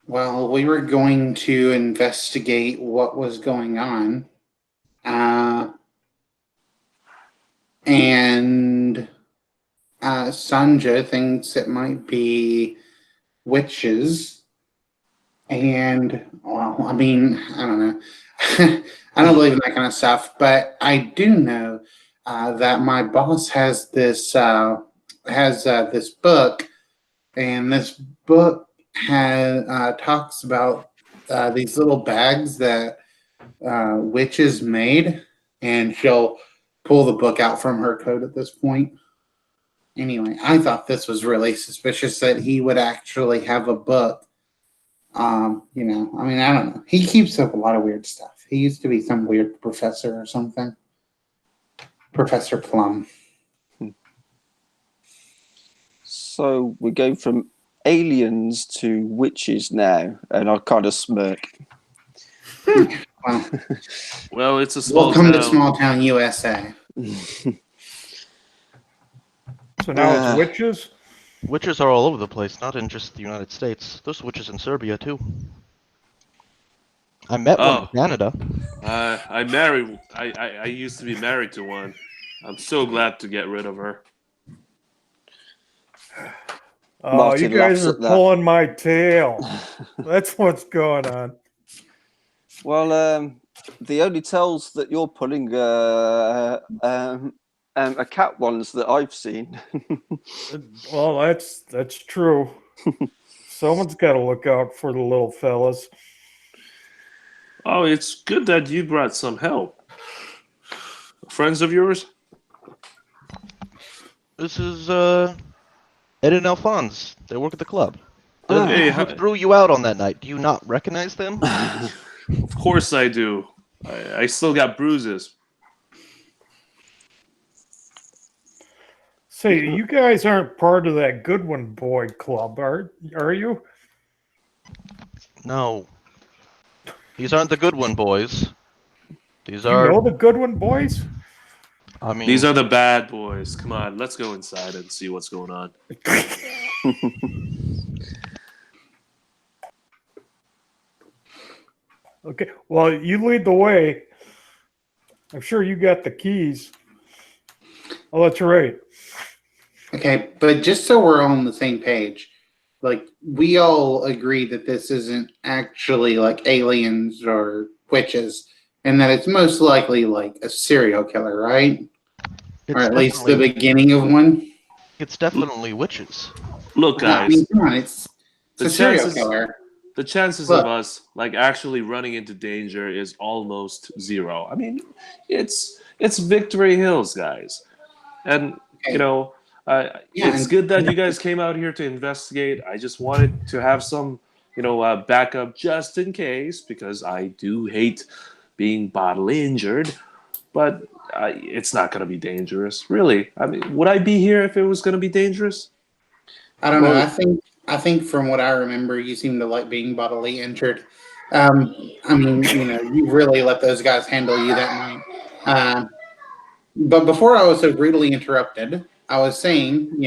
Well, we were going to investigate what was going on. And Sanja thinks it might be witches. And, well, I mean, I don't know. I don't believe in that kind of stuff, but I do know that my boss has this this book, and this book talks about these little bags that witches made, and she'll pull the book out from her coat at this point. Anyway, I thought this was really suspicious that he would actually have a book. I mean, I don't know. He keeps up a lot of weird stuff. He used to be some weird professor or something. Professor Plum. So we go from aliens to witches now, and I kind of smirk. Well, it's a small welcome town. to small town USA. So now it's witches? Witches are all over the place, not in just the United States. There's witches in Serbia, too. I met one in Canada. I used to be married to one. I'm so glad to get rid of her. Oh, Martin you guys laughs are at that. pulling my tail. That's what's going on. Well, the only tails that you're pulling are cat ones that I've seen. Well, that's true. Someone's got to look out for the little fellas. Oh, it's good that you brought some help. Friends of yours? This is Ed and Alphonse. They work at the club. Hey, Who threw you out on that night? Do you not recognize them? Of course I do. I still got bruises. Say, you guys aren't part of that Goodwin Boy Club, are you? No. These aren't the good one, boys. These You know are, the good one, boys? I mean, These are the bad boys. Come on, let's go inside and see what's going on. Okay, well, you lead the way. I'm sure you got the keys. I'll let you rate. Okay, but just so we're all on the same page, like we all agree that this isn't actually like aliens or witches, and that it's most likely like a serial killer, right? Or it's at least the definitely beginning of one. it's definitely witches. Look, Yeah, I mean, guys, come on, it's the a serial chances killer. the chances of Look, us like actually running into danger is almost zero. I mean, it's Victory Hills, guys, and you okay, know, yeah, it's good that you guys came out here to investigate. I just wanted to have some, backup just in case because I do hate being bodily injured, but it's not going to be dangerous, really. I mean, would I be here if it was going to be dangerous? I don't know. Well, I think from what I remember, you seem to like being bodily injured. I mean, you really let those guys handle you that night. But before I was so brutally interrupted, I was saying,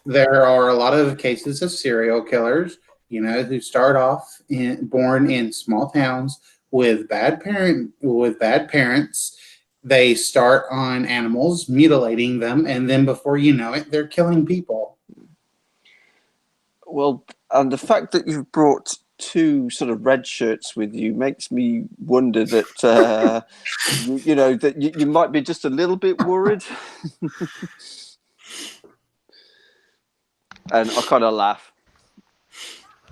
there are a lot of cases of serial killers, who start off born in small towns with bad parents. They start on animals, mutilating them, and then before you know it, they're killing people. well, and the fact that you've brought two sort of red shirts with you makes me wonder that that you might be just a little bit worried. And I kind of laugh.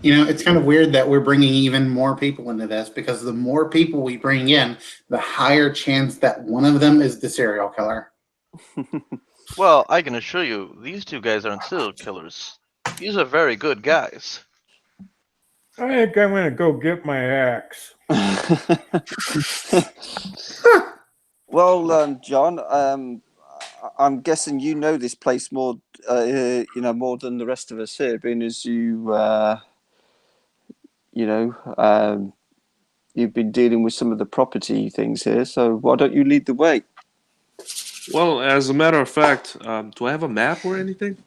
It's kind of weird that we're bringing even more people into this because the more people we bring in, the higher chance that one of them is the serial killer. Well, I can assure you, these two guys aren't serial killers. These are very good guys. I think I'm going to go get my axe. Well, John, I'm guessing you know this place more, more than the rest of us here, being as you've been dealing with some of the property things here. So why don't you lead the way? Well, as a matter of fact, do I have a map or anything?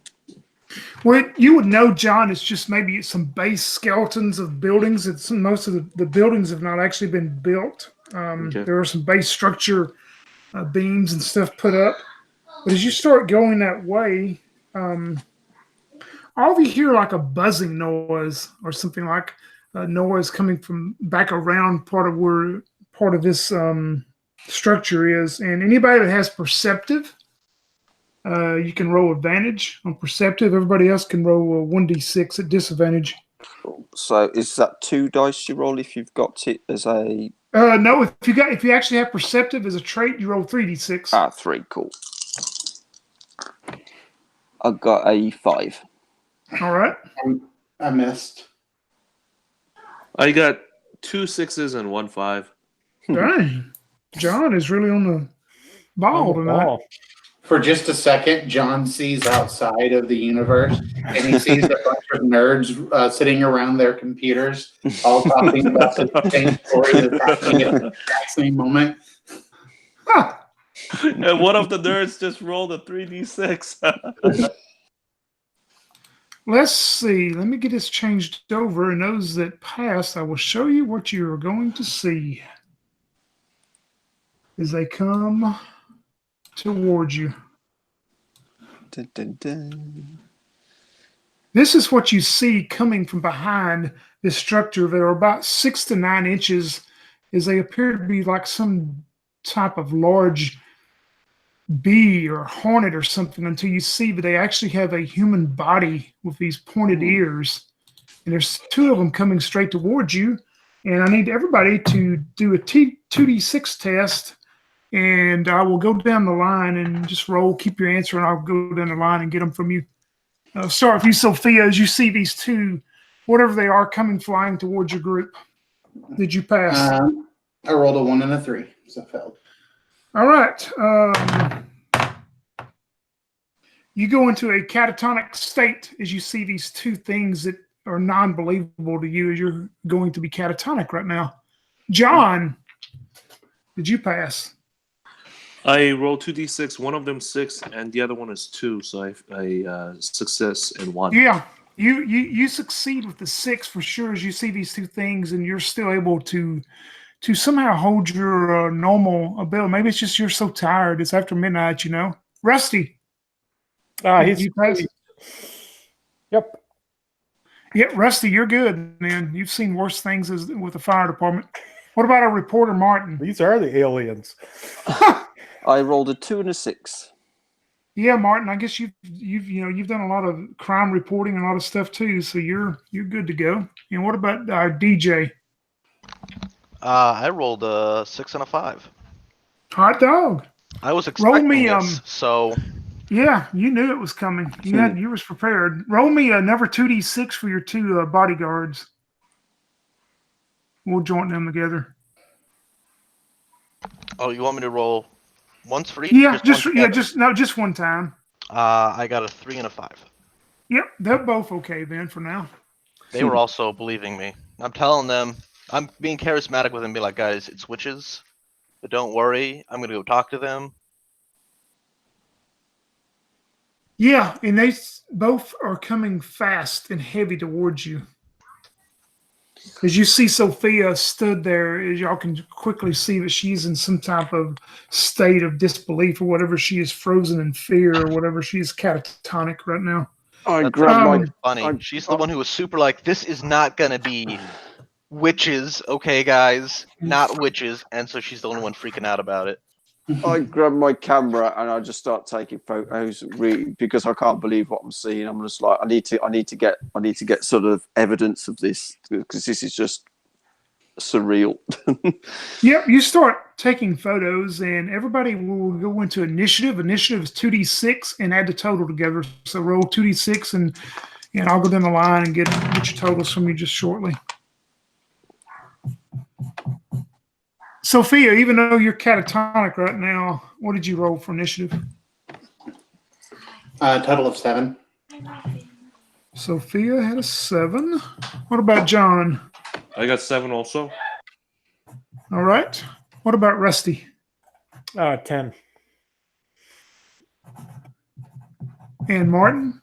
Well, you would know, John, it's just maybe some base skeletons of buildings. Most of the buildings have not actually been built. Okay. There are some base structure beams and stuff put up. But as you start going that way, all of you hear like a buzzing noise or something like a noise coming from back around part of this structure is. And anybody that has perceptive, you can roll advantage on perceptive. Everybody else can roll a 1d6 at disadvantage. So is that 2 dice you roll if you've got it as a No, if you actually have perceptive as a trait, you roll 3d6. 3? Cool. I got a 5. All right. I missed. I got 2 6s and 1 5. Dang. John is really on the ball tonight. Oh, For just a second, John sees outside of the universe, and he sees a bunch of nerds sitting around their computers, all talking about the same story that's happening at the exact same moment. Huh. And one of the nerds just rolled a 3d6. Let's see. Let me get this changed over. And those that pass, I will show you what you're going to see as they come towards you. Dun, dun, dun. This is what you see coming from behind this structure. They're about 6 to 9 inches, as they appear to be like some type of large bee or hornet or something, until you see that they actually have a human body with these pointed ears. And there's 2 of them coming straight towards you. And I need everybody to do a 2d6 test. And I will go down the line and just roll, keep your answer, and I'll go down the line and get them from you. Start with you, Sophia, as you see these 2, whatever they are, coming flying towards your group. Did you pass? I rolled a 1 and a 3, so failed. All right. You go into a catatonic state as you see these 2 things that are non-believable to you, as you're going to be catatonic right now. John, Did you pass? I rolled 2d6. One of them 6, and the other one is 2. So I success in 1. Yeah, you succeed with the 6 for sure as you see these two things, and you're still able to somehow hold your normal ability. Maybe it's just you're so tired. It's after midnight, you know. Rusty, He's you pass? Yep. Yeah, Rusty, you're good, man. You've seen worse things with the fire department. What about our reporter, Martin? These are the aliens. I rolled a 2 and a 6. Yeah, Martin. I guess you've done a lot of crime reporting and a lot of stuff too, so you're good to go. And what about our DJ? I rolled a 6 and a 5. Hot dog. I was Roll expecting me this, so Yeah, you knew it was coming. You was prepared. Roll me another 2d6 for your two bodyguards. We'll join them together. oh, you want me to roll once for each? Yeah, one just one time. I got a 3 and a 5. Yep, they're both okay then for now. They were also believing me. I'm telling them, I'm being charismatic with them, be like, guys, it's witches, but don't worry, I'm gonna go talk to them. Yeah, and they both are coming fast and heavy towards you. As you see Sophia stood there, as y'all can quickly see that she's in some type of state of disbelief or whatever. She is frozen in fear or whatever. She is catatonic right now. I That's grabbed my. actually funny. She's the one who was super like, this is not gonna be witches, okay, guys, not witches, and so she's the only one freaking out about it. I grab my camera and I just start taking photos, because I can't believe what I'm seeing. I'm just like, I need to get sort of evidence of this, because this is just surreal. Yep, you start taking photos, and everybody will go into initiative. Initiative is 2d6 and add the total together. So roll 2d6, and I'll go down the line and get your totals from you just shortly. Sophia, even though you're catatonic right now, what did you roll for initiative? Total of 7. Sophia had a 7. What about John? I got 7 also. All right. What about Rusty? 10. And Martin?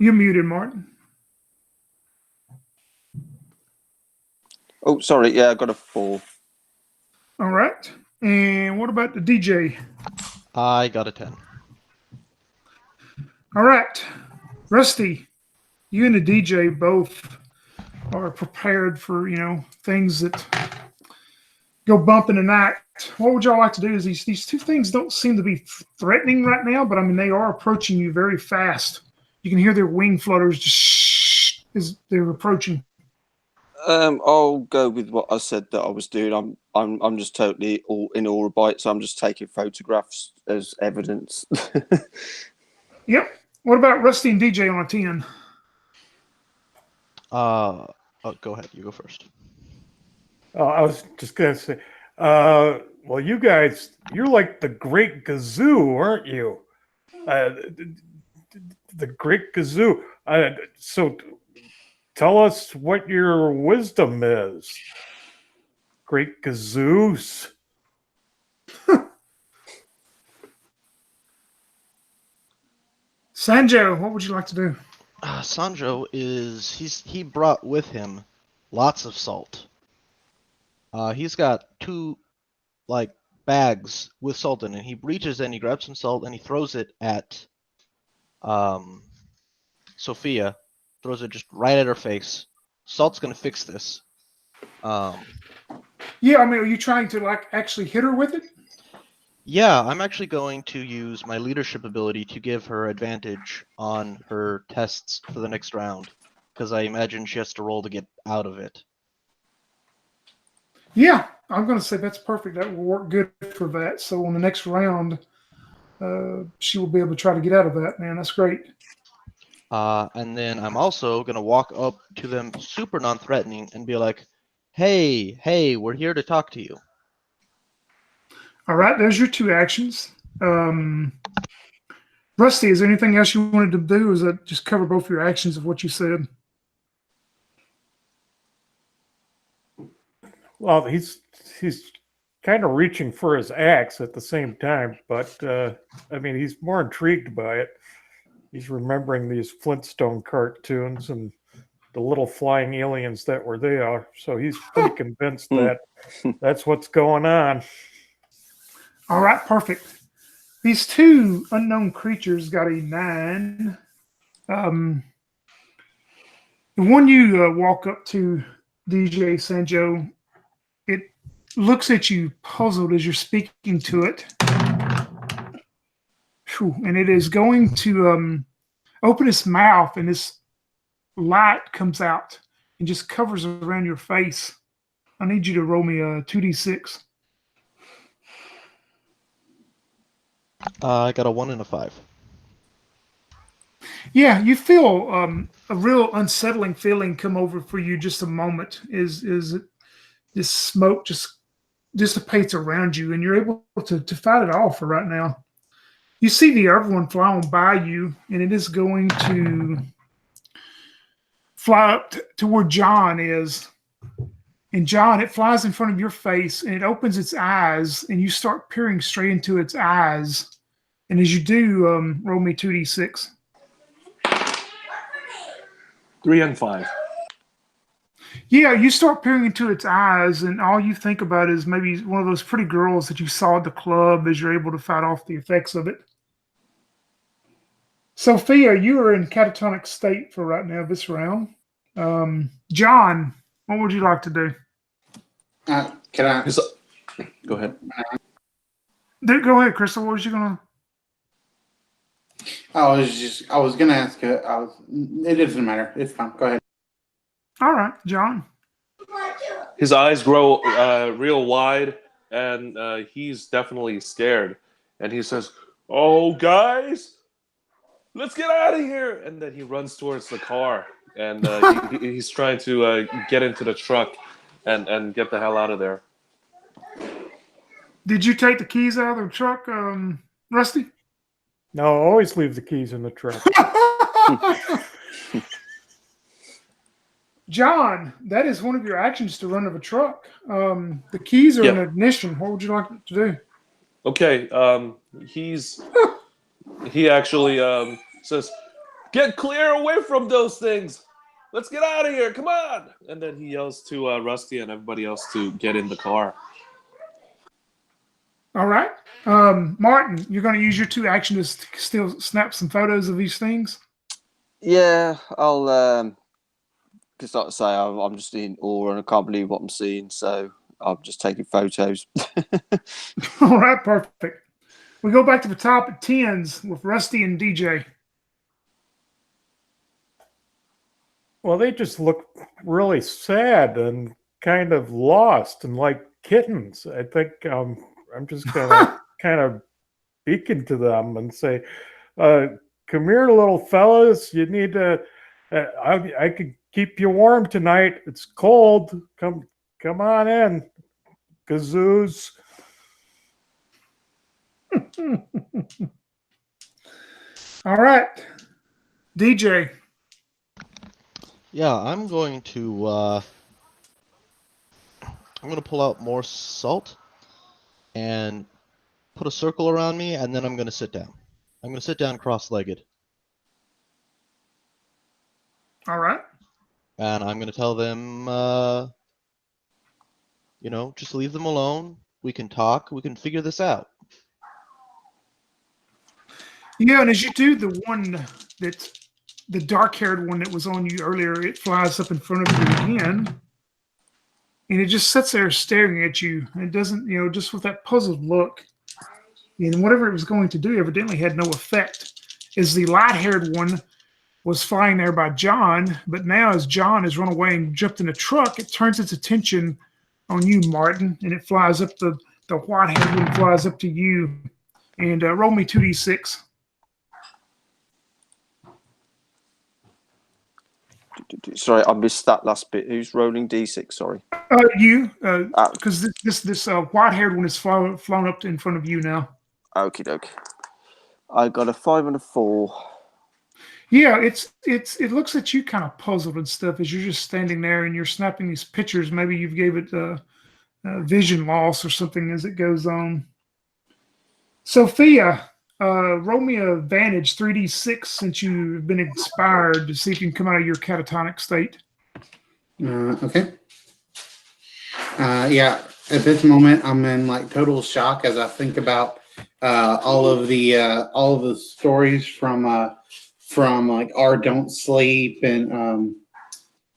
You're muted, Martin. Oh, sorry. Yeah, I got a 4. All right. And what about the DJ? I got a 10. All right. Rusty, you and the DJ both are prepared for, things that go bump in the night. What would y'all like to do? Is these two things don't seem to be threatening right now, but I mean, they are approaching you very fast. You can hear their wing flutters just as they're approaching. I'll go with what I said that I was doing. I'm just totally all in awe by it, so I'm just taking photographs as evidence. Yep. What about Rusty and DJ on a 10? Go ahead. You go first. I was just gonna say, well, you guys, you're like the Great Gazoo, aren't you? The Great Gazoo. So tell us what your wisdom is. Great Gazoos. Sanjo, what would you like to do? Sanjo he brought with him lots of salt. He's got 2 bags with salt in it. He reaches in, he grabs some salt, and he throws it at Sophia. Throws it just right at her face. Salt's gonna fix this. Yeah, I mean, are you trying to actually hit her with it? Yeah, I'm actually going to use my leadership ability to give her advantage on her tests for the next round, because I imagine she has to roll to get out of it. Yeah, I'm going to say that's perfect. That will work good for that. So on the next round, she will be able to try to get out of that, man. That's great. And then I'm also going to walk up to them super non-threatening and be like, hey, we're here to talk to you. All right, there's your 2 actions. Rusty, is there anything else you wanted to do? Or is that just cover both your actions of what you said? Well, he's kind of reaching for his axe at the same time, but I mean, he's more intrigued by it. He's remembering these Flintstone cartoons and the little flying aliens that were there. So he's pretty convinced that that's what's going on. All right, perfect. These two unknown creatures got a 9. The one you walk up to, DJ Sanjo, it looks at you puzzled as you're speaking to it. Whew, and it is going to open its mouth, and this light comes out and just covers around your face. I need you to roll me a 2d6. I got a 1 and a 5. Yeah, you feel a real unsettling feeling come over for you just a moment. Is this smoke just dissipates around you, and you're able to fight it off for right now. You see the other one flying by you, and it is going to fly up to where John is. And John, it flies in front of your face, and it opens its eyes, and you start peering straight into its eyes. And as you do, roll me 2d6. 3 and 5. Yeah, you start peering into its eyes, and all you think about is maybe one of those pretty girls that you saw at the club as you're able to fight off the effects of it. Sophia, you are in catatonic state for right now this round. John, what would you like to do? Can I? Go ahead. Go ahead, Crystal. What was you going to? I was gonna ask. It doesn't matter. It's fine. Go ahead. All right, John. His eyes grow real wide, and he's definitely scared. And he says, "Oh, guys, let's get out of here!" And then he runs towards the car, and he's trying to get into the truck and get the hell out of there. Did you take the keys out of the truck, Rusty? No, always leave the keys in the truck. John, that is one of your actions to run of a truck. The keys are in ignition. What would you like to do? Okay, he actually says, "Get clear away from those things. Let's get out of here. Come on!" And then he yells to Rusty and everybody else to get in the car. All right. Martin, you're going to use your 2 actions to still snap some photos of these things? Yeah, I'll just like to say I'm just in awe and I can't believe what I'm seeing, so I'm just taking photos. All right, perfect. We go back to the top at 10s with Rusty and DJ. Well, they just look really sad and kind of lost and like kittens. I think I'm just gonna kind of beacon to them and say, "Come here, little fellas. You need to. I could keep you warm tonight. It's cold. Come on in, kazoos." All right, DJ. Yeah, I'm going to pull out more salt and put a circle around me, and then I'm going to sit down. I'm going to sit down cross-legged. All right. And I'm going to tell them, just leave them alone. We can talk. We can figure this out. Yeah, and as you do, the one that's the dark-haired one that was on you earlier, it flies up in front of you again. And it just sits there staring at you. It doesn't, just with that puzzled look. And whatever it was going to do evidently had no effect. As the light-haired one was flying there by John, but now as John has run away and jumped in a truck, it turns its attention on you, Martin, and it flies up the white-haired one flies up to you. And roll me 2d6. Sorry, I missed that last bit. Who's rolling D6? Sorry. You, because this white-haired one is flown up in front of you now. Okie doke. I got a 5 and a 4. Yeah, it looks at you kind of puzzled and stuff as you're just standing there and you're snapping these pictures. Maybe you've gave it vision loss or something as it goes on. Sophia, roll me a Vantage 3d6 since you've been inspired to see if you can come out of your catatonic state. Okay. Yeah. At this moment, I'm in like total shock as I think about all of the stories from like our Don't Sleep and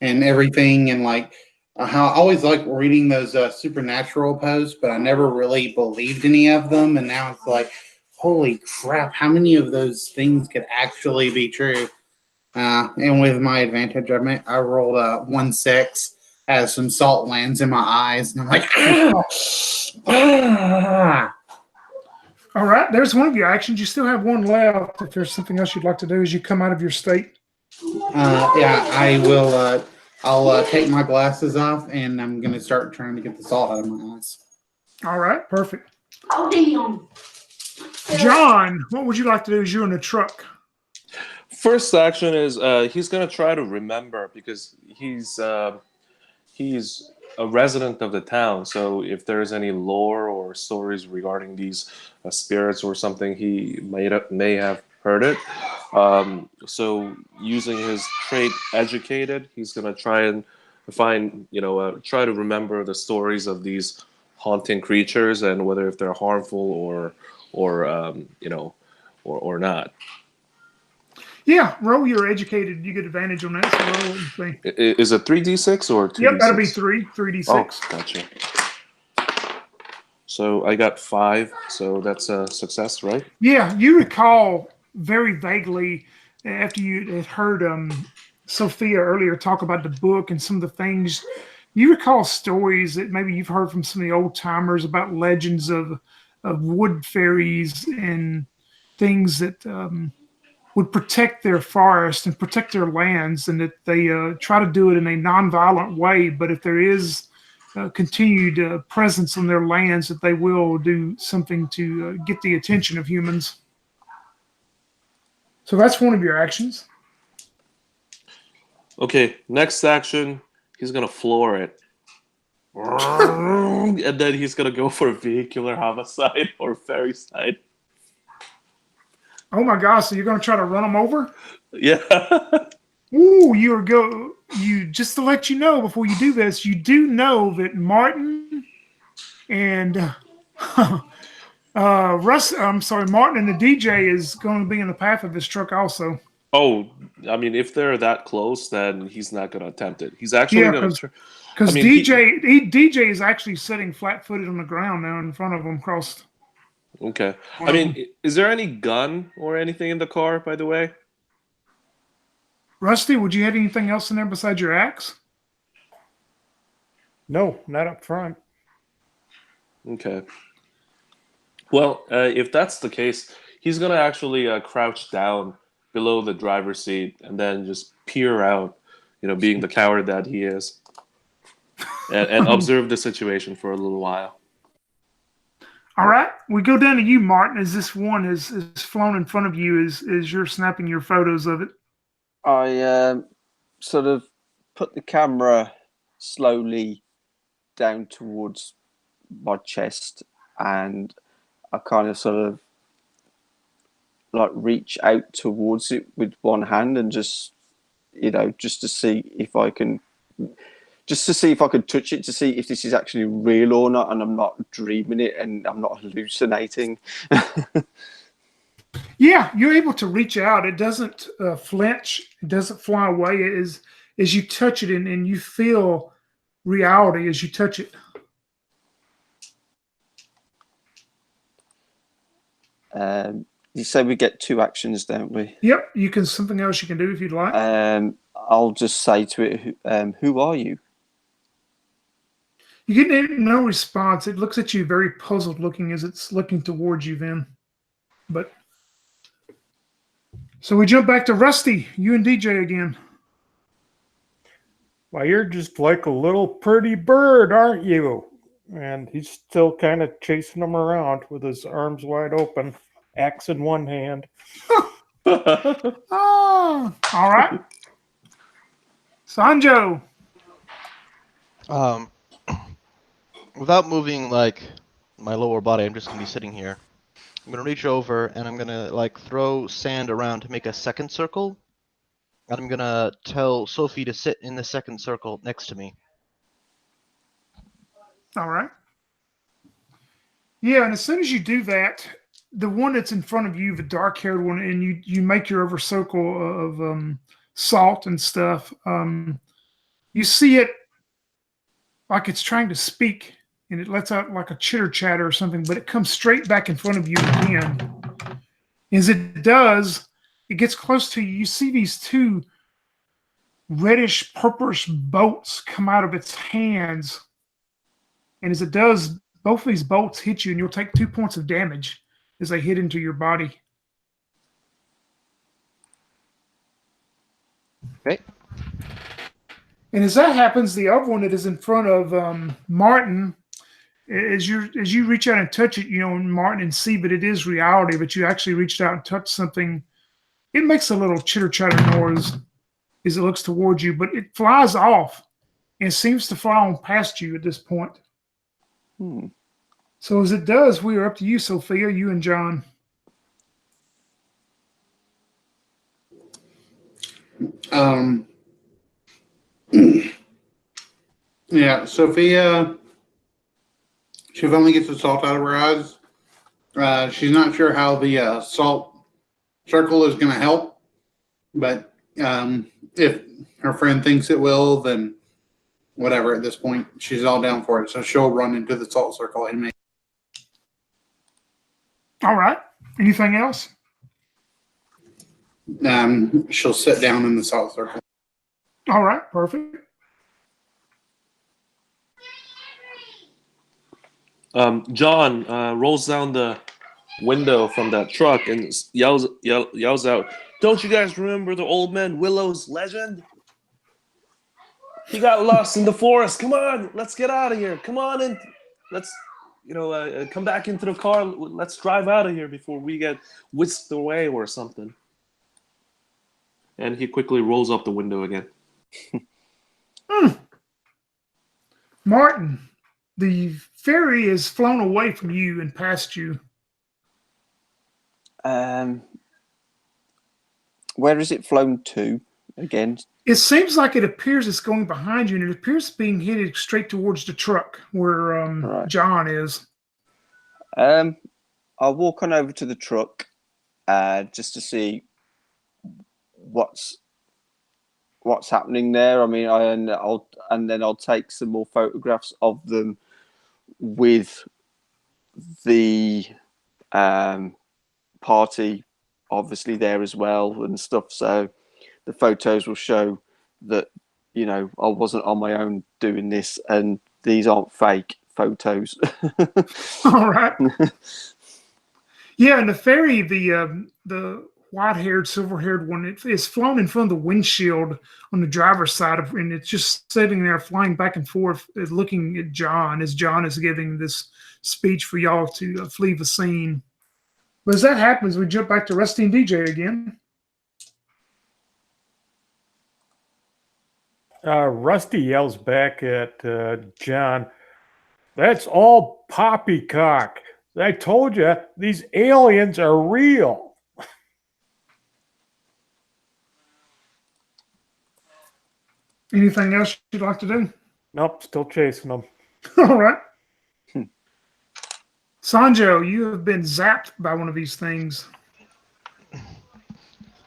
everything, and like how I always like reading those supernatural posts, but I never really believed any of them, and now it's like, holy crap, how many of those things could actually be true? And with my advantage, I rolled 1-6 as some salt lands in my eyes, and I'm like, ah. All right, there's one of your actions. You still have one left. If there's something else you'd like to do as you come out of your state. Yeah, I will. I'll take my glasses off, and I'm gonna start trying to get the salt out of my eyes. All right, perfect. Oh, damn. John, what would you like to do as you're in the truck? First action is he's gonna try to remember because he's a resident of the town. So if there's any lore or stories regarding these spirits or something, he may have heard it. So using his trait educated, he's gonna try and find try to remember the stories of these haunting creatures and whether if they're harmful or not. Yeah, roll your educated. You get advantage on that. So roll what you think. Is it 3d6 or 2d6? Yep, that'll be 3d6. Oh, gotcha. So I got 5, so that's a success, right? Yeah, you recall very vaguely after you had heard Sophia earlier talk about the book and some of the things. You recall stories that maybe you've heard from some of the old timers about legends of wood fairies and things that would protect their forest and protect their lands, and that they try to do it in a nonviolent way. But if there is continued presence on their lands, that they will do something to get the attention of humans. So that's one of your actions. Okay, next action, he's gonna floor it. And then he's gonna go for vehicular homicide or ferricide. Oh my gosh! So you're going to try to run them over? Yeah. Ooh, you just to let you know before you do this, you do know that Martin and Martin and the DJ is going to be in the path of this truck also. Oh, I mean, if they're that close, then he's not gonna attempt it. He's actually gonna. Because DJ is actually sitting flat-footed on the ground now in front of him, crossed. Okay. I mean, is there any gun or anything in the car, by the way? Rusty, would you have anything else in there besides your axe? No, not up front. Okay. Well, if that's the case, he's gonna actually crouch down below the driver's seat and then just peer out, being the coward that he is, and observe the situation for a little while. All right, we go down to you, Martin, as this one is flown in front of you as you're snapping your photos of it. I sort of put the camera slowly down towards my chest, and I kind of sort of like reach out towards it with one hand and just to see if I can touch it, to see if this is actually real or not, and I'm not dreaming it and I'm not hallucinating. Yeah, you're able to reach out. It doesn't flinch. It doesn't fly away. It is as you touch it, and you feel reality as you touch it. You say we get 2 actions, don't we? Yep, something else you can do if you'd like. I'll just say to it, who are you? You get no response. It looks at you very puzzled looking as it's looking towards you then. But so we jump back to Rusty, you and DJ again. Well, you're just like a little pretty bird, aren't you? And he's still kind of chasing him around with his arms wide open, axe in one hand. Oh, all right. Sanjo. without moving like my lower body, I'm just gonna be sitting here. I'm gonna reach over and I'm gonna like throw sand around to make a second circle, and I'm gonna tell Sophie to sit in the second circle next to me. All right. Yeah, and as soon as you do that, the one that's in front of you, the dark-haired one, and you make your over circle of salt and stuff. You see it like it's trying to speak, and it lets out like a chitter chatter or something, but it comes straight back in front of you again. As it does, it gets close to you. You see these two reddish, purplish bolts come out of its hands, and as it does, both of these bolts hit you, and you'll take 2 points of damage as they hit into your body. Okay. And as that happens, the other one that is in front of Martin, as you reach out and touch it, Martin and see, but it is reality. But you actually reached out and touched something. It makes a little chitter chatter noise as it looks towards you, but it flies off and seems to fly on past you at this point. So as it does, we are up to you, Sophia, you and John. Yeah, Sophia, she finally gets the salt out of her eyes. She's not sure how the salt circle is going to help, but if her friend thinks it will, then whatever. At this point, she's all down for it. So she'll run into the salt circle and make. All right. Anything else? She'll sit down in the salt circle. All right. Perfect. John rolls down the window from that truck and yells out, "Don't you guys remember the old man Willow's legend? He got lost in the forest. Come on, let's get out of here. Come on and let's, come back into the car. Let's drive out of here before we get whisked away or something." And he quickly rolls up the window again. Martin, the ferry is flown away from you and past you. Where is it flown to again? It seems like it appears it's going behind you, and it appears being headed straight towards the truck where Right. John is. I'll walk on over to the truck just to see what's happening there. I mean, I'll take some more photographs of them with the party obviously there as well and stuff. So the photos will show that, I wasn't on my own doing this and these aren't fake photos. All right. Yeah, and the ferry, the white-haired, silver-haired one, it's flown in front of the windshield on the driver's side, and it's just sitting there flying back and forth, looking at John as John is giving this speech for y'all to flee the scene. But as that happens, we jump back to Rusty and DJ again. Rusty yells back at John, "That's all poppycock. I told you, these aliens are real." Anything else you'd like to do? Nope, still chasing them. All right. Sanjo, you have been zapped by one of these things.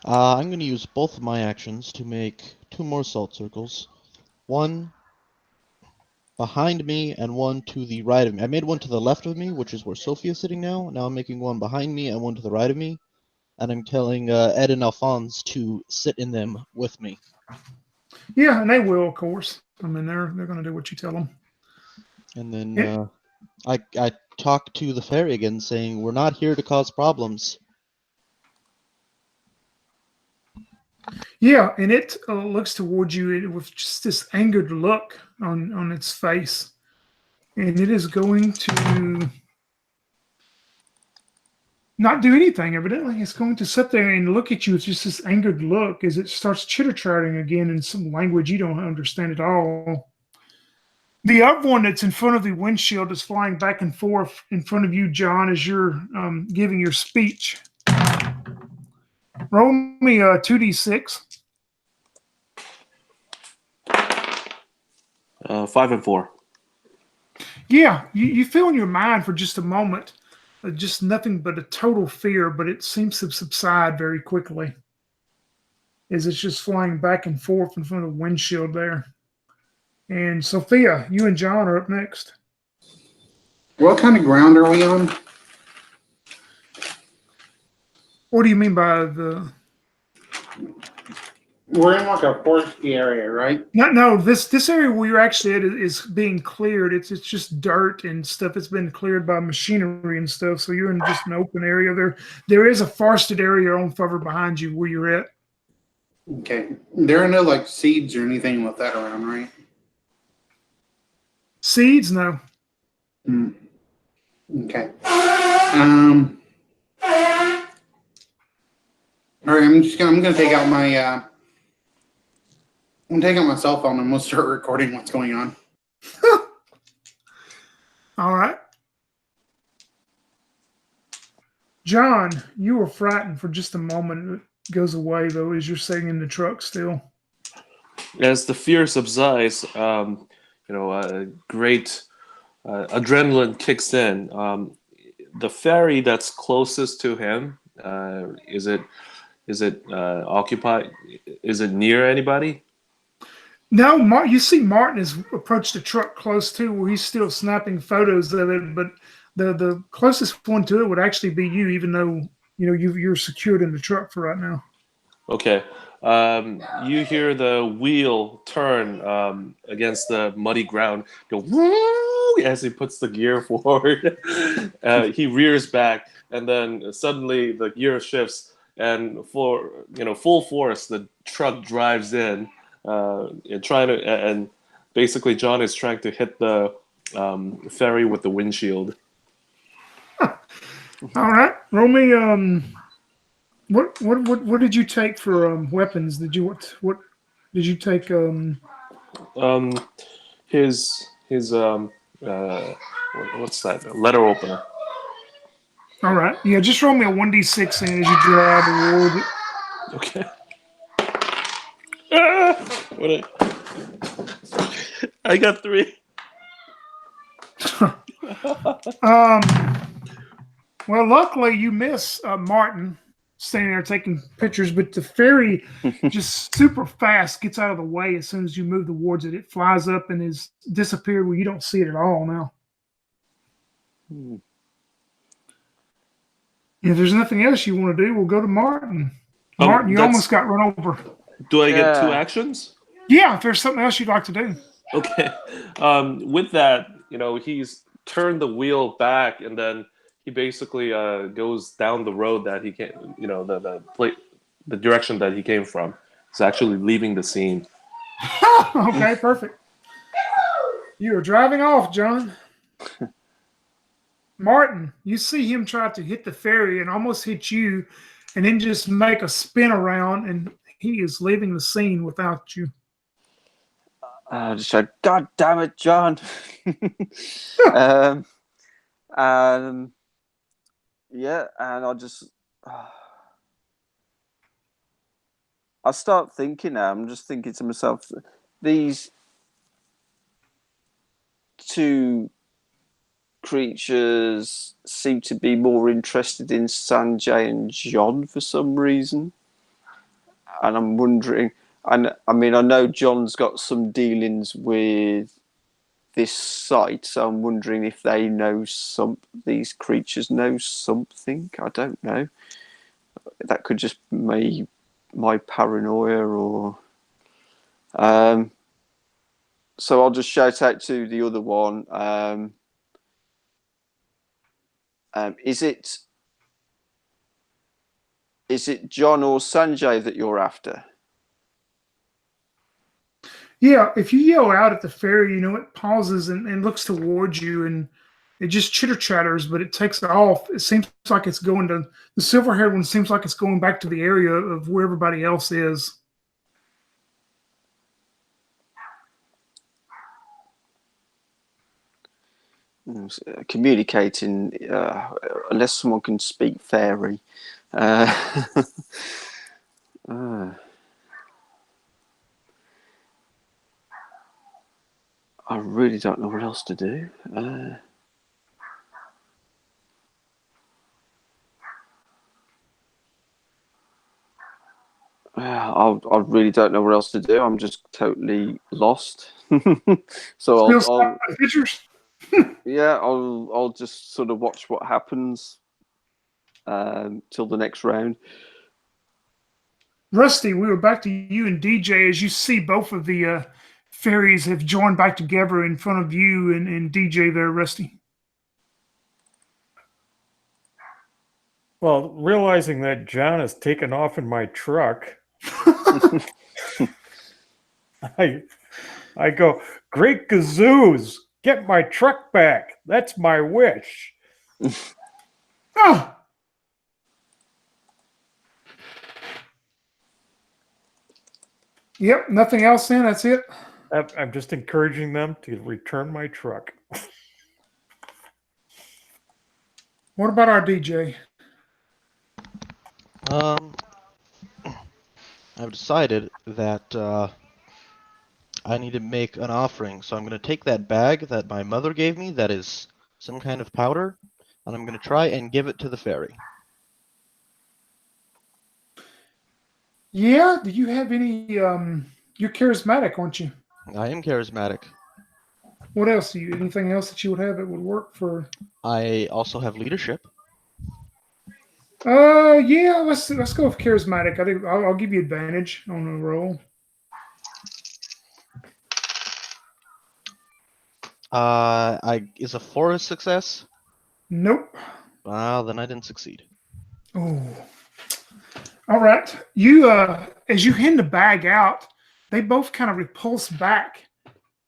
I'm going to use both of my actions to make 2 more salt circles. One behind me and one to the right of me. I made one to the left of me, which is where Sophie is sitting now. Now I'm making one behind me and one to the right of me. And I'm telling Ed and Alphonse to sit in them with me. Yeah, and they will, of course. I mean, they're going to do what you tell them. And then I talk to the fairy again, saying, "We're not here to cause problems." Yeah, and it looks towards you with just this angered look on its face. And it is going to not do anything, evidently. It's going to sit there and look at you with just this angered look as it starts chitter-chattering again in some language you don't understand at all. The other one that's in front of the windshield is flying back and forth in front of you, John, as you're giving your speech. Roll me a 2d6. 5 and 4. Yeah, you feel in your mind for just a moment, just nothing but a total fear, but it seems to subside very quickly as it's just flying back and forth in front of the windshield there. And Sophia, you and John are up next. What kind of ground are we on? What do you mean by the? We're in like a foresty area, right? No. This area where you're actually at is being cleared. It's just dirt and stuff. It's been cleared by machinery and stuff. So you're in just an open area. There is a forested area on further behind you where you're at. Okay. There are no like seeds or anything like that around, right? Seeds? No. Okay. All right. I'm gonna take out my I'm gonna take out my cell phone and we'll start recording what's going on. All right. John, you were frightened for just a moment. It goes away though as you're sitting in the truck still. As the fear subsides, great adrenaline kicks in. The ferry that's closest to him, is it occupied? Is it near anybody? No, you see Martin has approached the truck close to where he's still snapping photos of it, but the closest one to it would actually be you, even though you're secured in the truck for right now. Okay. You hear the wheel turn against the muddy ground, go woo as he puts the gear forward. He rears back, and then suddenly the gear shifts, and for full force, the truck drives in, and basically John is trying to hit the ferry with the windshield. All right, roll me. What did you take for weapons? What did you take? His what's that? Letter opener. All right, yeah, just roll me a 1d6 as you drive a little bit. Okay. I got 3. Well, luckily you miss Martin standing there taking pictures, but the ferry just super fast gets out of the way as soon as you move towards it. It flies up and is disappeared where you don't see it at all now. If there's nothing else you want to do, we'll go to Martin. Martin, you almost got run over. Do I get 2 actions? Yeah, if there's something else you'd like to do. Okay. With that, he's turned the wheel back, and then he basically goes down the road that he came, the direction that he came from. He's actually leaving the scene. Okay, perfect. You are driving off, John. Martin, you see him try to hit the ferry and almost hit you, and then just make a spin around, and he is leaving the scene without you. I just said, "God damn it, John!" Yeah, and I start thinking now. I'm just thinking to myself, these 2 creatures seem to be more interested in Sanjay and John for some reason, and I'm wondering. And I mean, I know John's got some dealings with this site, so I'm wondering if they know these creatures know something. I don't know. That could just be my paranoia, or so I'll just shout out to the other one. Is it John or Sanjay that you're after? Yeah, if you yell out at the ferry, it pauses and looks towards you, and it just chitter chatters, but it takes off. It seems like it's going to the silver-haired one. Seems like it's going back to the area of where everybody else is. communicating, unless someone can speak fairy. Uh, uh, I really don't know what else to do. I really don't know what else to do. I'm just totally lost. So Still stop the pictures. I'll just sort of watch what happens till the next round. Rusty, we were back to you and DJ as you see both of the fairies have joined back together in front of you and DJ there, Rusty. Well, realizing that John has taken off in my truck, I go, great gazoos, get my truck back. That's my wish. Oh. Yep, nothing else then, that's it. I'm just encouraging them to return my truck. What about our DJ? I've decided that I need to make an offering, so I'm going to take that bag that my mother gave me that is some kind of powder, and I'm going to try and give it to the fairy. Yeah, do you have any, you're charismatic, aren't you? I am charismatic. What else do you, anything else that you would have that would work for? I also have leadership. Yeah, let's go with charismatic. I'll give you advantage on the roll. Is a 4 a success? Nope. Well, then I didn't succeed. Oh. All right. You as you hand the bag out, they both kind of repulse back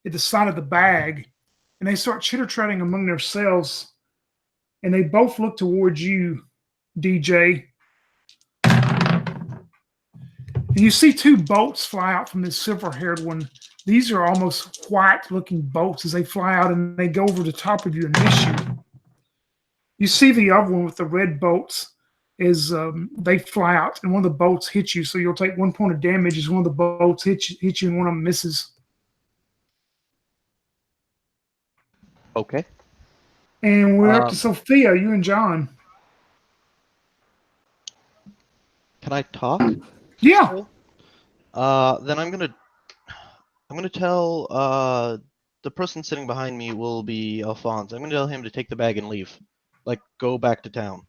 at the side of the bag, and they start chitter-chatting among themselves, and they both look towards you, DJ. And you see two bolts fly out from this silver-haired one. These are almost white-looking bolts as they fly out, and they go over the top of you and miss you. You see the other one with the red bolts as they fly out, and one of the bolts hits you, so you'll take 1 point of damage as one of the bolts hits you and one of them misses. Okay. And we're up to Sophia, you and John. Can I talk? Yeah. Then I'm gonna tell the person sitting behind me will be Alphonse. I'm gonna tell him to take the bag and leave. Like, go back to town.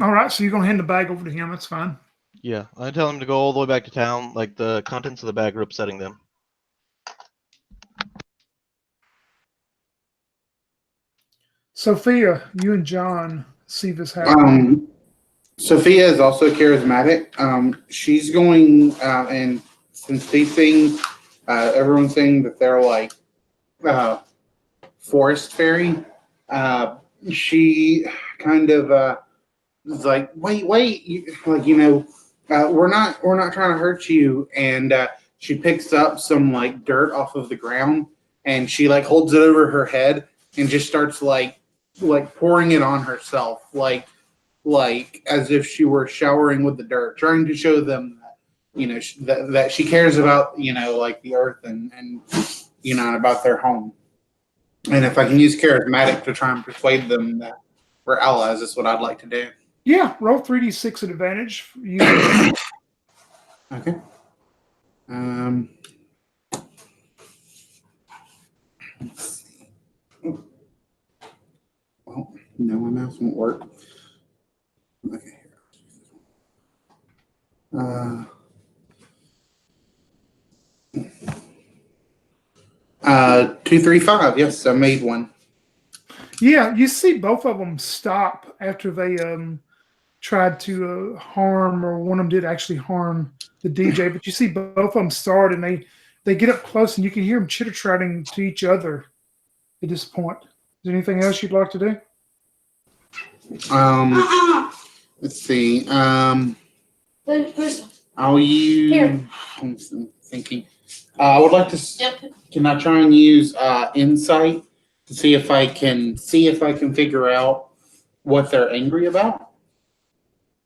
All right, so you're going to hand the bag over to him. That's fine. Yeah, I tell him to go all the way back to town. Like, the contents of the bag are upsetting them. Sophia, you and John see this happen. Sophia is also charismatic. She's going, and since these things, everyone's saying that they're like forest fairy, she kind of is like, wait, like, we're not trying to hurt you. And she picks up some like dirt off of the ground, and she like holds it over her head and just starts like pouring it on herself, like as if she were showering with the dirt, trying to show them that, that she cares about, like the earth and and about their home. And if I can use charismatic to try and persuade them that we're allies, that's what I'd like to do. Yeah, roll 3d6 at advantage. Okay. Let's see. Well, no, my mouse won't work. Okay. 2, 3, 5. Yes, I made one. Yeah, you see both of them stop after they tried to harm, or one of them did actually harm the DJ. But you see both of them start, and they get up close, and you can hear them chitter-chatting to each other at this point. Is there anything else you'd like to do? Let's see. I'll use. Here. I'm thinking. I would like to. Yep. Can I try and use insight see if I can figure out what they're angry about,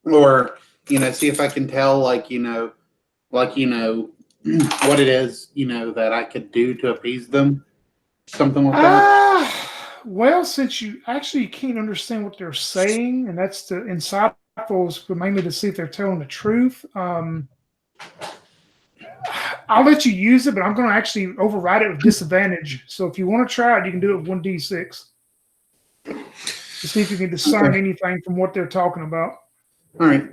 or see if I can tell what it is that I could do to appease them, something like that. Well, since you actually can't understand what they're saying, and that's the insightful is mainly to see if they're telling the truth. I'll let you use it, but I'm going to actually override it with disadvantage. So if you want to try it, you can do it with 1d6 to see if you can discern Okay. anything from what they're talking about. All right.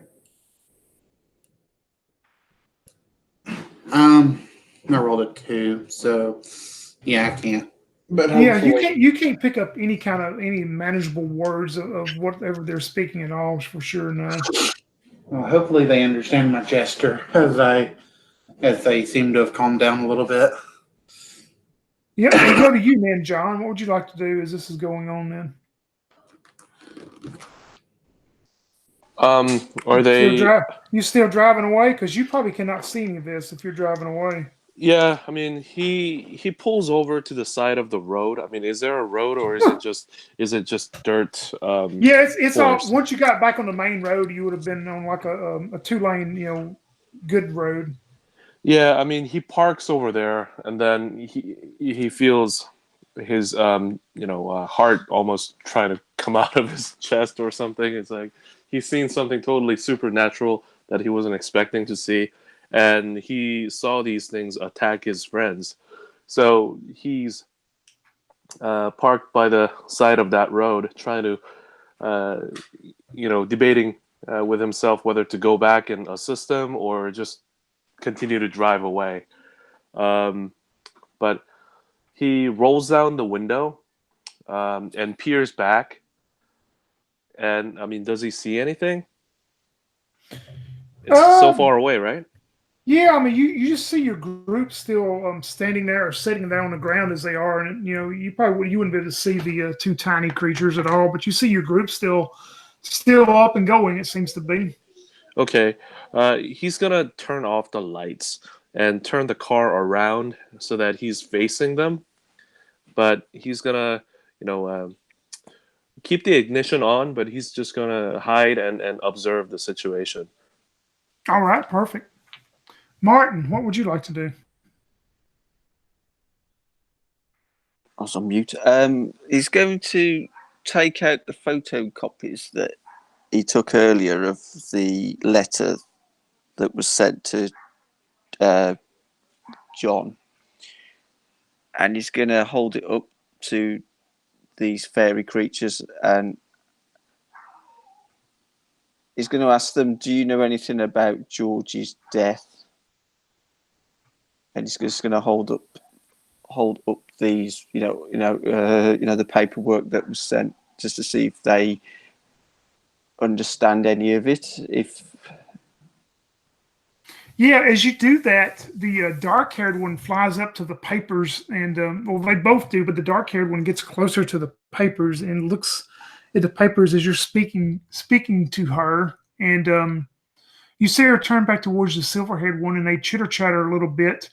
I rolled a 2, so yeah, I can't. But Yeah, hopefully, you can't pick up any manageable words of whatever they're speaking at all for sure. No. well, hopefully they understand my gesture as they seem to have calmed down a little bit. Yeah, we go to you, then, John. What would you like to do as this is going on, then? Are they? You still driving away? Because you probably cannot see any of this if you're driving away. Yeah, I mean, he pulls over to the side of the road. I mean, is there a road or is it just dirt Yeah, it's all. forest? Once you got back on the main road, you would have been on like a 2-lane, good road. Yeah, I mean, he parks over there, and then he feels his heart almost trying to come out of his chest or something. It's like he's seen something totally supernatural that he wasn't expecting to see, and he saw these things attack his friends. So he's parked by the side of that road, trying to, debating with himself whether to go back and assist them or just continue to drive away. But he rolls down the window and peers back. And I mean, does he see anything? It's so Um, far away, right? yeah, I mean, you just see your group still standing there or sitting there on the ground as they are, and you wouldn't be able to see the two tiny creatures at all, but you see your group still up and going. It seems to be. Okay. He's gonna turn off the lights and turn the car around so that he's facing them. But he's gonna, you know, keep the ignition on, but he's just gonna hide and observe the situation. All right, perfect. Martin, what would you like to do? I was on mute. He's going to take out the photocopies that he took earlier of the letter that was sent to John, and he's going to hold it up to these fairy creatures, and he's going to ask them, "Do you know anything about George's death?" And he's just going to hold up these, the paperwork that was sent, just to see if they understand any of it. Yeah, as you do that, the dark-haired one flies up to the papers, and well, they both do, but the dark-haired one gets closer to the papers and looks at the papers as you're speaking to her, and you see her turn back towards the silver-haired one, and they chitter-chatter a little bit,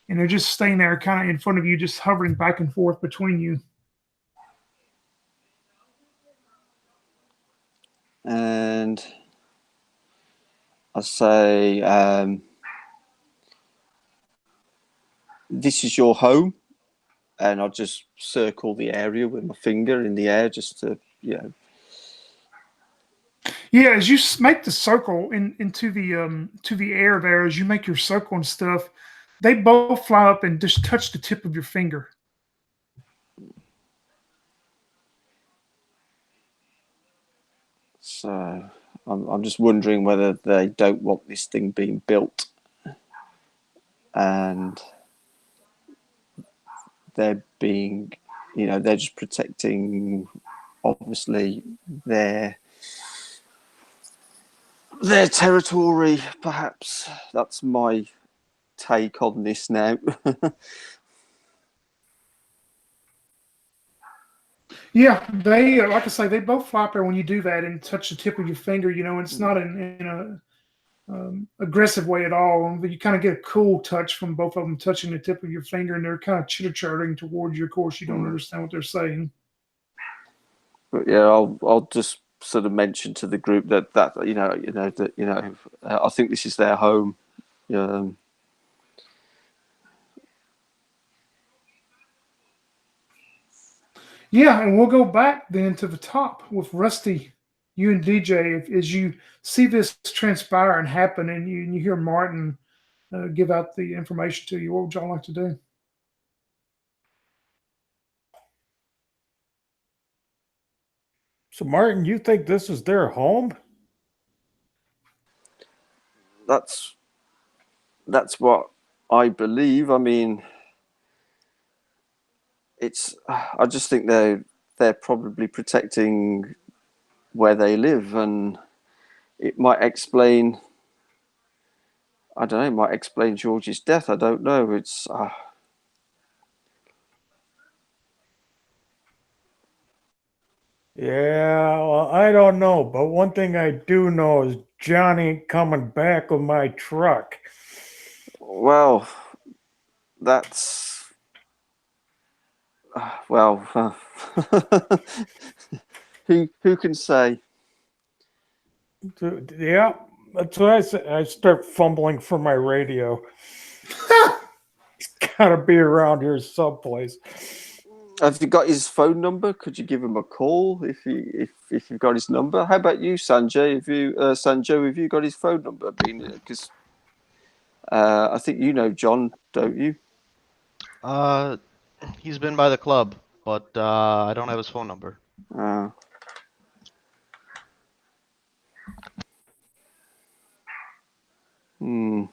and they're just staying there, kind of in front of you, just hovering back and forth between you. And I say, "This is your home," and I'll just circle the area with my finger in the air, just to, Yeah, as you make the circle into the to the air there, as you make your circle and stuff, they both fly up and just touch the tip of your finger. So I'm just wondering whether they don't want this thing being built, and they're being, they're just protecting, obviously, their territory. Perhaps that's my take on this now. Yeah, they like I say, they both fly up there when you do that and touch the tip of your finger. It's not in a aggressive way at all. But you kind of get a cool touch from both of them touching the tip of your finger, and they're kind of chitter chattering towards you. Of course, you don't understand what they're saying. But yeah, I'll just sort of mention to the group that I think this is their home. Yeah, and we'll go back then to the top with Rusty, you and DJ. As you see this transpire and happen, and you hear Martin give out the information to you, what would y'all like to do? So, Martin, you think this is their home? That's what I believe. I mean, I just think they're probably protecting where they live, and it might explain. I don't know. It might explain George's death. I don't know. It's. Yeah, well, I don't know, but one thing I do know is John ain't coming back with my truck. Well, that's. Well, who can say? Yeah, that's what I say. I start fumbling for my radio. It's gotta be around here someplace. Have you got his phone number? Could you give him a call if you've got his number? How about you, Sanjay? Sanjo, have you got his phone number? Because I think you know John, don't you? He's been by the club, but I don't have his phone number. Hmm.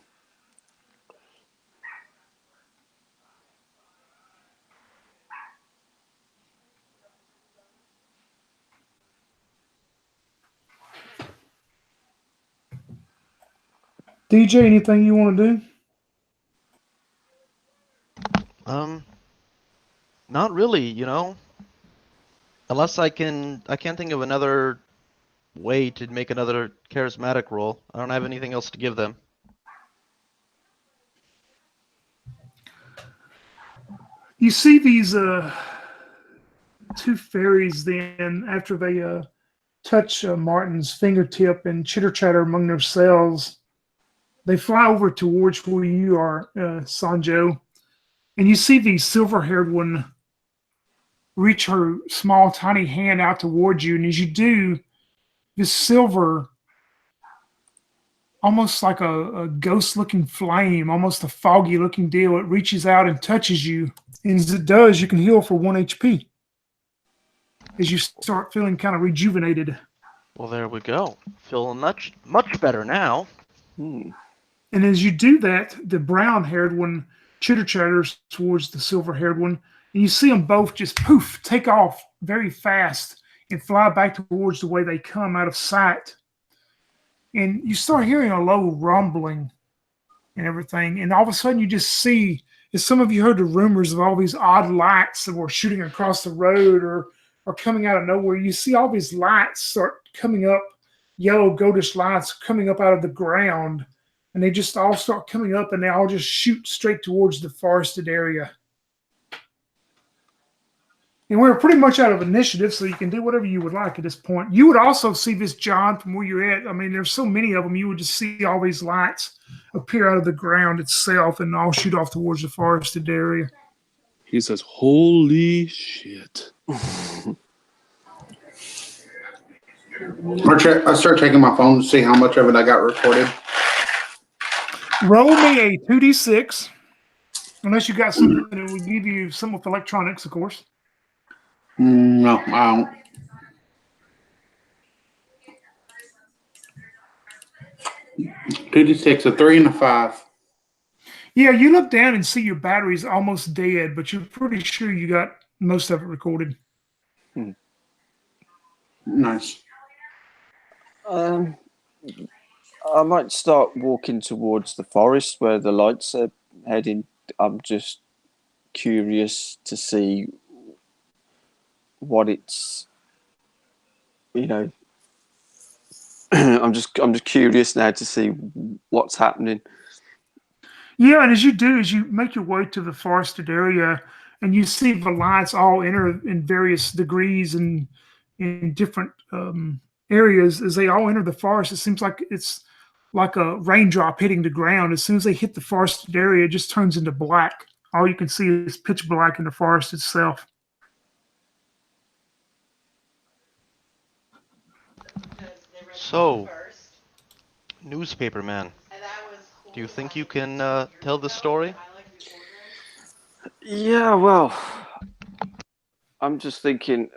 DJ, anything you want to do? Not really, Unless I can't think of another way to make another charismatic roll. I don't have anything else to give them. You see these two fairies then after they touch Martin's fingertip and chitter chatter among themselves. They fly over towards where you are, Sanjo, and you see the silver-haired one reach her small, tiny hand out towards you. And as you do, this silver, almost like a ghost-looking flame, almost a foggy-looking deal, it reaches out and touches you. And as it does, you can heal for 1 HP as you start feeling kind of rejuvenated. Well, there we go. Feeling much better now. Hmm. And as you do that, the brown-haired one chitter chatters towards the silver-haired one, and you see them both just poof, take off very fast and fly back towards the way they come out of sight. And you start hearing a low rumbling and everything, and all of a sudden you just see, as some of you heard the rumors of all these odd lights that were shooting across the road or coming out of nowhere, you see all these lights start coming up, yellow goldish lights coming up out of the ground. And they just all start coming up and they all just shoot straight towards the forested area. And we're pretty much out of initiative, so you can do whatever you would like at this point. You would also see this, John, from where you're at. I mean, there's so many of them, you would just see all these lights appear out of the ground itself and all shoot off towards the forested area. He says, "Holy shit." I start checking my phone to see how much of it I got recorded. Roll me a 2d6, unless you got something that would give you some with electronics, of course. No, I don't. Two D6, a 3 and a 5. Yeah, you look down and see your battery's almost dead, but you're pretty sure you got most of it recorded. Nice. I might start walking towards the forest where the lights are heading. I'm just curious to see what it's, I'm just curious now to see what's happening. Yeah, and as you make your way to the forested area, and you see the lights all enter in various degrees and in different areas. As they all enter the forest, it seems like it's like a raindrop hitting the ground. As soon as they hit the forested area, it just turns into black. All you can see is pitch black in the forest itself. So, newspaper man, do you think you can tell the story? Yeah, well, I'm just thinking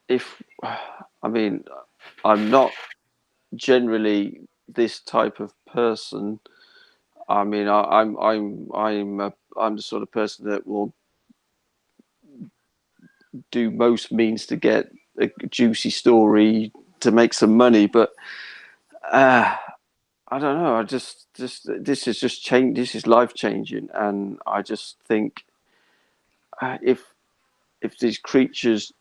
if I mean I'm not generally this type of person. I mean, I'm the sort of person that will do most means to get a juicy story to make some money, but I don't know. I just this is just change. This is life changing, and I just think if these creatures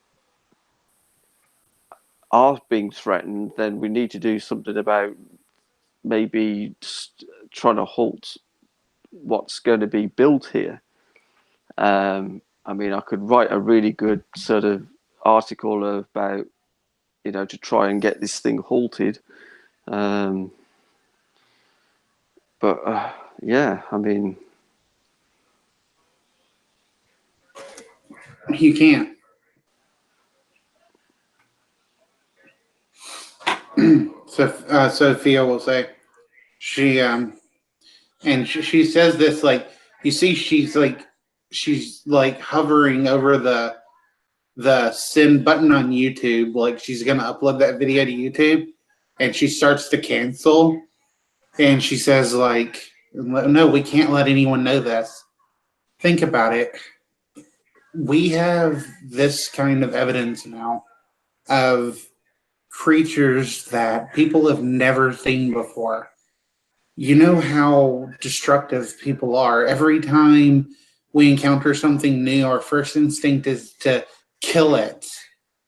are being threatened, then we need to do something about maybe trying to halt what's going to be built here. I mean, I could write a really good sort of article about, to try and get this thing halted. But yeah, I mean, You can't. So Sophia will say she and she says this like you see she's like hovering over the send button on YouTube, like she's gonna upload that video to YouTube, and she starts to cancel, and she says like, no, we can't let anyone know this. Think about it. We have this kind of evidence now of creatures that people have never seen before. You know how destructive people are. Every time we encounter something new, our first instinct is to kill it.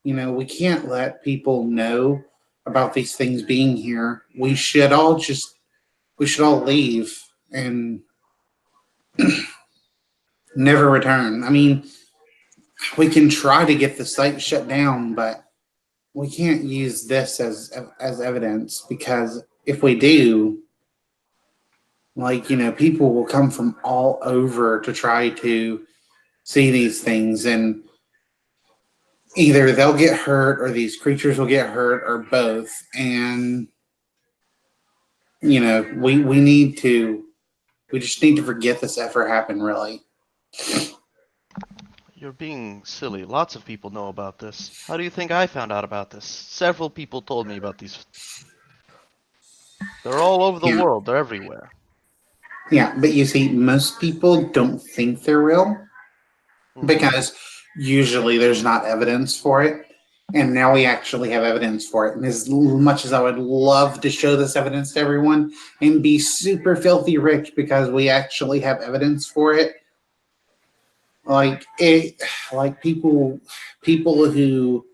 We can't let people know about these things being here. We should all leave and never return. I mean, we can try to get the site shut down, but we can't use this as evidence, because if we do, people will come from all over to try to see these things, and either they'll get hurt or these creatures will get hurt or both. And we just need to forget this ever happened, really. You're being silly. Lots of people know about this. How do you think I found out about this? Several people told me about these. They're all over the Yeah. world. They're everywhere. Yeah, but you see, most people don't think they're real because usually there's not evidence for it. And now we actually have evidence for it. And as much as I would love to show this evidence to everyone and be super filthy rich because we actually have evidence for it, like people who,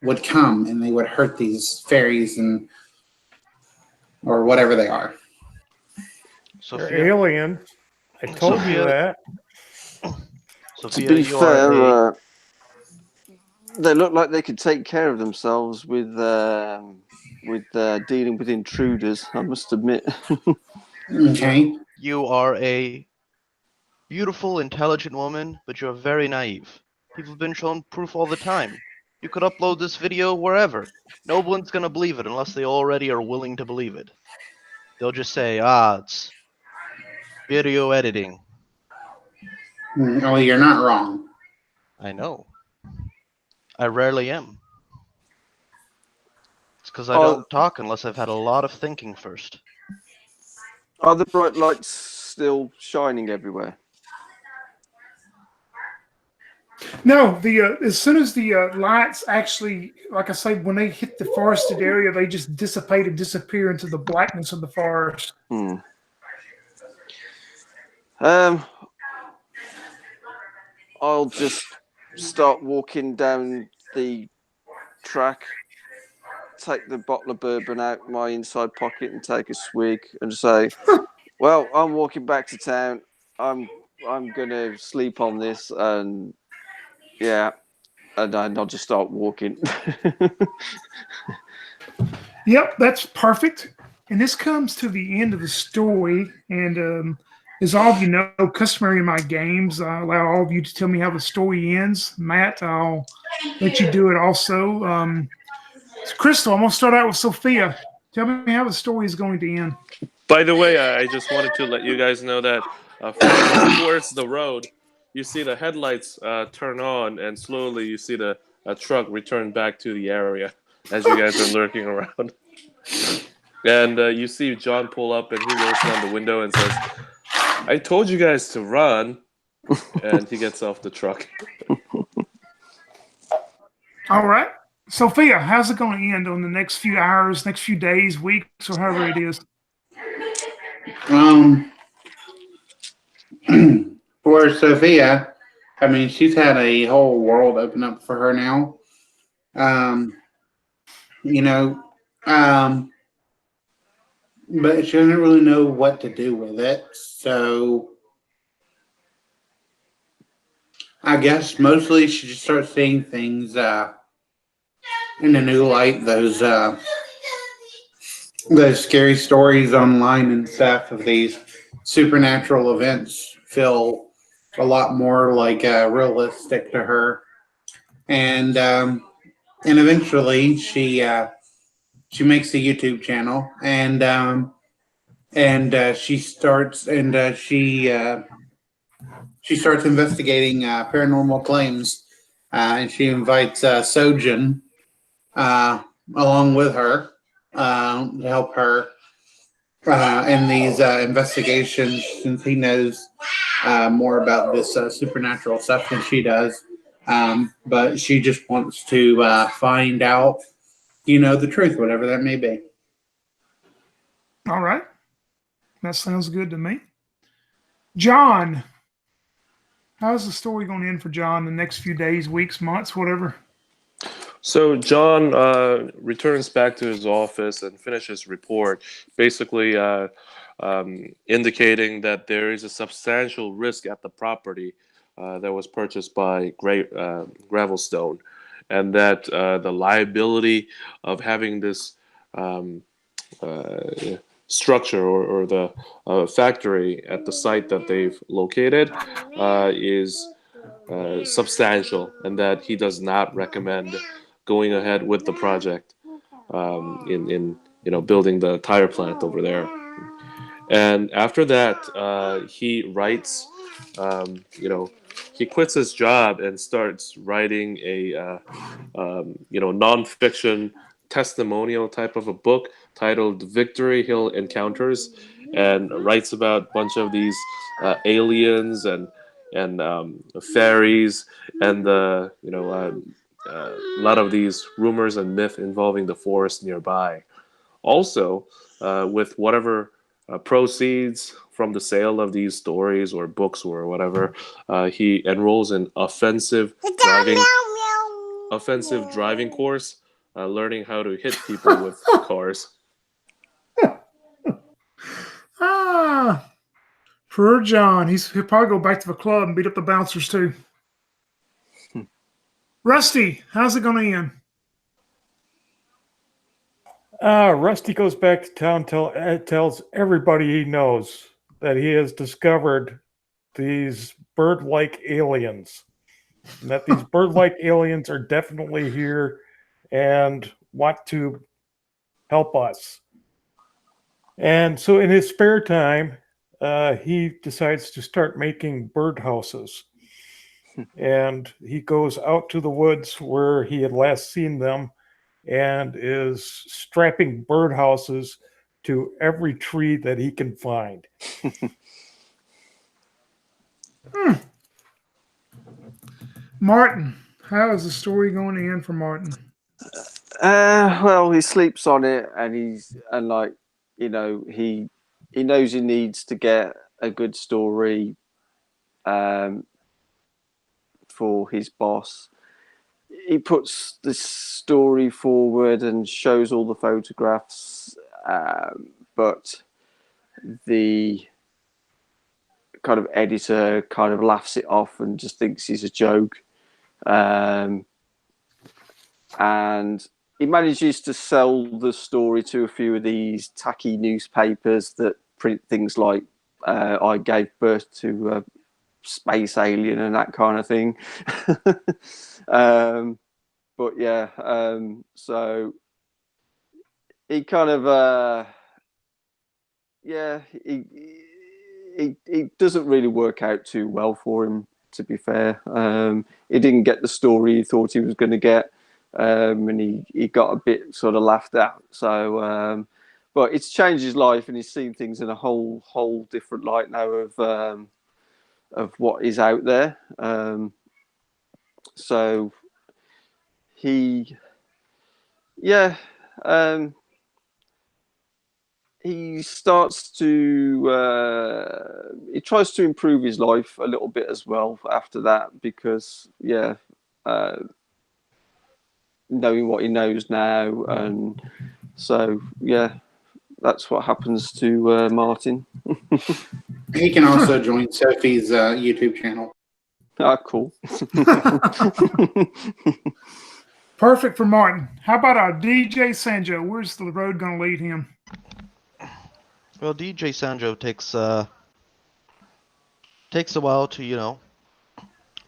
would come and they would hurt these fairies or whatever they are. They're Sophia, aliens. I told you Sophia- that. Sophia, to be you are fair, they look like they could take care of themselves with dealing with intruders, I must admit. Okay. you are a beautiful, intelligent woman, but you're very naive. People have been shown proof all the time. You could upload this video wherever. No one's gonna believe it unless they already are willing to believe it. They'll just say, it's video editing. Oh, you're not wrong. I know. I rarely am. It's because I don't talk unless I've had a lot of thinking first. Are the bright lights still shining everywhere? No, as soon as the lights actually, like I say, when they hit the forested area, they just dissipate and disappear into the blackness of the forest. I'll just start walking down the track, take the bottle of bourbon out my inside pocket and take a swig and say, "Well, I'm walking back to town. I'm gonna sleep on this, and yeah." And I'll just start walking. Yep, that's perfect. And this comes to the end of the story. And as all of you know, customary in my games, I allow all of you to tell me how the story ends. Matt, I'll let you do it also. Crystal, I'm going to start out with Sophia. Tell me how the story is going to end. By the way, I just wanted to let you guys know that further towards the road, you see the headlights turn on, and slowly you see the truck return back to the area as you guys are lurking around. And you see John pull up, and he rolls down the window and says, "I told you guys to run," and he gets off the truck. All right. Sophia, how's it going to end on the next few hours, next few days, weeks, or however it is? For Sophia, I mean, she's had a whole world open up for her now. You know, but she doesn't really know what to do with it. So I guess mostly she just starts seeing things in a new light. Those scary stories online and stuff of these supernatural events feel a lot more like realistic to her, and eventually she makes a YouTube channel, and she starts investigating paranormal claims, and she invites Sojin along with her to help her in these investigations, since he knows more about this supernatural stuff than she does. But she just wants to find out, the truth, whatever that may be. All right. That sounds good to me. John, how's the story going to end for John the next few days, weeks, months, whatever? So John returns back to his office and finishes report, basically indicating that there is a substantial risk at the property that was purchased by Gravelstone, and that the liability of having this structure or the factory at the site that they've located is substantial, and that he does not recommend going ahead with the project in building the tire plant over there. And after that, he writes, he quits his job and starts writing a nonfiction testimonial type of a book titled Victory Hill Encounters, and writes about a bunch of these aliens and fairies, and a lot of these rumors and myth involving the forest nearby. Also, with whatever proceeds from the sale of these stories or books or whatever, he enrolls in offensive driving course, learning how to hit people with cars. Ah, poor John. He'll probably go back to the club and beat up the bouncers too. Rusty, how's it going to end? Rusty goes back to town, tells everybody he knows that he has discovered these bird-like aliens, and that these bird-like aliens are definitely here and want to help us. And so in his spare time, he decides to start making birdhouses. And he goes out to the woods where he had last seen them and is strapping birdhouses to every tree that he can find. Martin, how is the story going to end for Martin? Well, he sleeps on it, and he knows he needs to get a good story for his boss. he puts this story forward and shows all the photographs, but the kind of editor kind of laughs it off and just thinks he's a joke. And he manages to sell the story to a few of these tacky newspapers that print things like I gave birth to a space alien and that kind of thing. But yeah, so he kind of he doesn't really work out too well for him, to be fair. He didn't get the story he thought he was going to get, and he got a bit sort of laughed at. So, but it's changed his life, and he's seen things in a whole different light now of what is out there. So he starts to he tries to improve his life a little bit as well after that, because knowing what he knows now, and so that's what happens to Martin. He can also join Sophie's YouTube channel. Ah, cool. Perfect for Martin. How about our DJ Sanjo? Where's the road going to lead him? Well, DJ Sanjo takes a while to,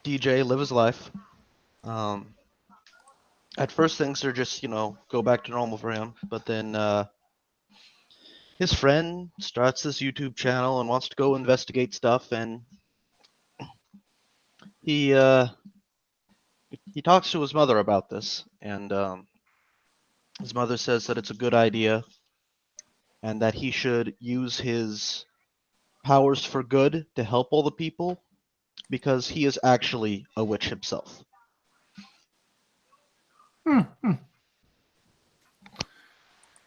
DJ, live his life. At first things are just, go back to normal for him, but then his friend starts this YouTube channel and wants to go investigate stuff, and he talks to his mother about this, and his mother says that it's a good idea and that he should use his powers for good to help all the people, because he is actually a witch himself.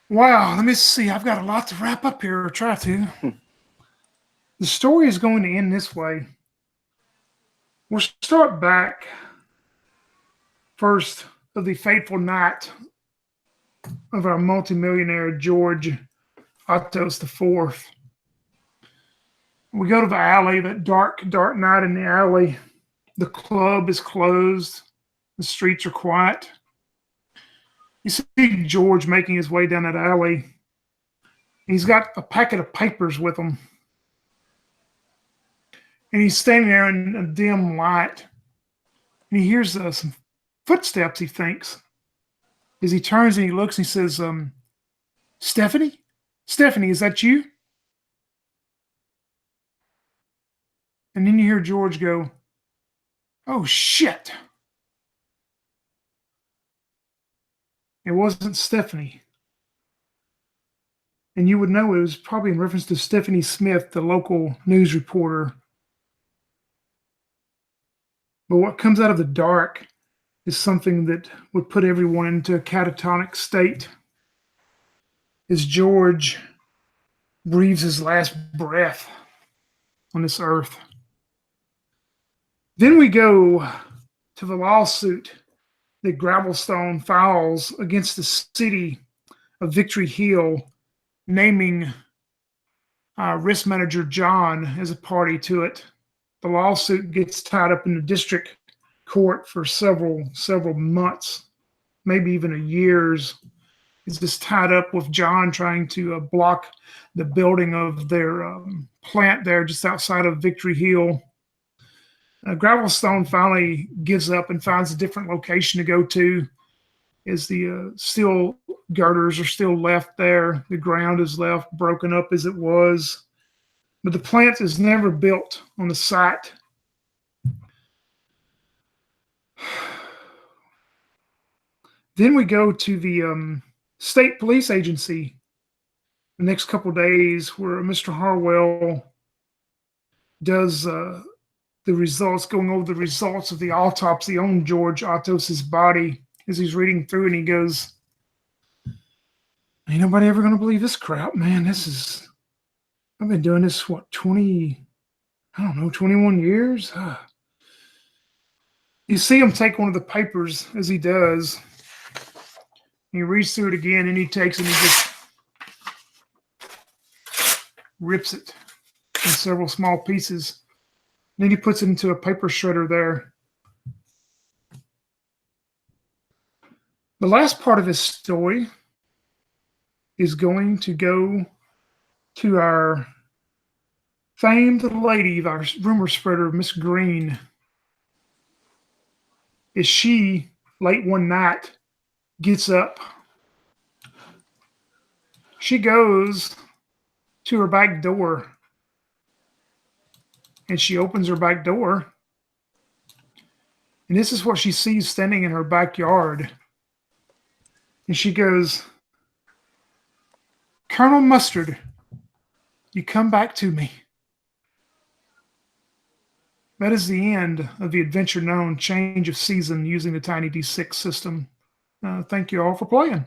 Wow, let me see. I've got a lot to wrap up here, or try to. The story is going to end this way. We'll start back first of the fateful night of our multimillionaire George Atos IV. We go to the alley, that dark night in the alley. The club is closed. The streets are quiet. You see George making his way down that alley. He's got a packet of papers with him. And he's standing there in a dim light. And he hears some footsteps, he thinks. As he turns and he looks and he says, Stephanie? Stephanie, is that you? And then you hear George go, oh, shit. It wasn't Stephanie. And you would know it was probably in reference to Stephanie Smith, the local news reporter. But what comes out of the dark is something that would put everyone into a catatonic state. As George breathes his last breath on this earth. Then we go to the lawsuit that Gravelstone files against the city of Victory Hill, naming risk manager John as a party to it. The lawsuit gets tied up in the district court for several months, maybe even years. It's just tied up with John trying to block the building of their plant there just outside of Victory Hill. Gravelstone finally gives up and finds a different location to go to, as the steel girders are still left there. The ground is left broken up as it was. But the plant is never built on the site. Then we go to the state police agency the next couple of days, where Mr. Harwell does going over the results of the autopsy on George Atos's body, as he's reading through, and he goes, ain't nobody ever going to believe this crap, man. I've been doing this, 21 years? You see him take one of the papers as he does. He reads through it again, and he takes it and he just rips it in several small pieces. Then he puts it into a paper shredder there. The last part of his story is going to go to our famed lady, our rumor spreader, Miss Green. As she, late one night, gets up, she goes to her back door, and she opens her back door, and this is what she sees standing in her backyard. And she goes, "Colonel Mustard, you come back to me." That is the end of the adventure known Change of Season using the Tiny D6 system. Thank you all for playing.